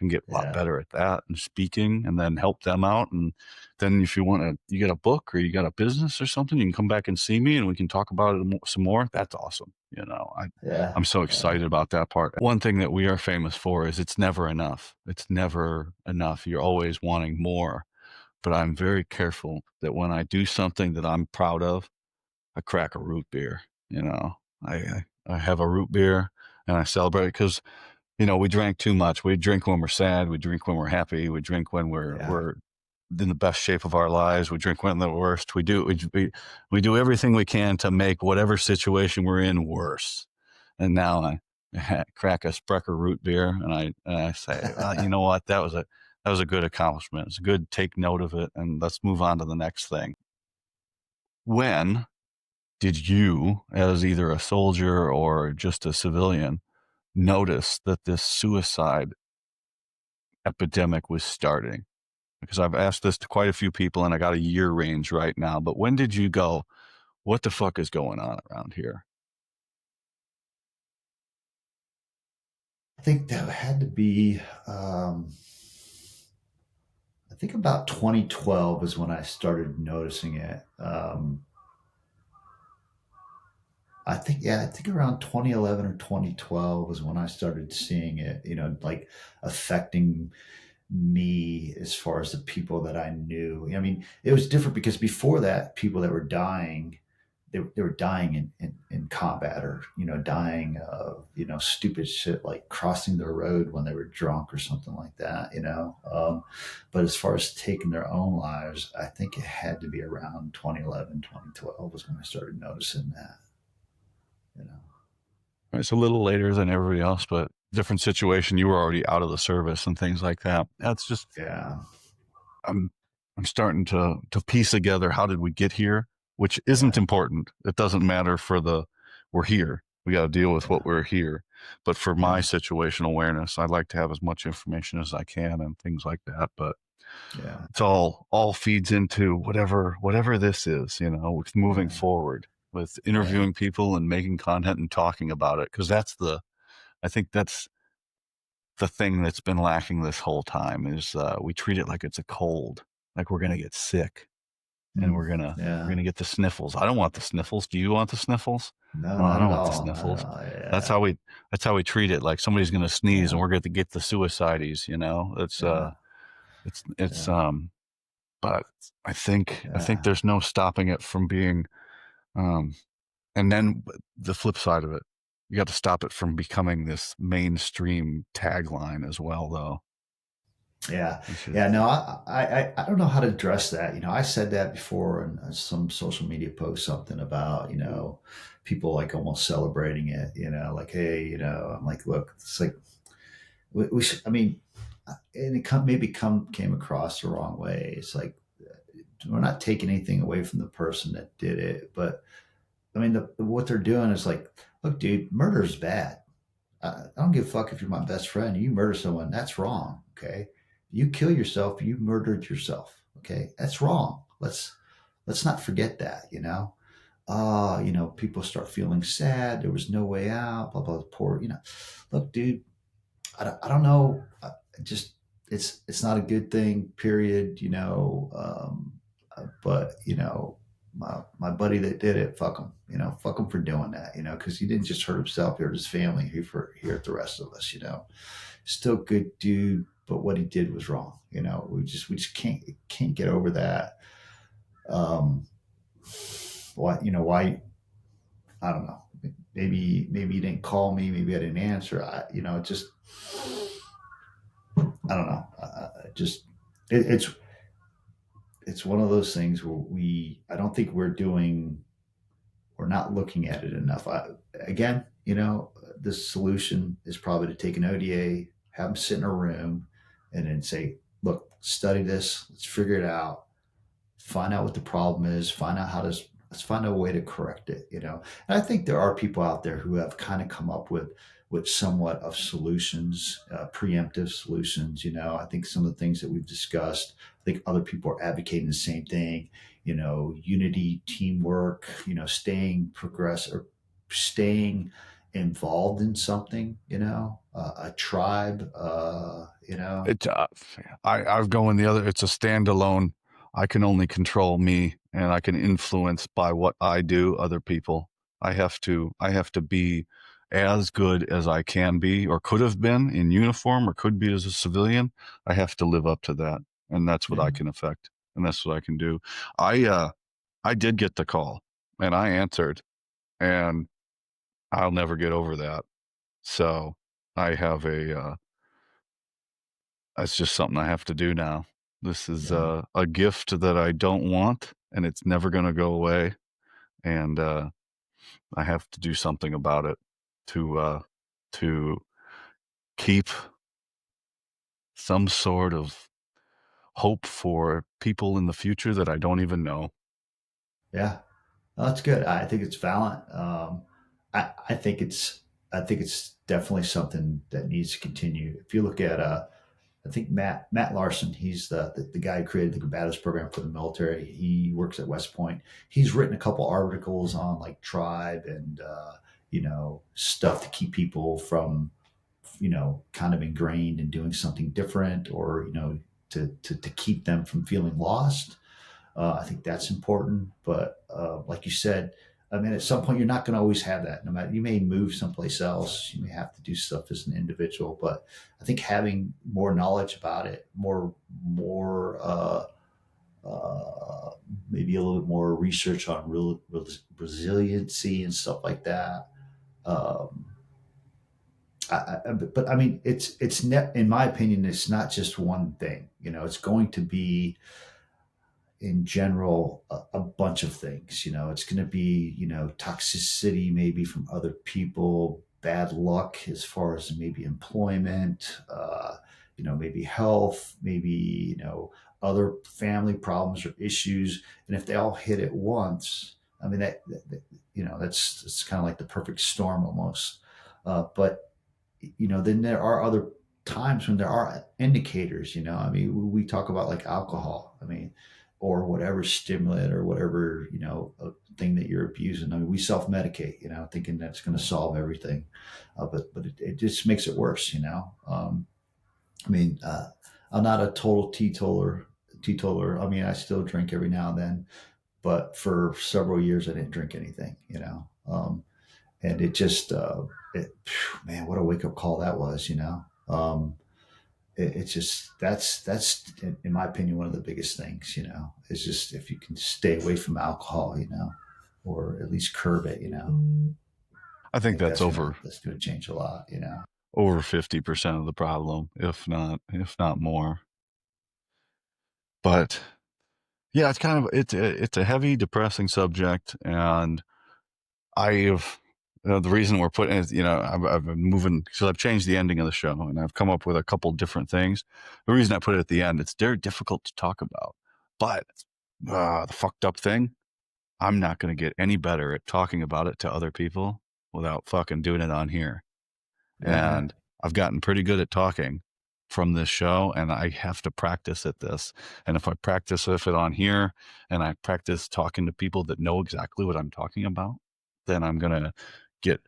Speaker 1: and get a lot
Speaker 2: Yeah.
Speaker 1: better at that, and speaking, and then help them out. And then if you get a book, or you got a business or something, you can come back and see me, and we can talk about it some more. That's awesome.
Speaker 2: Yeah.
Speaker 1: I'm so
Speaker 2: Yeah.
Speaker 1: excited about that part. One thing that we are famous for is it's never enough. It's never enough. You're always wanting more. But I'm very careful that when I do something that I'm proud of, I crack a root beer. I have a root beer, and I celebrate, because we drank too much. We drink when we're sad. We drink when we're happy. We drink when
Speaker 2: Yeah.
Speaker 1: we're in the best shape of our lives. We drink when the worst. We do everything we can to make whatever situation we're in worse. And now I crack a Sprecher root beer, and I say, well, you know what? That was a good accomplishment. It's good. Take note of it, and let's move on to the next thing. When did you, as either a soldier or just a civilian, notice that this suicide epidemic was starting? Because I've asked this to quite a few people, and I got a year range right now. But when did you go, what the fuck is going on around here?
Speaker 2: I think that had to be, I think about 2012 is when I started noticing it. I think around 2011 or 2012 was when I started seeing it, like affecting me as far as the people that I knew. I mean, it was different because before that, people that were dying, they were dying in combat, or, dying of, stupid shit like crossing the road when they were drunk or something like that. But as far as taking their own lives, I think it had to be around 2011, 2012 was when I started noticing that, you know.
Speaker 1: It's a little later than everybody else, but different situation. You were already out of the service and things like that. That's just,
Speaker 2: Yeah.
Speaker 1: I'm I'm starting to piece together, how did we get here, which isn't
Speaker 2: Yeah.
Speaker 1: important. It doesn't matter we're here. We got to deal with what
Speaker 2: Yeah.
Speaker 1: we're here. But for my
Speaker 2: Yeah.
Speaker 1: situational awareness, I'd like to have as much information as I can and things like that. But
Speaker 2: Yeah.
Speaker 1: it's all feeds into whatever this is, with moving
Speaker 2: Yeah.
Speaker 1: forward, with
Speaker 2: Yeah.
Speaker 1: interviewing people and making content and talking about it. Because I think that's the thing that's been lacking this whole time, is we treat it like it's a cold, like we're gonna get sick, and
Speaker 2: Mm.
Speaker 1: we're
Speaker 2: Yeah.
Speaker 1: gonna get the sniffles. I don't want the sniffles. Do you want the sniffles?
Speaker 2: No,
Speaker 1: No, I
Speaker 2: not
Speaker 1: don't
Speaker 2: at
Speaker 1: want the
Speaker 2: all. Not at
Speaker 1: sniffles.
Speaker 2: all.
Speaker 1: That's
Speaker 2: Yeah.
Speaker 1: how we that's how we treat it. Like somebody's gonna sneeze,
Speaker 2: Yeah.
Speaker 1: and we're going to get the suicides. It's
Speaker 2: Yeah.
Speaker 1: It's
Speaker 2: Yeah.
Speaker 1: but I think
Speaker 2: Yeah.
Speaker 1: there's no stopping it from being um and then the flip side of it, you got to stop it from becoming this mainstream tagline as well, though.
Speaker 2: Yeah,
Speaker 1: Which is
Speaker 2: yeah. No, I don't know how to address that. I said that before in some social media post, something about people like almost celebrating it. Like, hey, I'm like, look, it's like we should, I mean, and maybe came across the wrong way. It's like we're not taking anything away from the person that did it, but I mean, what they're doing is like, look, dude, murder is bad. I don't give a fuck if you're my best friend. You murder someone, that's wrong. Okay, you kill yourself, you murdered yourself. Okay, that's wrong. Let's not forget that. People start feeling sad. There was no way out. Blah blah. Poor. Look, dude. I don't know. Just it's not a good thing. Period. But my buddy that did it, fuck him. Fuck him for doing that. Because he didn't just hurt himself, he hurt his family. He hurt the rest of us. Still good dude, but what he did was wrong. We just can't get over that. Why? I don't know. Maybe he didn't call me. Maybe I didn't answer. It just I don't know. Just it's one of those things where I don't think we're not looking at it enough. Again, the solution is probably to take an ODA, have them sit in a room, and then say, look, study this, let's figure it out, find out what the problem is, let's find a way to correct it. And I think there are people out there who have kind of come up with somewhat of solutions, preemptive solutions. I think some of the things that we've discussed, I think other people are advocating the same thing. Unity, teamwork, staying progress or staying involved in something. A tribe.
Speaker 1: it. I've going the other. It's a standalone. I can only control me, and I can influence by what I do other people. I have to be as good as I can be, or could have been in uniform, or could be as a civilian. I have to live up to that, and that's what I
Speaker 2: Yeah,
Speaker 1: can affect, and that's what I can do. I did get the call, and I answered, and I'll never get over that. So I have that's just something I have to do now. This is
Speaker 2: yeah,
Speaker 1: a gift that I don't want, and it's never going to go away. And I have to do something about it to keep some sort of hope for people in the future that I don't even know.
Speaker 2: yeah. Well, that's good. I think it's valid. I think it's definitely something that needs to continue. If you look at, I think Matt Larson, he's the guy who created the combatives program for the military. He works at West Point. He's written a couple articles on like tribe and stuff to keep people from kind of ingrained in doing something different, or to keep them from feeling lost. I think that's important. But like you said, I mean, at some point, you're not going to always have that. No matter, you may move someplace else, you may have to do stuff as an individual. But I think having more knowledge about it, maybe a little bit more research on resiliency and stuff like that. Um, but I mean, in my opinion, it's not just one thing. It's going to be in general a bunch of things. It's going to be toxicity maybe from other people, bad luck as far as maybe employment, maybe health, maybe other family problems or issues. And if they all hit at once, I mean that's it's kind of like the perfect storm almost. But then there are other times when there are indicators. I mean, we talk about like alcohol. I mean, or whatever stimulant or whatever thing that you're abusing. I mean, we self medicate, thinking that's going to solve everything, but it just makes it worse. I mean, I'm not a total teetotaler. Teetotaler. I mean, I still drink every now and then, but for several years I didn't drink anything. And it just, man, what a wake up call that was. it's just that's in my opinion one of the biggest things. Is just if you can stay away from alcohol, or at least curb it.
Speaker 1: I
Speaker 2: I
Speaker 1: think
Speaker 2: think
Speaker 1: that's
Speaker 2: that's gonna change a lot.
Speaker 1: over 50% of the problem, if not more. But yeah, it's a heavy, depressing subject, and I've the reason we're putting it, I've been moving because I've changed the ending of the show, and I've come up with a couple different things. The reason I put it at the end, it's very difficult to talk about, but the fucked up thing, I'm not going to get any better at talking about it to other people without fucking doing it on here.
Speaker 2: Yeah,
Speaker 1: And I've gotten pretty good at talking from this show, and I have to practice at this. And if I practice with it on here and I practice talking to people that know exactly what I'm talking about, then I'm going to get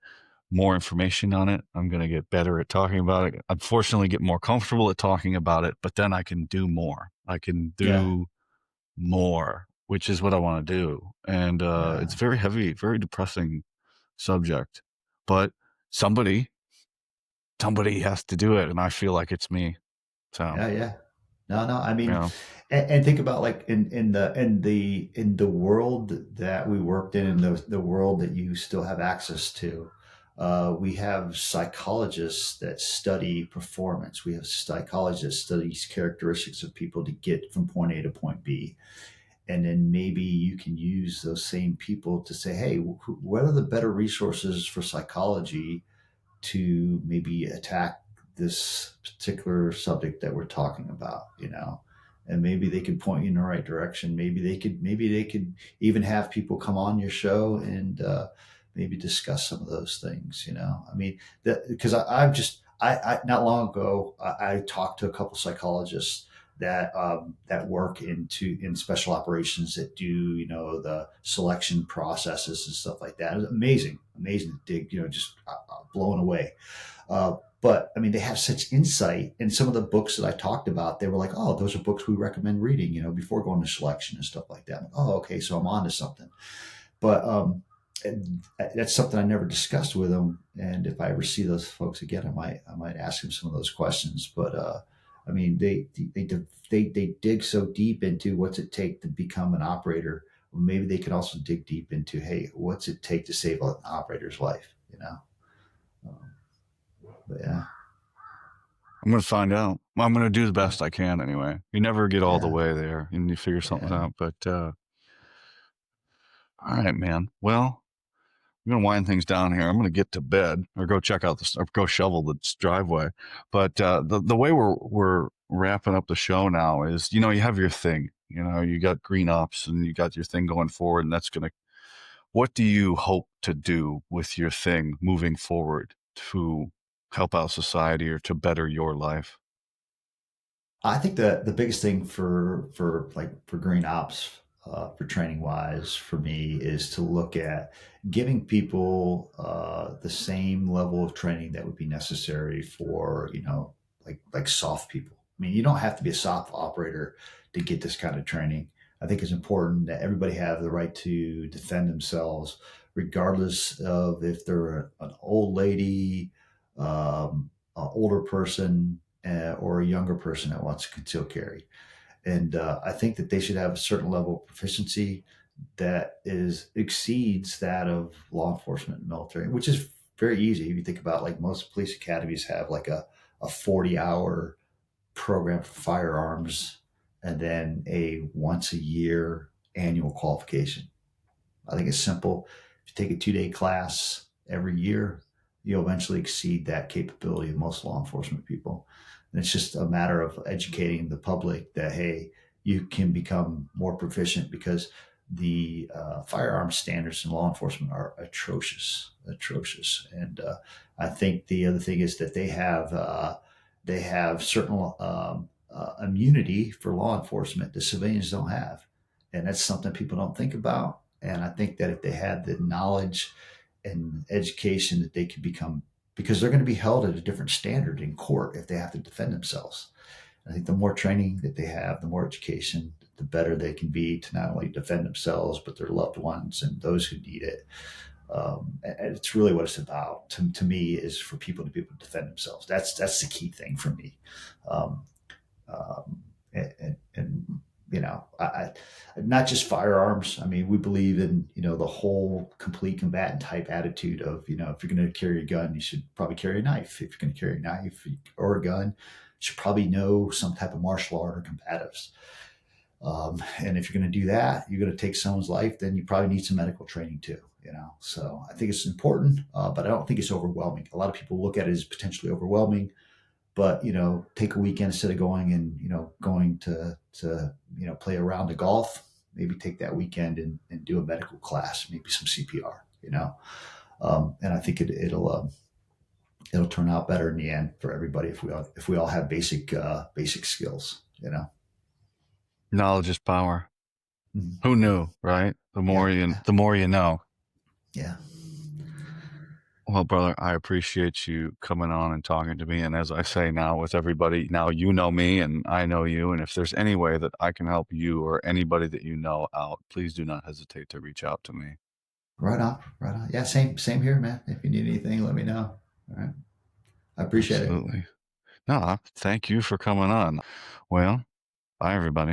Speaker 1: more information on it. I'm going to get better at talking about it. Unfortunately, get more comfortable at talking about it, but then I can do more. I can
Speaker 2: yeah,
Speaker 1: do more, which is what I want to do. And it's
Speaker 2: yeah,
Speaker 1: very heavy, very depressing subject, but somebody somebody has to do it, and I feel like it's me. So,
Speaker 2: yeah. No, no. I
Speaker 1: you
Speaker 2: mean,
Speaker 1: know,
Speaker 2: and think about like in the world that we worked in, the world that you still have access to. We have psychologists that study performance. We have psychologists that studies characteristics of people to get from point A to point B. And then maybe you can use those same people to say, hey, what are the better resources for psychology to maybe attack this particular subject that we're talking about. And maybe they could point you in the right direction. Maybe they could even have people come on your show and maybe discuss some of those things. I mean, that because I've just I not long ago I talked to a couple psychologists that work in special operations that do the selection processes and stuff like that. It was amazing to dig, just blown away. But I mean, they have such insight, and some of the books that I talked about, they were like, "Oh, those are books we recommend reading," before going to selection and stuff like that. I'm like, oh, okay, so I'm on to something. But and that's something I never discussed with them. And if I ever see those folks again, I might ask them some of those questions. But I mean, they dig so deep into what's it take to become an operator. Or maybe they can also dig deep into, hey, what's it take to save an operator's life. Um, but yeah,
Speaker 1: I'm going to find out. Well, I'm going to do the best I can anyway. You never get all the
Speaker 2: yeah,
Speaker 1: way there and you figure something
Speaker 2: yeah,
Speaker 1: out. But all right, man. Well, I'm going to wind things down here. I'm going to get to bed or go check out or go shovel the driveway. But the way we're wrapping up the show now is, you have your thing. You got green ops and you got your thing going forward, and that's going to. What do you hope to do with your thing moving forward to help out society or to better your life?
Speaker 2: I think the biggest thing for green ops for training wise for me is to look at giving people the same level of training that would be necessary for like soft people. I mean, you don't have to be a soft operator to get this kind of training. I think it's important that everybody have the right to defend themselves, regardless of if they're an old lady, an older person, or a younger person that wants to conceal carry. And I think that they should have a certain level of proficiency that is exceeds that of law enforcement and military, which is very easy. If you think about like most police academies have like a 40-hour program for firearms and then a once a year annual qualification. I think it's simple. If you take a 2-day class every year, you'll eventually exceed that capability of most law enforcement people. And it's just a matter of educating the public that, hey, you can become more proficient because the firearm standards in law enforcement are atrocious, atrocious. And I think the other thing is that they have certain immunity for law enforcement that civilians don't have, and that's something people don't think about. And I think that if they had the knowledge and education that they could become, because they're going to be held at a different standard in court if they have to defend themselves. I think the more training that they have, the more education, the better they can be to not only defend themselves, but their loved ones and those who need it. And it's really what it's about to me is for people to be able to defend themselves. That's the key thing for me. Um, and you know, not just firearms. I mean, we believe in the whole complete combatant type attitude of if you're going to carry a gun, you should probably carry a knife. If you're going to carry a knife or a gun, you should probably know some type of martial art or combatives. And if you're going to do that, you're going to take someone's life, then you probably need some medical training too. So I think it's important, but I don't think it's overwhelming. A lot of people look at it as potentially overwhelming, but take a weekend instead of going and going to play a round of golf. Maybe take that weekend and do a medical class, maybe some CPR. And I think it'll turn out better in the end for everybody if we all have basic skills.
Speaker 1: Knowledge is power.
Speaker 2: Mhm.
Speaker 1: Who knew, right?
Speaker 2: Yeah, yeah,
Speaker 1: The more you know.
Speaker 2: yeah.
Speaker 1: Well, brother, I appreciate you coming on and talking to me. And as I say now with everybody, now you know me and I know you. And if there's any way that I can help you or anybody that you know out, please do not hesitate to reach out to me.
Speaker 2: Right on, right on. Yeah, same here, man. If you need anything, let me know. All right, I appreciate it.
Speaker 1: Absolutely. No, thank you for coming on. Well, bye, everybody.